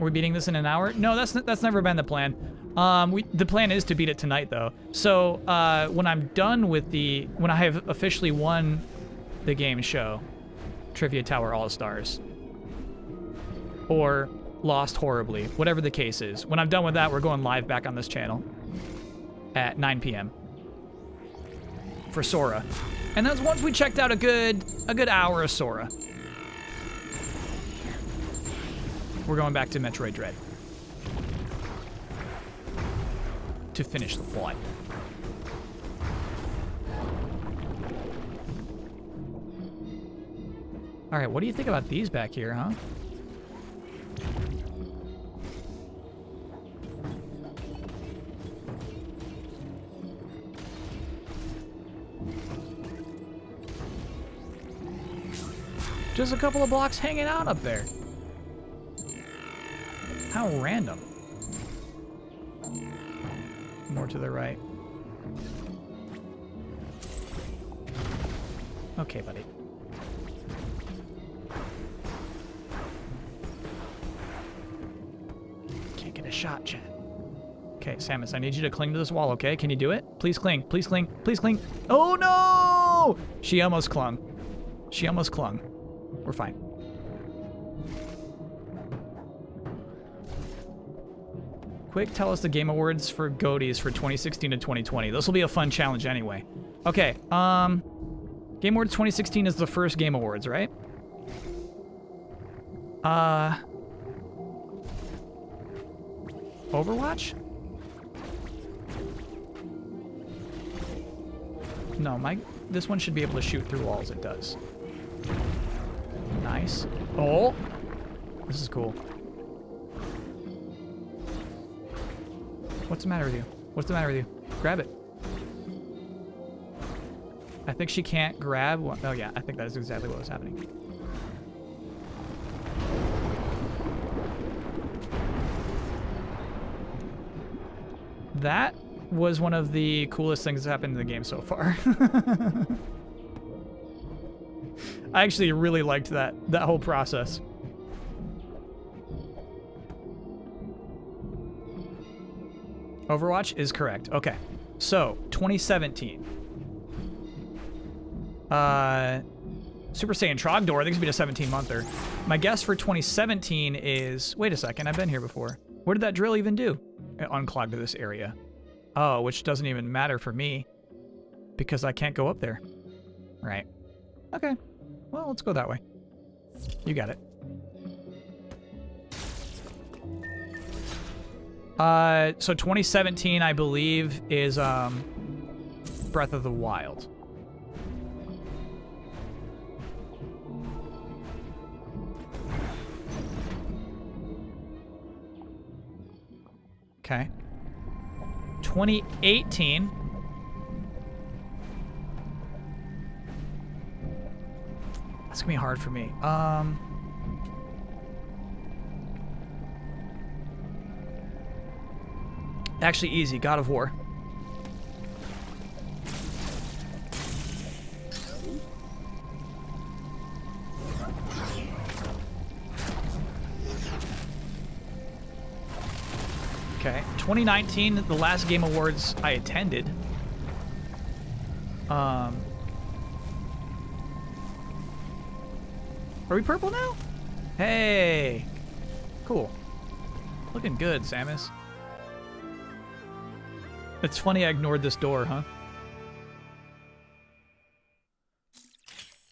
Speaker 1: Are we beating this in an hour? No, that's never been the plan. The plan is to beat it tonight, though. So when I'm done with when I have officially won the game show, Trivia Tower All Stars, or lost horribly, whatever the case is. When I'm done with that, we're going live back on this channel at 9 p.m. for Sora. And that's once we checked out a good hour of Sora. We're going back to Metroid Dread to finish the plot. All right, what do you think about these back here, huh? Just a couple of blocks hanging out up there. How random. More to the right. Okay, buddy. Can't get a shot, Chad. Okay, Samus, I need you to cling to this wall, okay? Can you do it? Please cling, please cling, please cling. Oh no! She almost clung. She almost clung. We're fine. Quick, tell us the Game Awards for Goaties for 2016 to 2020. This will be a fun challenge anyway. Okay, Game Awards 2016 is the first Game Awards, right? Overwatch? No, this one should be able to shoot through walls. It does. Nice. Oh! This is cool. What's the matter with you? What's the matter with you? Grab it. I think she can't grab one. Oh yeah, I think that is exactly what was happening. That was one of the coolest things that happened in the game so far. I actually really liked that whole process. Overwatch is correct. Okay. So, 2017. Super Saiyan Trogdor, I think it's been a 17-monther. My guess for 2017 is... Wait a second, I've been here before. What did that drill even do? It unclogged this area. Oh, which doesn't even matter for me. Because I can't go up there. Right. Okay. Well, let's go that way. You got it. So 2017, I believe, is Breath of the Wild. Okay. 2018. That's gonna be hard for me. Actually easy, God of War. Okay, 2019, the last Game Awards I attended. Are we purple now? Hey! Cool. Looking good, Samus. It's funny I ignored this door, huh?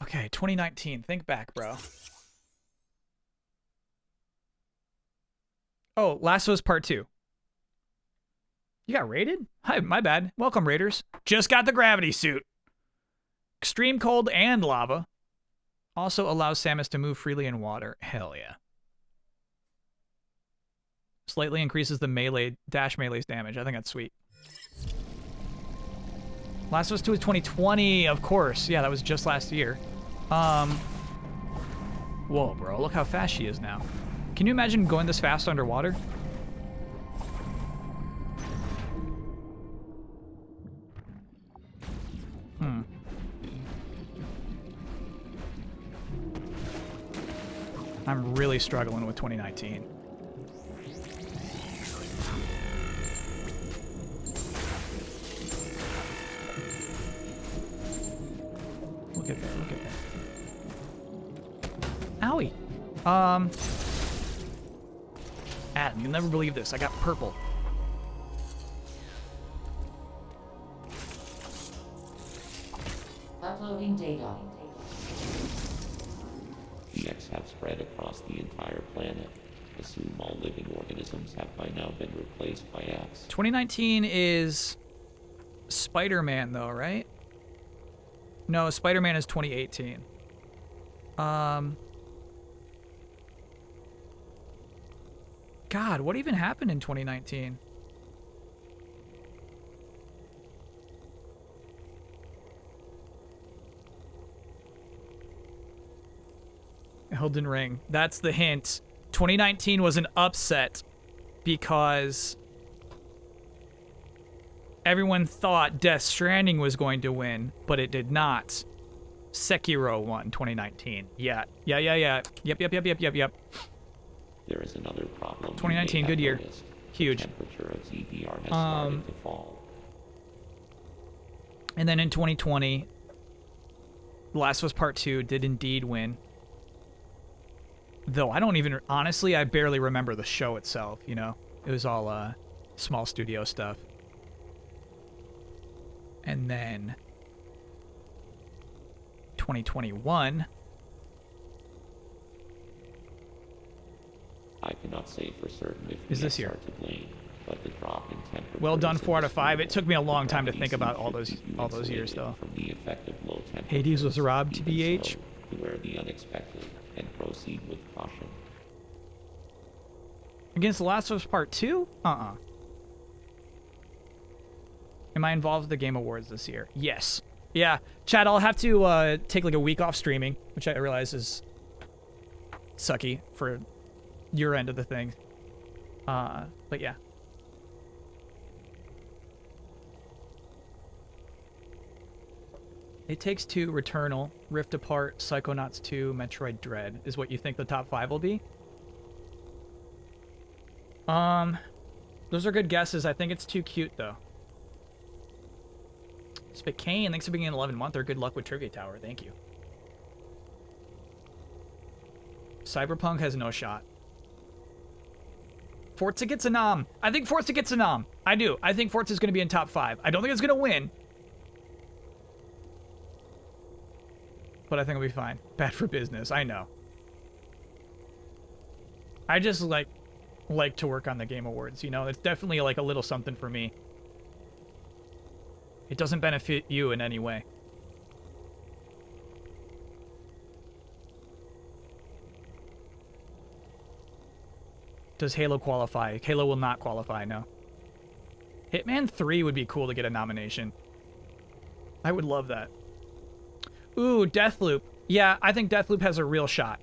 Speaker 1: Okay, 2019. Think back, bro. Oh, Last of Us Part 2. You got raided? Hi, my bad. Welcome, raiders. Just got the gravity suit. Extreme cold and lava. Also allows Samus to move freely in water. Hell yeah. Slightly increases the dash melee's damage. I think that's sweet. Last of Us 2 is 2020, of course. Yeah, that was just last year. Whoa, bro. Look how fast she is now. Can you imagine going this fast underwater? I'm really struggling with 2019. Look at that, look at that. Owie. time. You'll never believe this. I got purple.
Speaker 6: Uploading data. The X have spread across the entire planet. Assume all living organisms have by now been replaced by X.
Speaker 1: 2019 is Spider-Man, though, right? No, Spider-Man is 2018. God, what even happened in 2019? Elden Ring. That's the hint. 2019 was an upset because everyone thought Death Stranding was going to win, but it did not. Sekiro won 2019. Yeah. Yep.
Speaker 6: There is another problem.
Speaker 1: 2019, good year. Huge.
Speaker 6: The temperature of ZDR has started to fall.
Speaker 1: And then in 2020, The Last of Us Part 2 did indeed win. Though I don't even, honestly, I barely remember the show itself, you know? It was all small studio stuff. And then 2021.
Speaker 6: I cannot say for certain if
Speaker 1: Is
Speaker 6: the
Speaker 1: this
Speaker 6: X
Speaker 1: year?
Speaker 6: are to blame, but the drop in temperature.
Speaker 1: Well done,
Speaker 6: is
Speaker 1: 4 out of 5. It
Speaker 6: indisputable.
Speaker 1: took me a long
Speaker 6: The
Speaker 1: time to
Speaker 6: gravity
Speaker 1: think about
Speaker 6: seems
Speaker 1: all
Speaker 6: to
Speaker 1: those
Speaker 6: keep you
Speaker 1: years, though.
Speaker 6: insulated from the effect of low temperatures.
Speaker 1: Hades was robbed,
Speaker 6: Even
Speaker 1: TBH.
Speaker 6: so, beware the unexpected and proceed with caution.
Speaker 1: Against The Last of Us Part 2? Am I involved with the Game Awards this year? Yes. Yeah. Chad, I'll have to take like a week off streaming, which I realize is sucky for your end of the thing. But yeah. It Takes Two, Returnal, Rift Apart, Psychonauts 2, Metroid Dread is what you think the top 5 will be? Those are good guesses. I think it's too cute, though. Spicane, thanks for being an 11 month or good luck with Trivia Tower. Thank you. Cyberpunk has no shot. Forza gets a nom. I think Forza gets a nom. I do. I think Forza's going to be in top 5. I don't think it's going to win. But I think it'll be fine. Bad for business. I know. I just like to work on the Game Awards, you know? It's definitely like a little something for me. It doesn't benefit you in any way. Does Halo qualify? Halo will not qualify, no. Hitman 3 would be cool to get a nomination. I would love that. Ooh, Deathloop. Yeah, I think Deathloop has a real shot.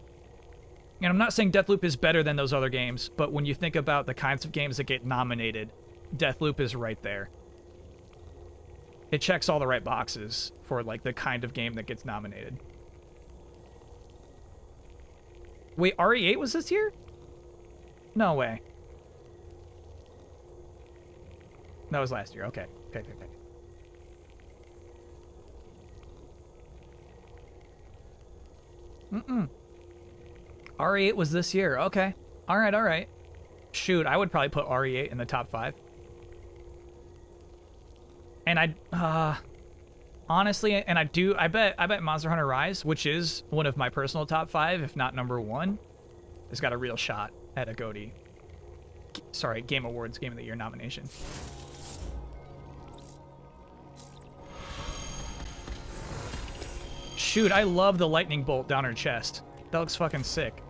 Speaker 1: And I'm not saying Deathloop is better than those other games, but when you think about the kinds of games that get nominated, Deathloop is right there. It checks all the right boxes for, like, the kind of game that gets nominated. Wait, RE8 was this year? No way. That was last year. Okay. Okay. RE8 was this year. Okay. All right. Shoot, I would probably put RE8 in the top 5. And I honestly, and I bet Monster Hunter Rise, which is one of my personal top 5, if not number 1, has got a real shot at a Game Awards Game of the Year nomination. Shoot, I love the lightning bolt down her chest. That looks fucking sick.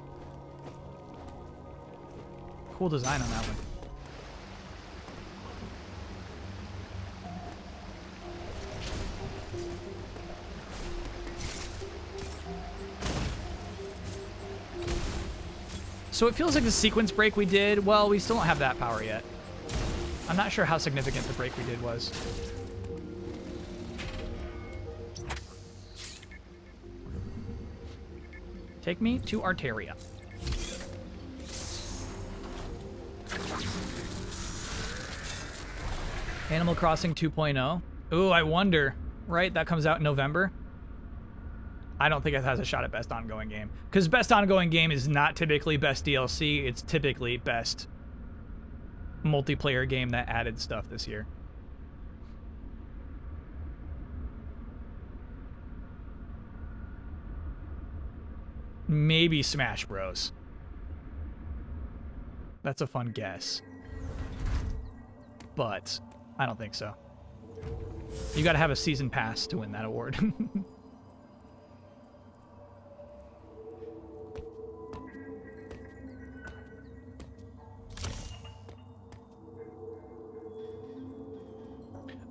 Speaker 1: Cool design on that one. So it feels like the sequence break we did, well, we still don't have that power yet. I'm not sure how significant the break we did was. Take me to Arteria. Animal Crossing 2.0. Ooh, I wonder. Right, that comes out in November. I don't think it has a shot at best ongoing game. Because best ongoing game is not typically best DLC, it's typically best multiplayer game that added stuff this year. Maybe Smash Bros. That's a fun guess. But I don't think so. You gotta have a season pass to win that award.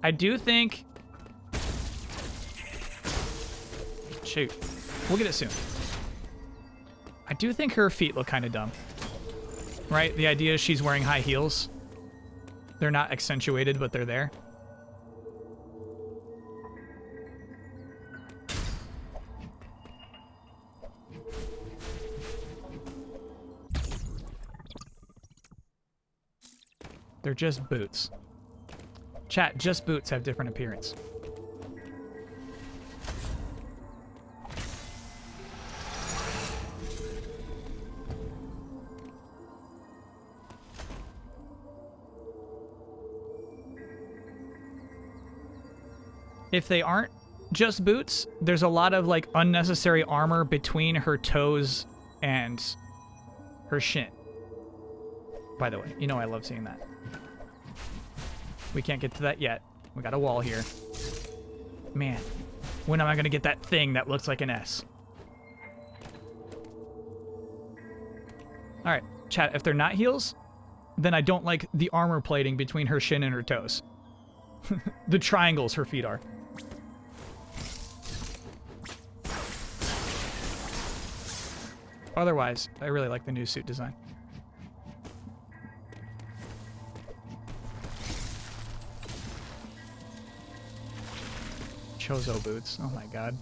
Speaker 1: I do think... Shoot. We'll get it soon. I do think her feet look kind of dumb. Right? The idea is she's wearing high heels. They're not accentuated, but they're there. They're just boots. Chat, just boots have different appearance. If they aren't just boots, there's a lot of like unnecessary armor between her toes and her shin. By the way, you know I love seeing that. We can't get to that yet. We got a wall here. Man, when am I gonna get that thing that looks like an S? Alright, chat, if they're not heels, then I don't like the armor plating between her shin and her toes. The triangles her feet are. Otherwise, I really like the new suit design. Chozo boots. Oh my god.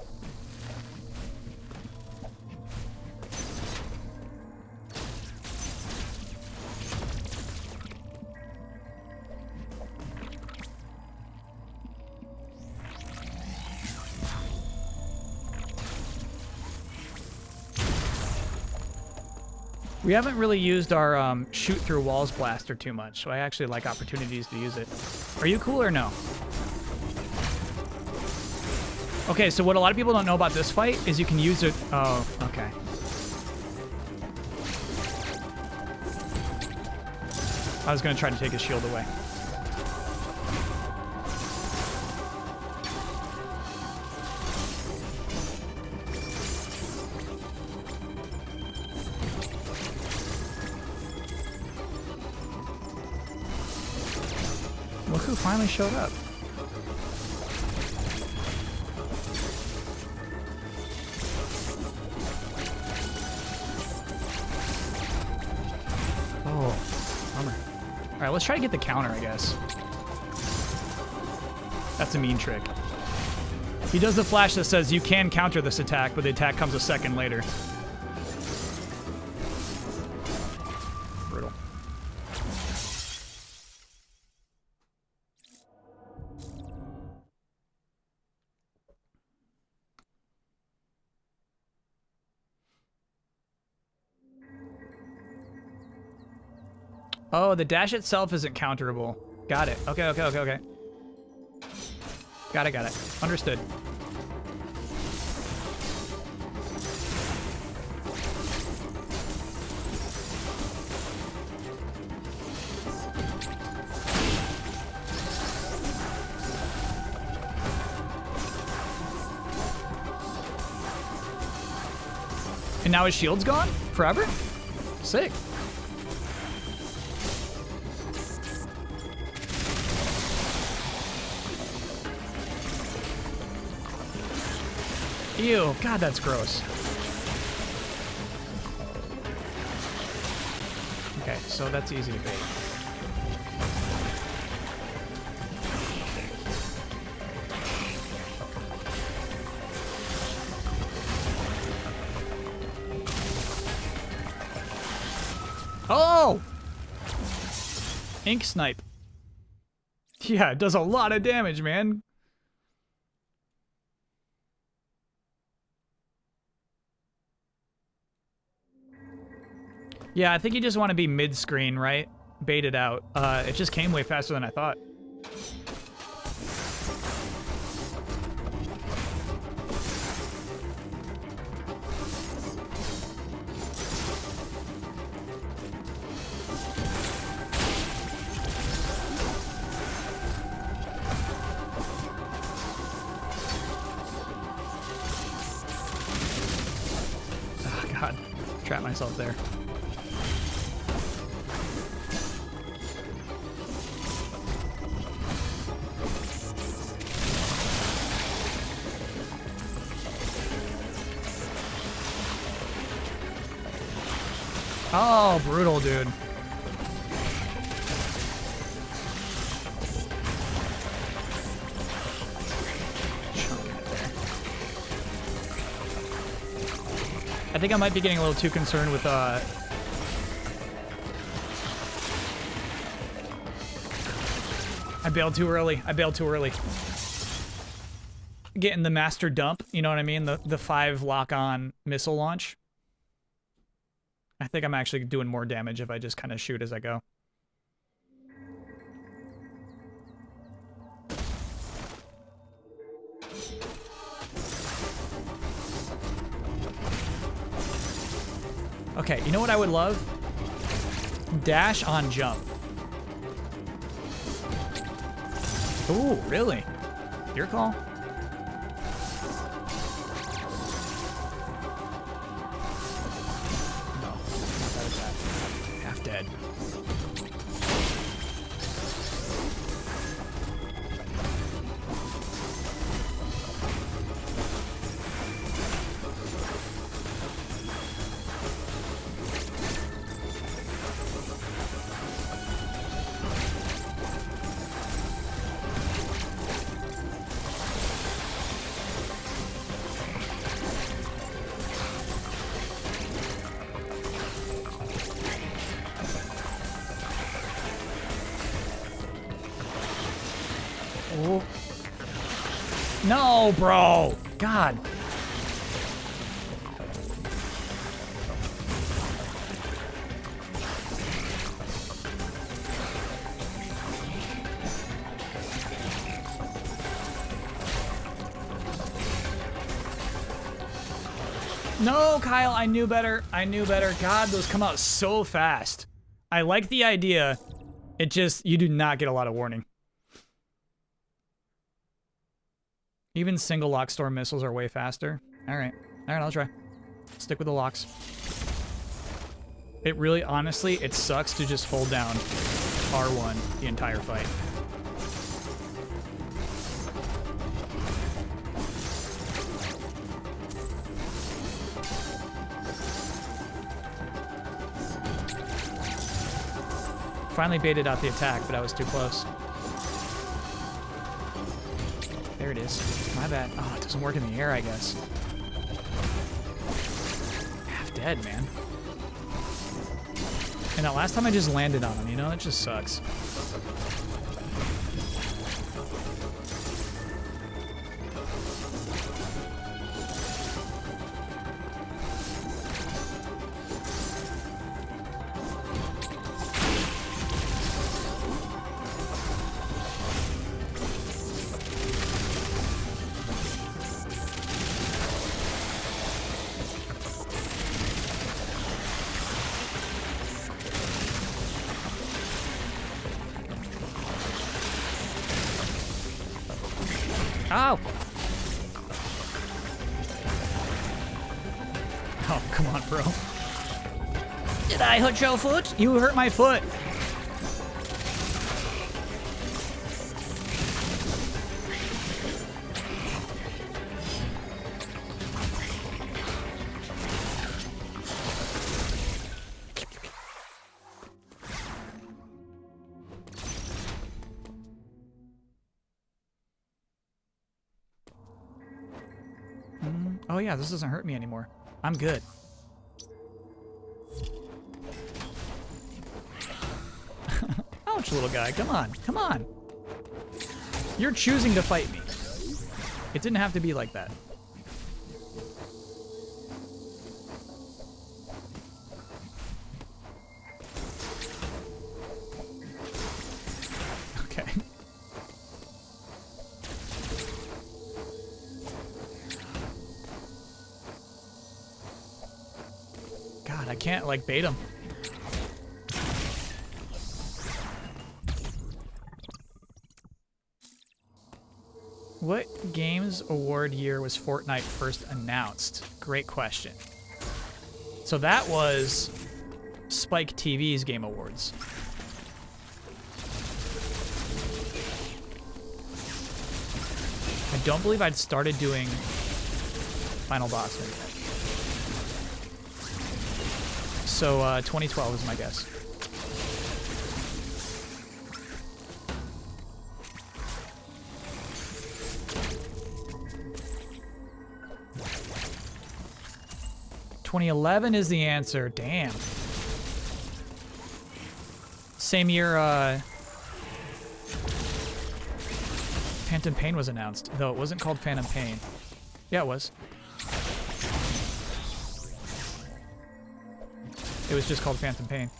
Speaker 1: We haven't really used our shoot through walls blaster too much, so I actually like opportunities to use it. Are you cool or no? Okay, so what a lot of people don't know about this fight is you can use it... Oh, okay. I was going to try to take his shield away. Look who finally showed up. Oh, bummer. All right, let's try to get the counter, I guess. That's a mean trick. He does the flash that says you can counter this attack, but the attack comes a second later. Brutal. Oh, the dash itself isn't counterable. Got it. Okay, okay, okay, okay. Got it, got it. Understood. And now his shield's gone? Forever? Sick. Ew, God, that's gross. Okay, so that's easy to bait. Oh! Ink snipe. Yeah, it does a lot of damage, man. Yeah, I think you just want to be mid-screen, right? baited out. It just came way faster than I thought. Oh, God. Trapped myself there. Oh, brutal, dude. Chunking it there. I think I might be getting a little too concerned with, I bailed too early. I bailed too early. Getting the master dump, you know what I mean? The 5 lock-on missile launch. I think I'm actually doing more damage if I just kind of shoot as I go. Okay, you know what I would love? Dash on jump. Ooh, really? Your call. Dead. Oh. No, bro. God. No, Kyle, I knew better. I knew better. God, those come out so fast. I like the idea. It just, you do not get a lot of warning. Even single lock storm missiles are way faster. All right, I'll try. Stick with the locks. It really, honestly, it sucks to just hold down R1 the entire fight. Finally baited out the attack, but I was too close. There it is. My bad. Oh, it doesn't work in the air, I guess. Half dead, man. And that last time I just landed on him, you know? It just sucks. Ow! Oh, come on, bro. Did I hurt your foot? You hurt my foot. Oh yeah, this doesn't hurt me anymore. I'm good. Ouch, little guy. Come on. Come on. You're choosing to fight me. It didn't have to be like that. can't, like, bait him. What Games Award year was Fortnite first announced? Great question. So that was Spike TV's Game Awards. I don't believe I'd started doing Final Boss yet. So 2012 is my guess. $2011 is the answer. Damn. Same year, Phantom Pain was announced, though it wasn't called Phantom Pain. Yeah, it was. It was just called Phantom Pain.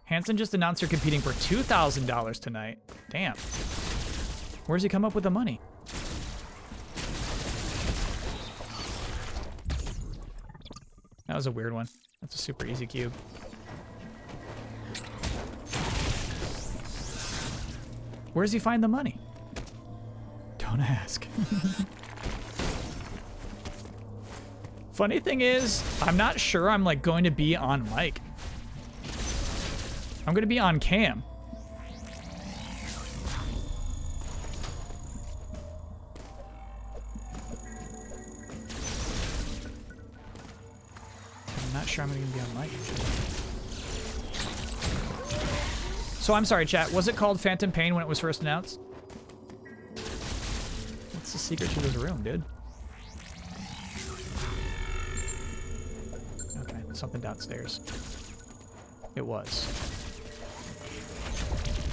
Speaker 1: Hanson just announced they're competing for $2,000 tonight. Damn. Where's he come up with the money? That was a weird one. That's a super easy cube. Where does he find the money? Don't ask. Funny thing is, I'm not sure I'm like going to be on mic. I'm going to be on cam. I'm not sure I'm going to be on mic. So I'm sorry, chat. Was it called Phantom Pain when it was first announced? What's the secret to this room, dude? Okay, something downstairs. It was.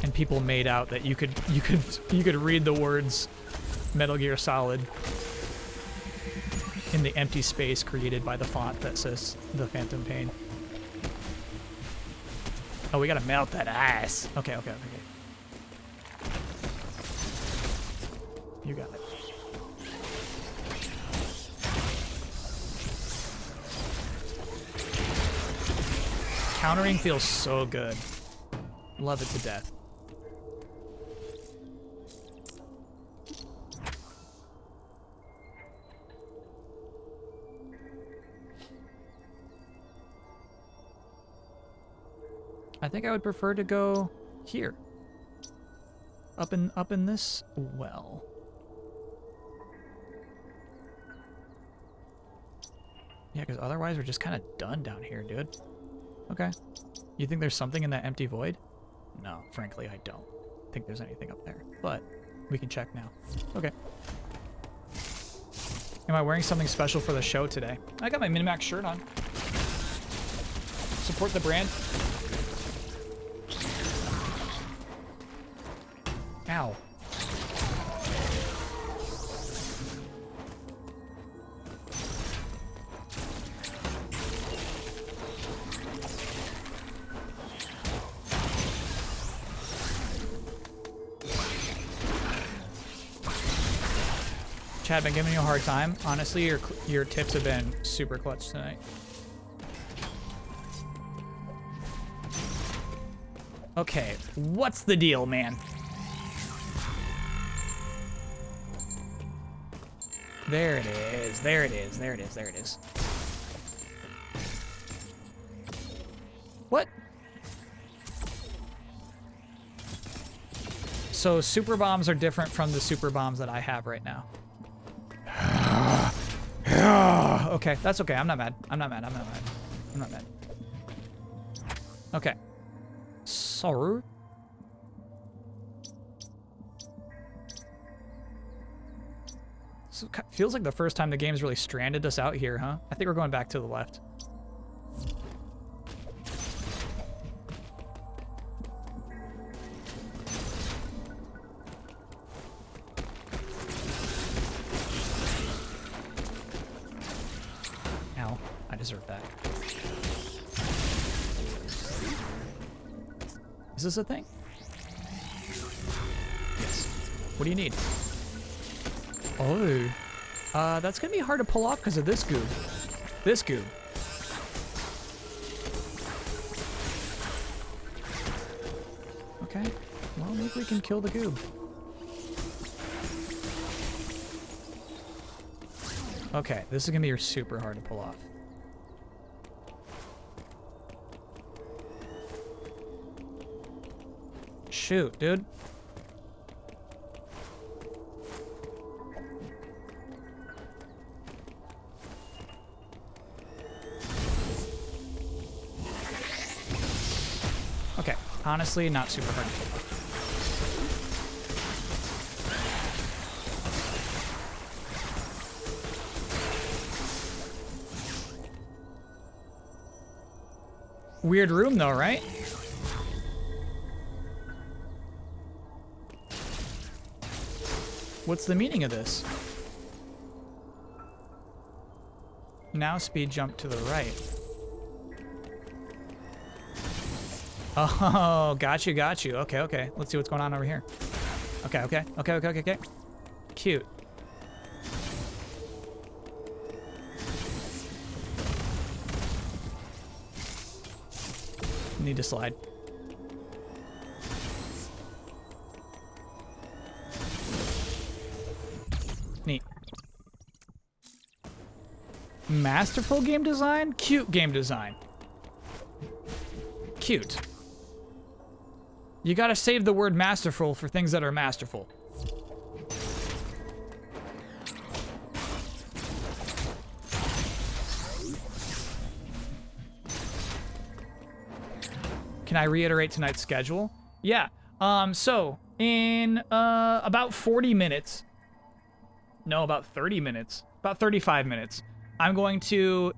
Speaker 1: And people made out that you could read the words Metal Gear Solid in the empty space created by the font that says the Phantom Pain. Oh, we gotta melt that ice. Okay. You got it. Countering feels so good. Love it to death. I think I would prefer to go here. Up in this well. Yeah, because otherwise we're just kind of done down here, dude. Okay. You think there's something in that empty void? No, frankly, I don't think there's anything up there. But we can check now. Okay. Am I wearing something special for the show today? I got my Minimax shirt on. Support the brand. Ow. Chad, been giving you a hard time. Honestly, your tips have been super clutch tonight. Okay, what's the deal, man? There it is. There it is. There it is. There it is. What? So super bombs are different from the super bombs that I have right now. Okay, that's okay. I'm not mad. I'm not mad. I'm not mad. I'm not mad. Okay. So it feels like the first time the game's really stranded us out here, huh? I think we're going back to the left. Ow, I deserve that. Is this a thing? Yes. What do you need? Oh. That's gonna be hard to pull off because of this goob. This goob. Okay. Well, maybe we can kill the goob. Okay, this is gonna be super hard to pull off. Shoot, dude. Okay, honestly, not super hard to pull off. Weird room though, right? What's the meaning of this? Now speed jump to the right. Oh, got you, got you. Okay, okay. Let's see what's going on over here. Okay, okay, okay, okay, okay, okay. Cute. Need to slide. Neat. Masterful game design? Cute game design. Cute. You gotta save the word masterful for things that are masterful. Can I reiterate tonight's schedule? Yeah. So in about 40 minutes, no, about 30 minutes, about 35 minutes, I'm going to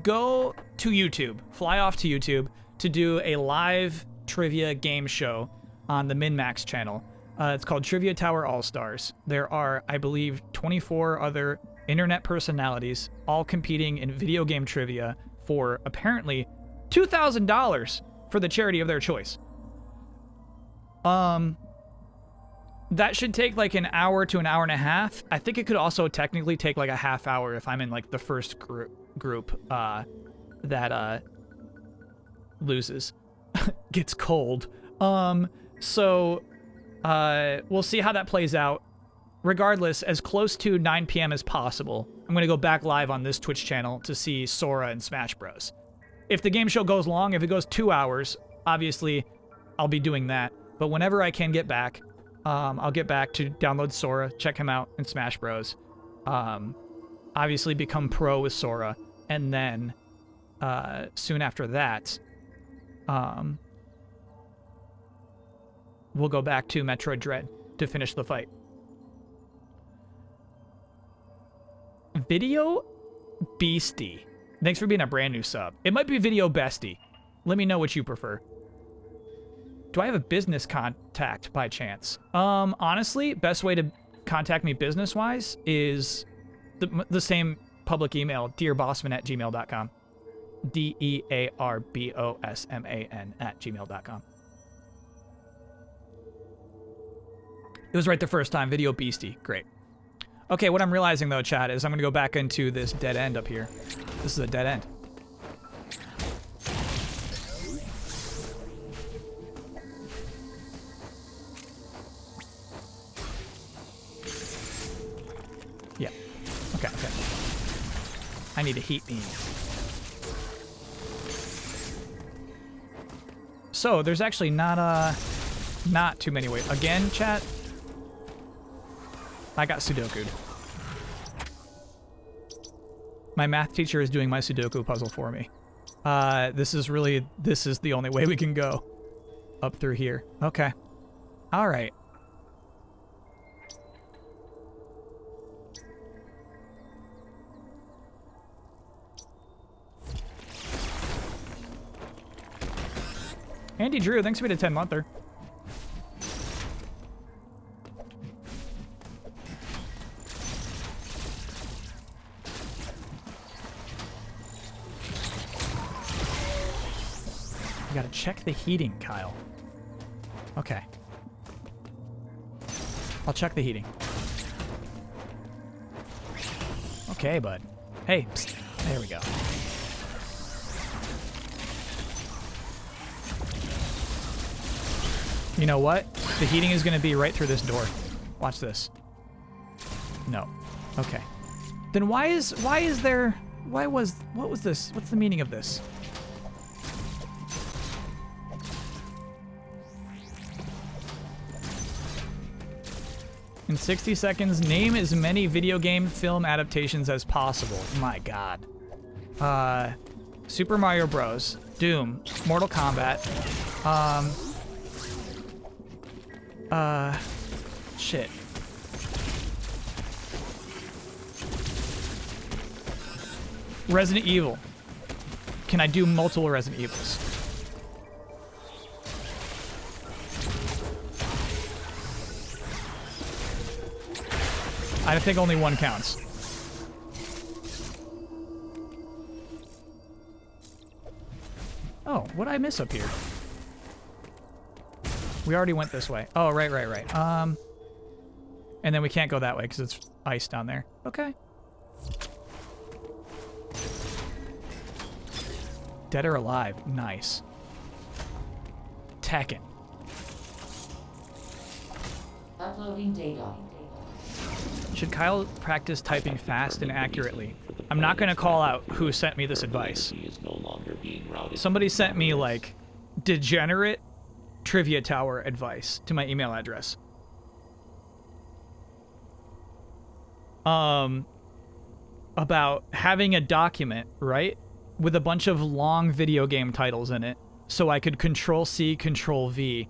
Speaker 1: go to YouTube, fly off to YouTube to do a live trivia game show on the MinMax channel. It's called Trivia Tower All-Stars. There are, I believe, 24 other internet personalities all competing in video game trivia for apparently $2,000 for the charity of their choice. That should take like an hour to an hour and a half. I think it could also technically take like a half hour if I'm in like the first group that loses. Gets cold. So we'll see how that plays out. Regardless, as close to 9 p.m. as possible, I'm going to go back live on this Twitch channel to see Sora and Smash Bros. If the game show goes long, if it goes 2 hours, obviously I'll be doing that. But whenever I can get back, I'll get back to download Sora, check him out in Smash Bros. Obviously become pro with Sora, and then soon after that, we'll go back to Metroid Dread to finish the fight. Video Beastie. Thanks for being a brand new sub. It might be Video Bestie. Let me know what you prefer. Do I have a business contact by chance? Honestly, best way to contact me business-wise is the same public email, dearbosman@gmail.com. DEARBOSMAN@gmail.com. It was right the first time. Video Beastie. Great. Okay, what I'm realizing though, chat, is I'm going to go back into this dead end up here. This is a dead end. Yeah. Okay, okay. I need a heat beam. So, there's actually not too many ways. Again, chat, I got Sudoku'd. My math teacher is doing my Sudoku puzzle for me. This is the only way we can go. Up through here. Okay. Alright. Andy Drew, thanks for being a 10-monther. You gotta check the heating, Kyle. Okay. I'll check the heating. Okay, bud. Hey, psst. There we go. You know what? The heating is gonna be right through this door. Watch this. No. Okay. Then what was this? What's the meaning of this? In 60 seconds, name as many video game film adaptations as possible. My God. Super Mario Bros. Doom. Mortal Kombat. Shit. Resident Evil. Can I do multiple Resident Evils? I think only one counts. Oh, what did I miss up here? We already went this way. Oh, right. And then we can't go that way because it's ice down there. Okay. Dead or alive. Nice. Tekken.
Speaker 8: Uploading data.
Speaker 1: Should Kyle practice typing fast and accurately? I'm not going to call out who sent me this advice. Somebody sent me, like, degenerate trivia tower advice to my email address. About having a document, right? With a bunch of long video game titles in it, so I could Control-C, Control-V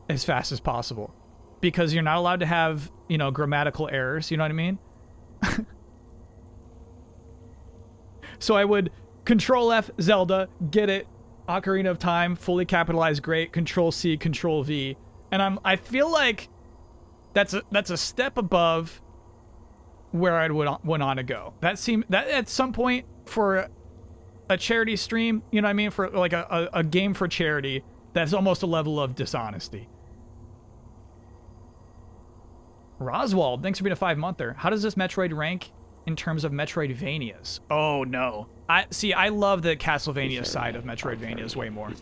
Speaker 1: as fast as possible. Because you're not allowed to have, you know, grammatical errors, you know what I mean? So I would Control-F, Zelda, get it, Ocarina of Time, fully capitalized, great, Control-C, Control-V. And I feel like that's a step above where I went on to go. That at some point for a charity stream, you know what I mean? For like a game for charity, that's almost a level of dishonesty. Roswald, thanks for being a 5-monther. How does this Metroid rank in terms of Metroidvanias? Oh no. I love the Castlevania side of Metroidvanias way more.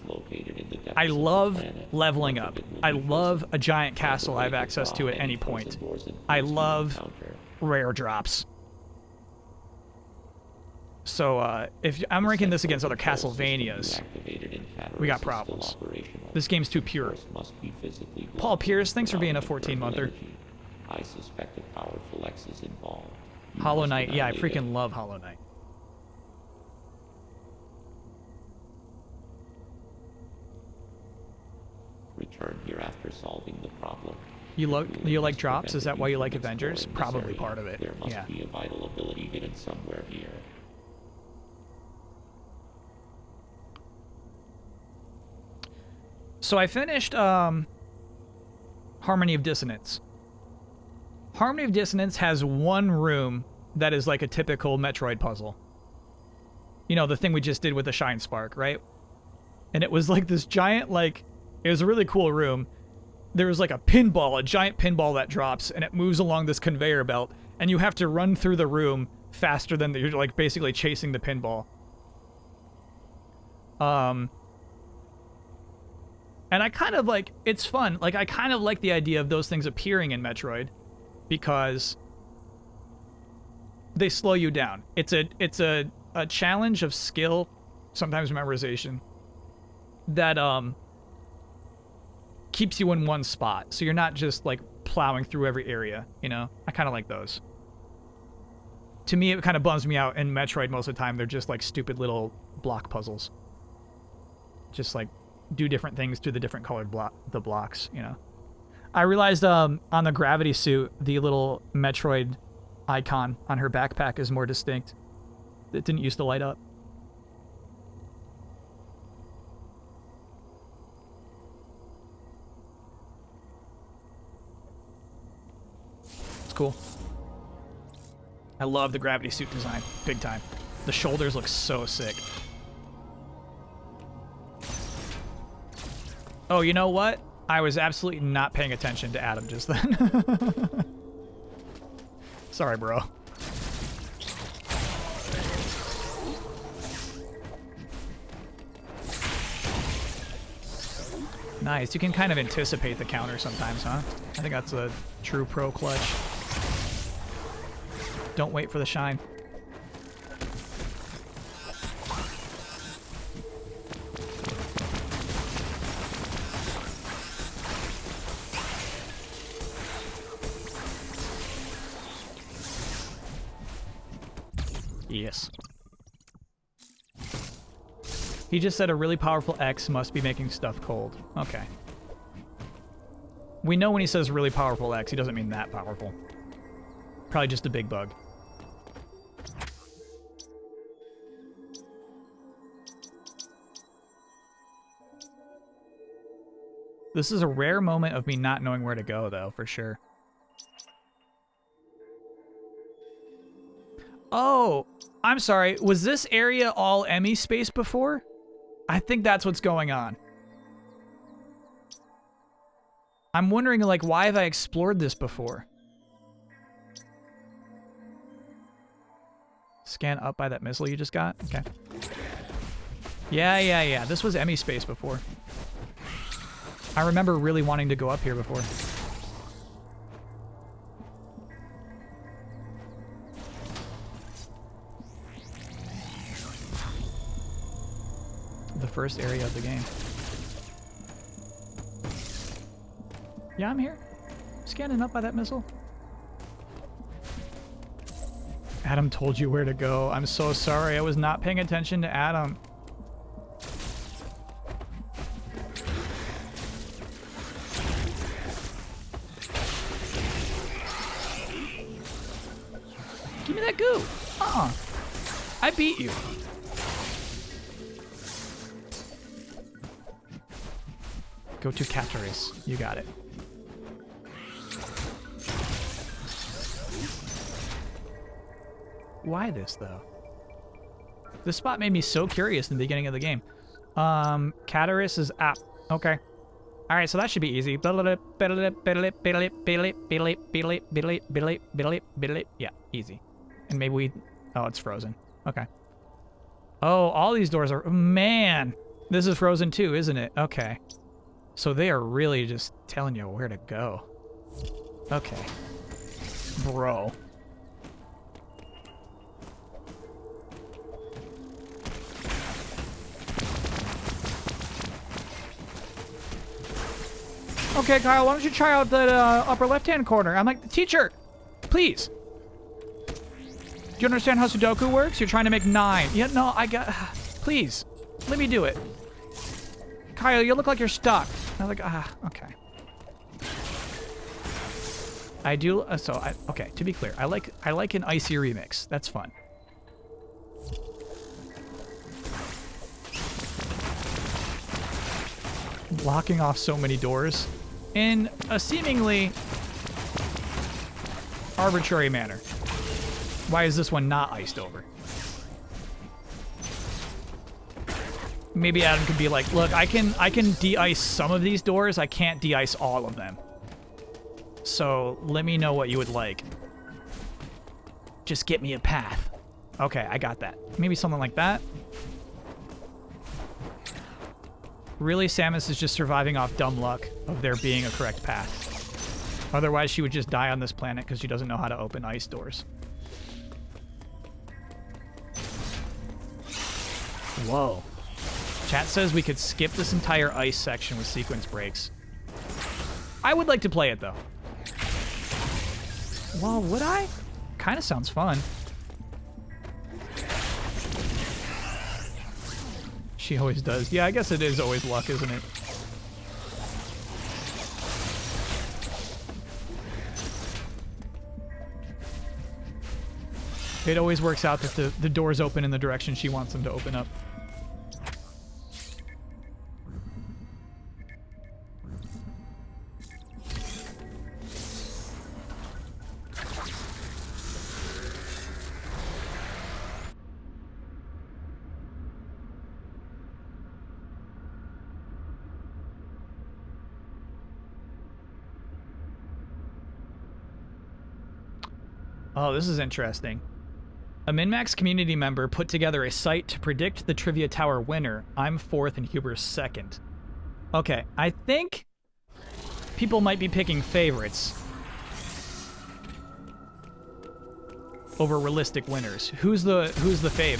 Speaker 1: I love leveling up. I love a giant castle I have access to at any point. I love rare drops. So if I'm ranking this against other Castlevanias, we got problems. This game's too pure. Paul Pierce, thanks for being a 14-monther.
Speaker 6: I suspect a powerful X is involved.
Speaker 1: Hollow Knight, yeah, I freaking love Hollow Knight.
Speaker 6: Return here after solving the problem.
Speaker 1: You like drops? Is that why you like Avengers? Probably part of it.
Speaker 6: There must
Speaker 1: Yeah.
Speaker 6: be a vital ability hidden somewhere here.
Speaker 1: So I finished Harmony of Dissonance. Harmony of Dissonance has one room that is like a typical Metroid puzzle. You know, the thing we just did with the Shine Spark, right? And it was like this giant, like, it was a really cool room. There was like a pinball, a giant pinball that drops, and it moves along this conveyor belt, and you have to run through the room faster than you're like basically chasing the pinball. And I kind of like, it's fun. Like, I kind of like the idea of those things appearing in Metroid, because they slow you down. It's a challenge of skill, sometimes memorization, that keeps you in one spot, so you're not just like plowing through every area, you know? I kind of like those. To me, it kind of bums me out in Metroid most of the time. They're just like stupid little block puzzles. Just like do different things to the different colored blocks, you know? I realized on the gravity suit, the little Metroid icon on her backpack is more distinct. It didn't used to light up. It's cool. I love the gravity suit design, big time. The shoulders look so sick. Oh, you know what? I was absolutely not paying attention to Adam just then. Sorry, bro. Nice. You can kind of anticipate the counter sometimes, huh? I think that's a true pro clutch. Don't wait for the shine. Yes. He just said a really powerful X must be making stuff cold. Okay. We know when he says really powerful X, he doesn't mean that powerful. Probably just a big bug. This is a rare moment of me not knowing where to go, though, for sure. Oh, I'm sorry. Was this area all Emmy space before? I think that's what's going on. I'm wondering, like, why have I explored this before? Scan up by that missile you just got? Okay. Yeah. This was Emmy space before. I remember really wanting to go up here before. The first area of the game. Yeah, I'm here. Scanning up by that missile. Adam told you where to go. I'm so sorry. I was not paying attention to Adam. Give me that goo. I beat you. Go to Cataris. You got it. Why this, though? This spot made me so curious in the beginning of the game. Cataris is up. Okay. Alright, so that should be easy. Yeah, easy. And maybe we... Oh, it's frozen. Okay. Oh, all these doors are... Man! This is frozen too, isn't it? Okay. So they are really just telling you where to go. Okay. Bro. Okay, Kyle, why don't you try out the upper left-hand corner? I'm like, teacher, please. Do you understand how Sudoku works? You're trying to make 9. Yeah, no, I got... Please, let me do it. Kyle, you look like you're stuck. I'm like, okay. I do, okay, to be clear, I like an icy remix. That's fun. Blocking off so many doors in a seemingly arbitrary manner. Why is this one not iced over? Maybe Adam could be like, look, I can de-ice some of these doors. I can't de-ice all of them. So let me know what you would like. Just get me a path. Okay, I got that. Maybe something like that. Really, Samus is just surviving off dumb luck of there being a correct path. Otherwise, she would just die on this planet because she doesn't know how to open ice doors. Whoa. Chat says we could skip this entire ice section with sequence breaks. I would like to play it, though. Well, would I? Kind of sounds fun. She always does. Yeah, I guess it is always luck, isn't it? It always works out that the doors open in the direction she wants them to open up. Oh, this is interesting. A MinMax community member put together a site to predict the Trivia Tower winner. I'm 4th and Huber's 2nd. Okay, I think people might be picking favorites over realistic winners. Who's the fave?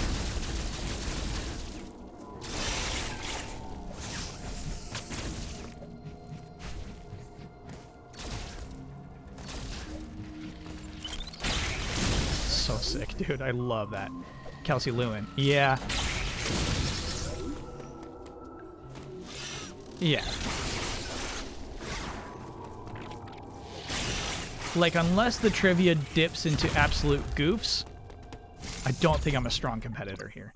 Speaker 1: So sick, dude. I love that. Kelsey Lewin. Yeah. Yeah. Like, unless the trivia dips into absolute goofs, I don't think I'm a strong competitor here.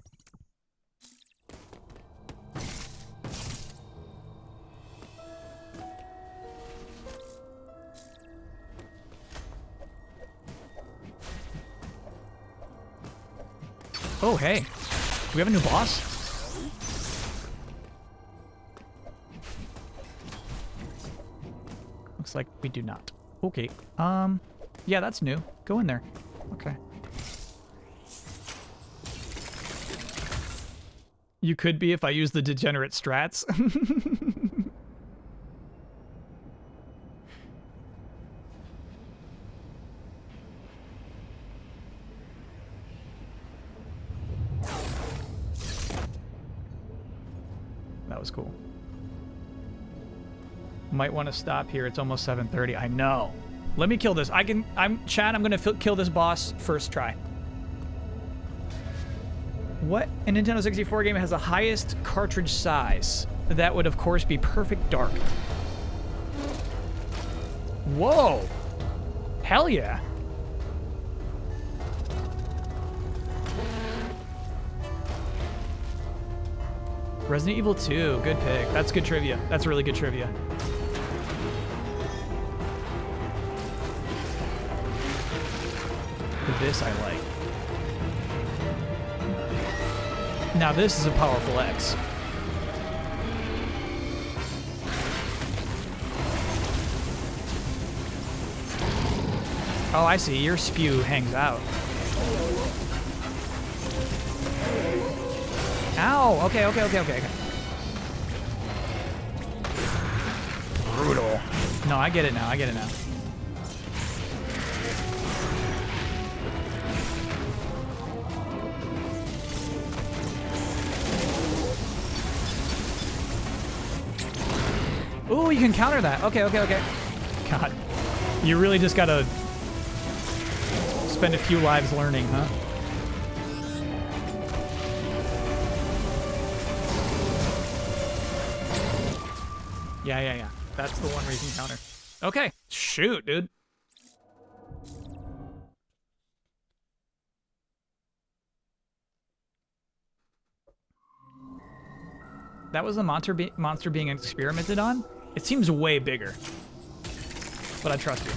Speaker 1: Oh, hey. Do we have a new boss? Looks like we do not. Okay. Yeah, that's new. Go in there. Okay. You could be if I use the degenerate strats. That was cool. Might want to stop here. It's almost 7:30. I know. Let me kill this. Chad, I'm going to kill this boss first try. What a Nintendo 64 game has the highest cartridge size? That would, of course, be Perfect Dark. Whoa. Hell yeah. Resident Evil 2. Good pick. That's good trivia. That's really good trivia. This I like. Now this is a powerful X. Oh, I see. Your spew hangs out. Ow! Okay. Brutal. No, I get it now. Ooh, you can counter that. Okay. God. You really just gotta spend a few lives learning, huh? Yeah. That's the one where you can counter. Okay. Shoot, dude. That was the monster being experimented on? It seems way bigger. But I trust you.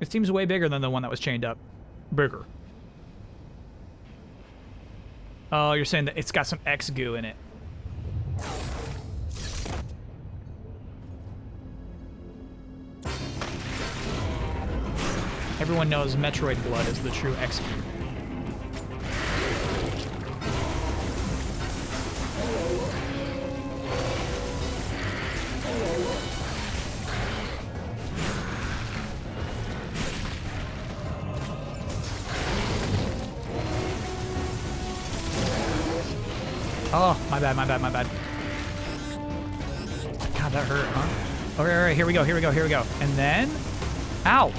Speaker 1: It seems way bigger than the one that was chained up. Bigger. Oh, you're saying that it's got some X goo in it. Everyone knows Metroid blood is the true X goo. Oh, my bad. God, that hurt, huh? All right, here we go. And then, ow.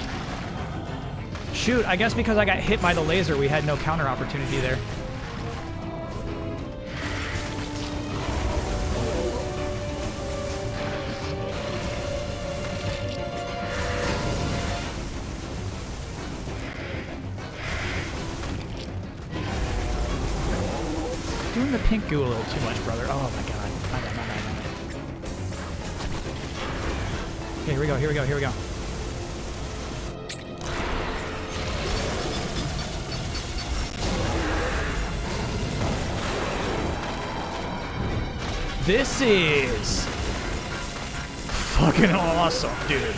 Speaker 1: Shoot, I guess because I got hit by the laser, we had no counter opportunity there. Doing the pink goo a little too much, brother. Oh my god. My bad. Okay, here we go. This is fucking awesome, dude.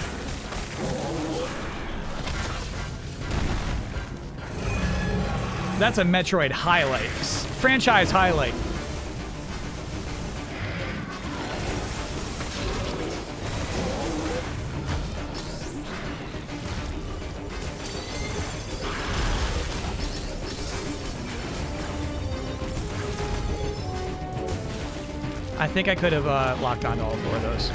Speaker 1: That's a Metroid highlight. Franchise highlight. I think I could have locked onto all 4 of those.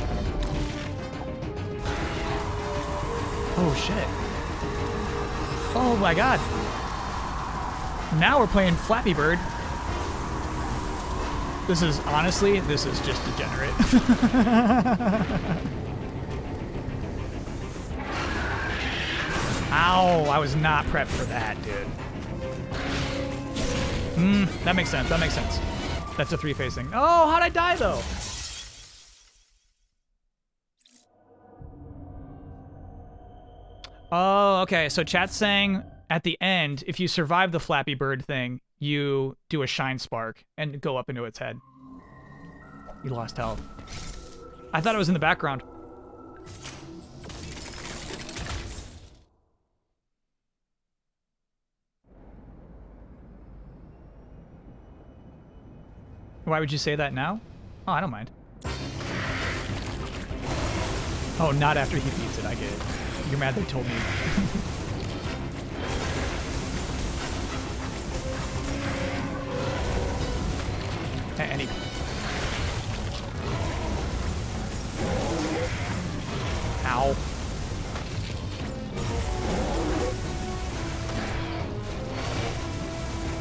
Speaker 1: Oh, shit. Oh, my God. Now we're playing Flappy Bird. This is, honestly, this is just degenerate. Ow, I was not prepped for that, dude. That makes sense, that makes sense. That's a 3-phase thing. Oh, how'd I die, though? Oh, okay, so chat's saying at the end, if you survive the Flappy Bird thing, you do a Shine Spark and go up into its head. You lost health. I thought it was in the background. Why would you say that now? Oh, I don't mind. Oh, not after he beats it, I get it. You're mad they told me. Any. Ow.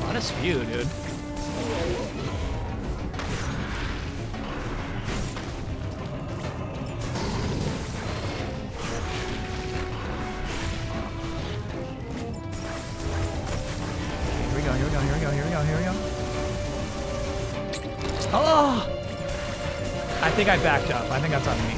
Speaker 1: A lot of spew, dude. Here we go. Oh! I think I backed up. I think that's on me.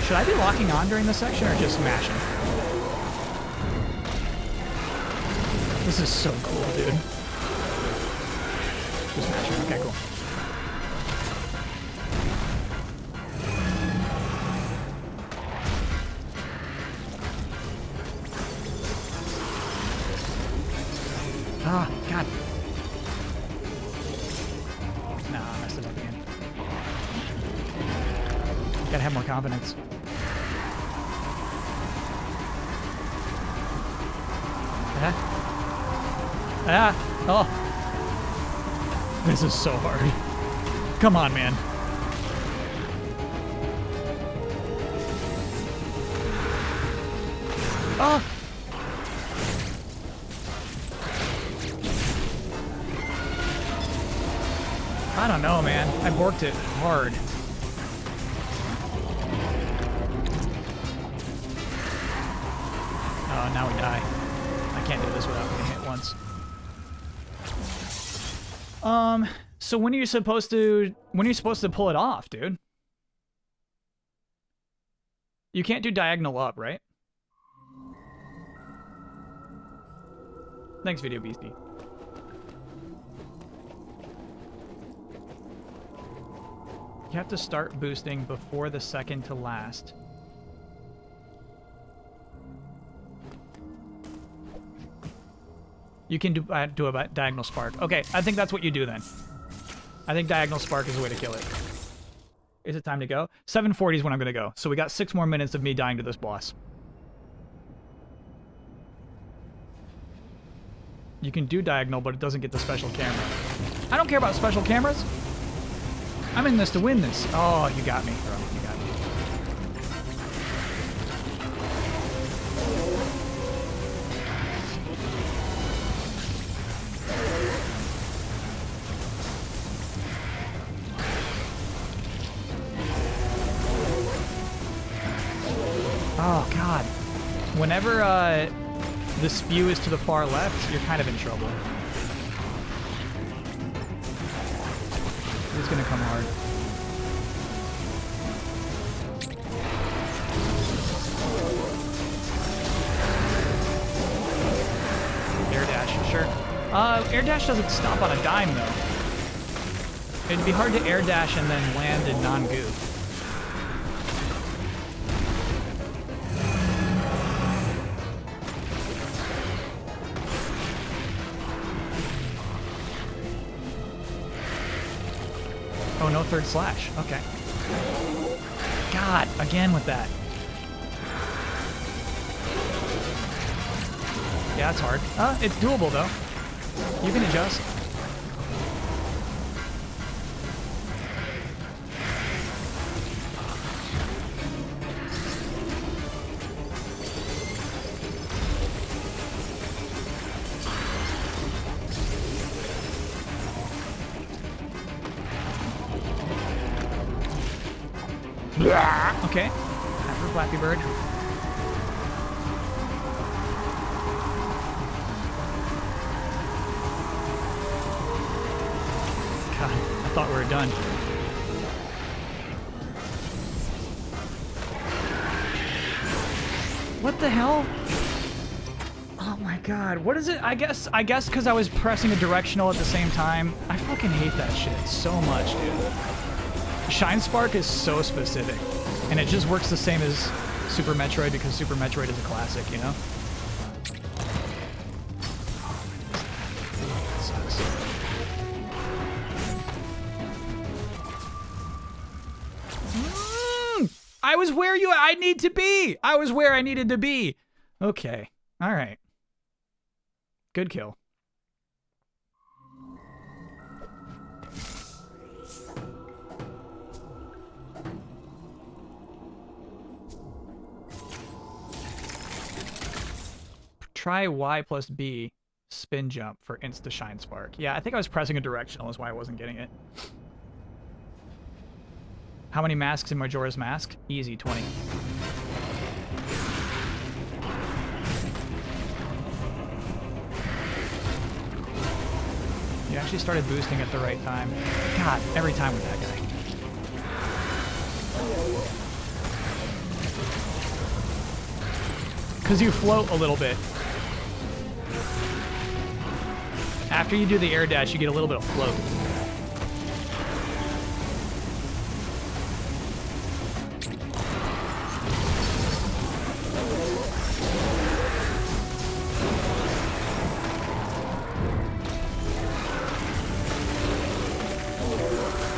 Speaker 1: Should I be locking on during this section or just mashing? This is so cool, dude. Just mashing. Okay, cool. Ah, God. Nah, I messed it up again. Gotta have more confidence. Oh. This is so hard. Come on, man. Oh. I don't know, man. I borked it hard. Oh, now we die. I can't do this without getting hit once. So when are you supposed to pull it off, dude? You can't do diagonal up, right? Thanks, Video Beastie. You have to start boosting before the second to last. You can do a diagonal spark. Okay, I think that's what you do then. I think diagonal spark is the way to kill it. Is it time to go? 7:40 is when I'm gonna go. So we got 6 more minutes of me dying to this boss. You can do diagonal, but it doesn't get the special camera. I don't care about special cameras. I'm in this to win this. Oh, you got me, bro. You got me. Oh, God. Whenever the spew is to the far left, you're kind of in trouble. It's gonna come hard. Air dash, sure. Air dash doesn't stop on a dime, though. It'd be hard to air dash and then land in non-goof. Oh, no third slash. Okay. God, again with that. Yeah, it's hard. It's doable, though. You can adjust. Okay. After Flappy Bird. God, I thought we were done. What the hell? Oh my god, what is it? I guess because I was pressing a directional at the same time. I fucking hate that shit so much, dude. Shine Spark is so specific, and it just works the same as Super Metroid because Super Metroid is a classic, you know? That sucks. I was where I need to be! I was where I needed to be! Okay. Alright. Good kill. Try Y plus B spin jump for insta shine spark. Yeah, I think I was pressing a directional is why I wasn't getting it. How many masks in Majora's Mask? Easy, 20. You actually started boosting at the right time. God, every time with that guy. Because you float a little bit. After you do the air dash, you get a little bit of float.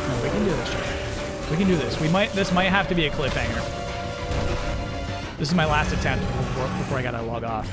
Speaker 1: No, we can do this, Joe. We can do this. This might have to be a cliffhanger. This is my last attempt before I gotta log off.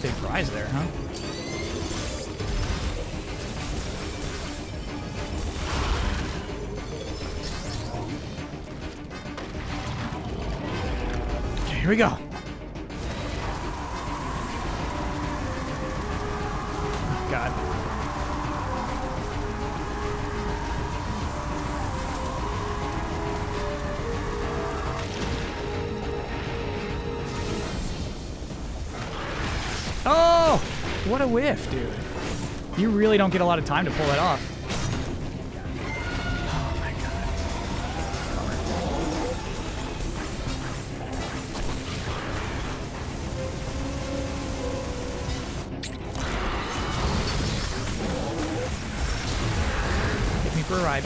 Speaker 1: Big prize there, huh? Okay, here we go. Oh, God. Oh! What a whiff, dude. You really don't get a lot of time to pull that off. Oh my god. Take me for a ride.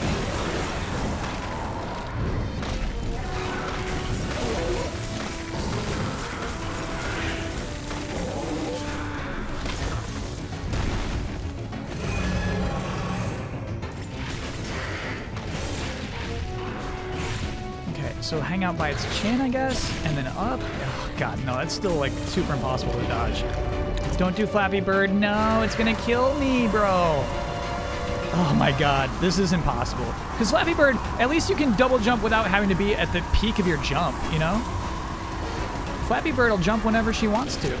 Speaker 1: So hang out by its chin, I guess, and then up. Oh, God, no, that's still, like, super impossible to dodge. Don't do Flappy Bird. No, it's gonna kill me, bro. Oh, my God. This is impossible. Because Flappy Bird, at least you can double jump without having to be at the peak of your jump, you know? Flappy Bird will jump whenever she wants to.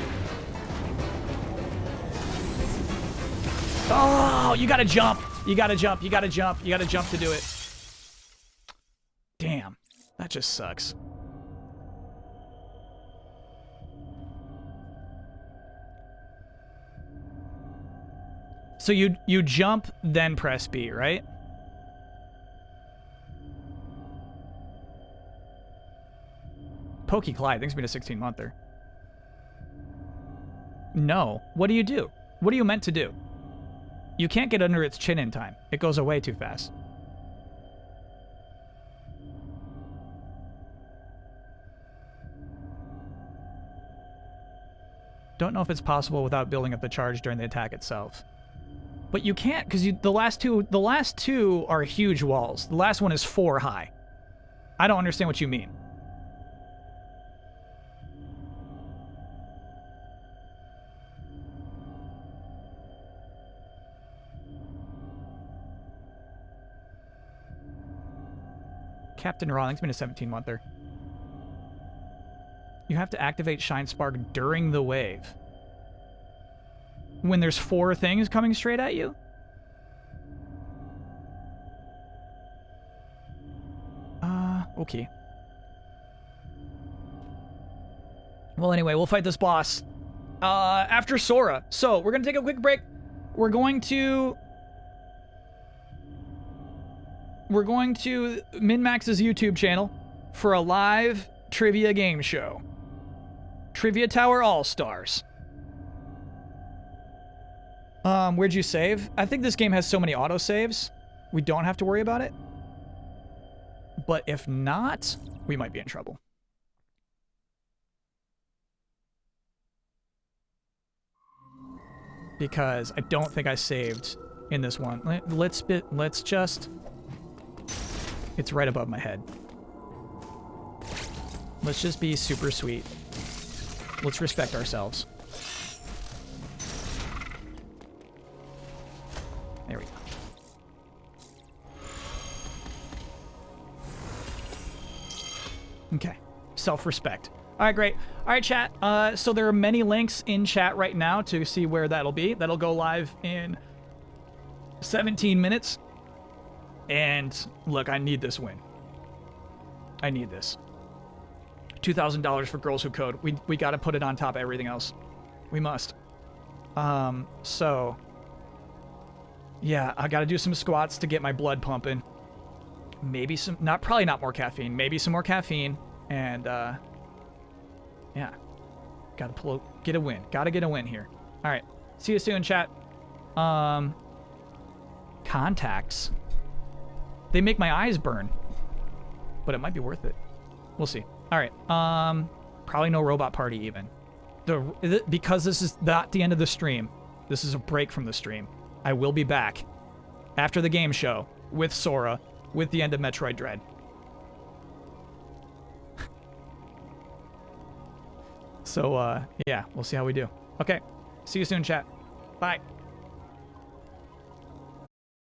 Speaker 1: Oh, you gotta jump. You gotta jump. You gotta jump. You gotta jump to do it. Damn. That just sucks. So you jump, then press B, right? Pokey Clyde, thanks for being a 16-monther. No. What do you do? What are you meant to do? You can't get under its chin in time. It goes away too fast. Don't know if it's possible without building up the charge during the attack itself. But you can't, because the last two are huge walls. The last one is 4 high. I don't understand what you mean. Captain Raw, thanks for being a 17-monther. You have to activate Shine Spark during the wave. When there's 4 things coming straight at you? Okay. Well, anyway, we'll fight this boss after Sora. So, we're going to take a quick break. We're going to MinMax's YouTube channel for a live trivia game show. Trivia Tower All-Stars. Where'd you save? I think this game has so many autosaves, we don't have to worry about it. But if not, we might be in trouble. Because I don't think I saved in this one. Let's just... It's right above my head. Let's just be super sweet. Let's respect ourselves. There we go. Okay. Self-respect. All right, great. All right, chat. So there are many links in chat right now to see where that'll be. That'll go live in 17 minutes. And look, I need this win. I need this. $2,000 for Girls Who Code. We got to put it on top of everything else. We must. So yeah, I got to do some squats to get my blood pumping. Maybe some, probably not more caffeine. Maybe some more caffeine, and yeah, got to get a win. Got to get a win here. All right, see you soon, chat. Contacts. They make my eyes burn, but it might be worth it. We'll see. All right. Probably no robot party even. Because this is not the end of the stream. This is a break from the stream. I will be back after the game show with Sora with the end of Metroid Dread. So, yeah, we'll see how we do. Okay. See you soon, chat. Bye.